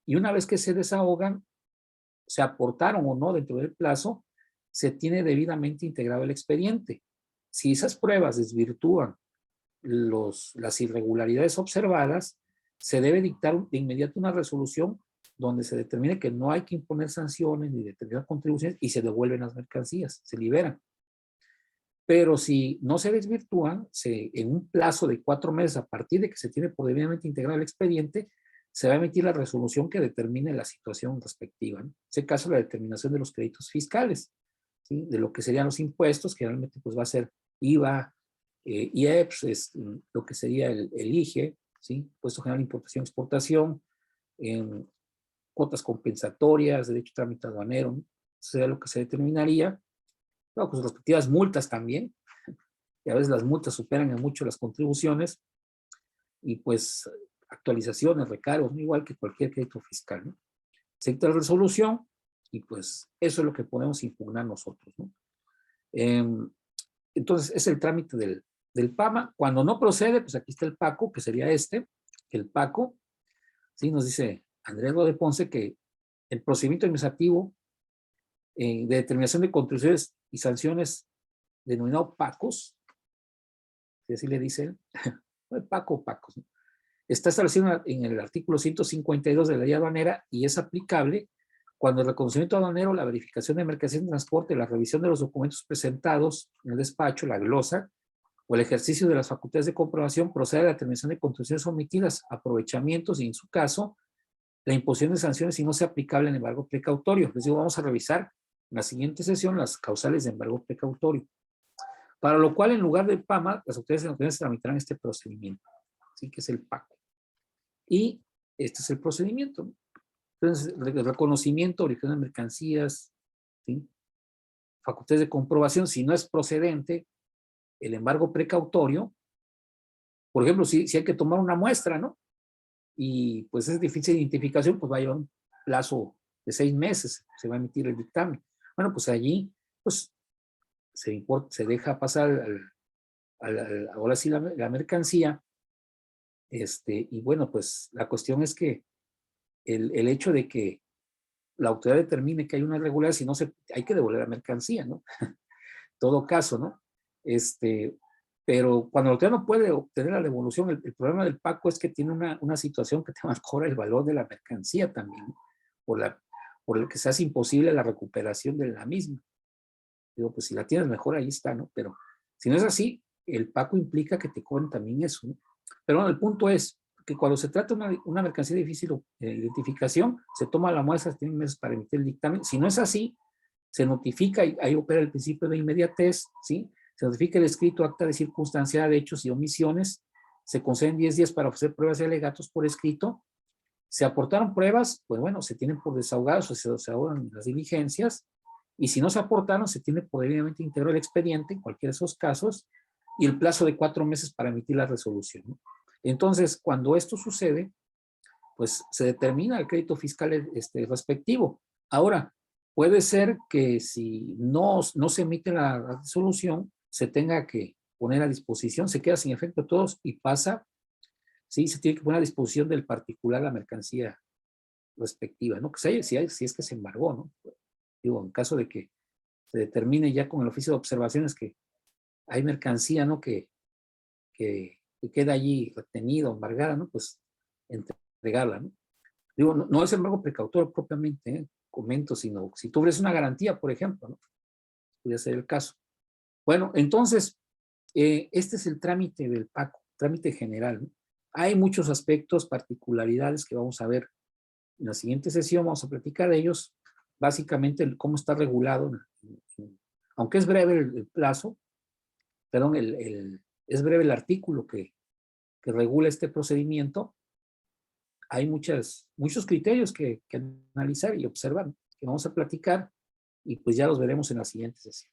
y una vez que se desahogan, se aportaron o no dentro del plazo, se tiene debidamente integrado el expediente. Si esas pruebas desvirtúan las irregularidades observadas, se debe dictar de inmediato una resolución donde se determine que no hay que imponer sanciones ni determinar contribuciones y se devuelven las mercancías, se liberan. Pero si no se desvirtúan, en un plazo de 4 meses a partir de que se tiene por debidamente integrado el expediente, se va a emitir la resolución que determine la situación respectiva, ¿no? En ese caso, la determinación de los créditos fiscales, ¿sí? De lo que serían los impuestos, que realmente pues, va a ser IVA, IEPS, es lo que sería el IGE, ¿sí? Impuesto General de Importación y Exportación, cuotas compensatorias, derecho de trámite aduanero, ¿no? Eso sería lo que se determinaría. Claro, con sus respectivas multas también, y a veces las multas superan en mucho las contribuciones, y pues actualizaciones, recargos, ¿no? Igual que cualquier crédito fiscal, ¿no? Se dicta la resolución y pues eso es lo que podemos impugnar nosotros, ¿no? Entonces es el trámite del PAMA. Cuando no procede, pues aquí está el PACO, que sería el PACO, ¿sí? Nos dice Andrés de Ponce que el procedimiento administrativo de determinación de contribuciones y sanciones denominado PACOS, si así le dice él, PACO o PACOS, ¿no? Está establecido en el artículo 152 de la ley aduanera y es aplicable cuando el reconocimiento aduanero, la verificación de mercancías en transporte, la revisión de los documentos presentados en el despacho, la glosa, o el ejercicio de las facultades de comprobación procede a la determinación de contribuciones omitidas, aprovechamientos y, en su caso, la imposición de sanciones si no sea aplicable el embargo precautorio. Les digo, vamos a revisar en la siguiente sesión las causales de embargo precautorio. Para lo cual, en lugar del PAMA, las autoridades nacionales tramitarán este procedimiento, ¿sí? Que es el PACO. Y este es el procedimiento, ¿no? Entonces, el reconocimiento, origen de mercancías, ¿sí? Facultades de comprobación, si no es procedente, el embargo precautorio, por ejemplo, si hay que tomar una muestra, ¿no? Y pues es difícil de identificación, pues va a llevar un plazo de 6 meses se va a emitir el dictamen. Bueno, pues allí pues, se deja pasar ahora sí la mercancía. Y bueno, pues la cuestión es que el hecho de que la autoridad determine que hay una irregularidad, si no hay que devolver la mercancía, ¿no? Todo caso, ¿no? Pero cuando la autoridad no puede obtener la devolución, el problema del PACO es que tiene una situación que te cobra el valor de la mercancía también, ¿no? Por el que se hace imposible la recuperación de la misma. Digo, pues si la tienes mejor, ahí está, ¿no? Pero si no es así, el PACO implica que te cobren también eso, ¿no? Pero bueno, el punto es que cuando se trata de una mercancía de difícil identificación, se toma la muestra, se tienen meses para emitir el dictamen. Si no es así, se notifica, y ahí opera el principio de inmediatez, ¿sí? Se notifica el escrito, acta de circunstancia de hechos y omisiones, se conceden 10 días para ofrecer pruebas y alegatos por escrito. Se aportaron pruebas, pues bueno, se tienen por desahogados o se desahogan las diligencias, y si no se aportaron, se tiene por debidamente integrado el expediente en cualquiera de esos casos, y el plazo de 4 meses para emitir la resolución, ¿no? Entonces, cuando esto sucede, pues se determina el crédito fiscal respectivo. Ahora, puede ser que si no se emite la resolución, se tenga que poner a disposición, se queda sin efecto de todos y pasa, sí, se tiene que poner a disposición del particular la mercancía respectiva, ¿no? Si es que se embargó, ¿no? Digo, en caso de que se determine ya con el oficio de observaciones que hay mercancía, ¿no? Que queda allí retenida, embargada, ¿no? Pues entregarla, ¿no? Digo, no es embargo precautorio propiamente, comento, sino si tú ofreces una garantía, por ejemplo, ¿no? Podría ser el caso. Bueno, entonces, este es el trámite del PACO, trámite general, ¿no? Hay muchos aspectos, particularidades que vamos a ver en la siguiente sesión, vamos a platicar de ellos, básicamente cómo está regulado, aunque es breve el plazo, perdón, es breve el artículo que regula este procedimiento. Hay muchos criterios que analizar y observar, que vamos a platicar, y pues ya los veremos en la siguiente sesión.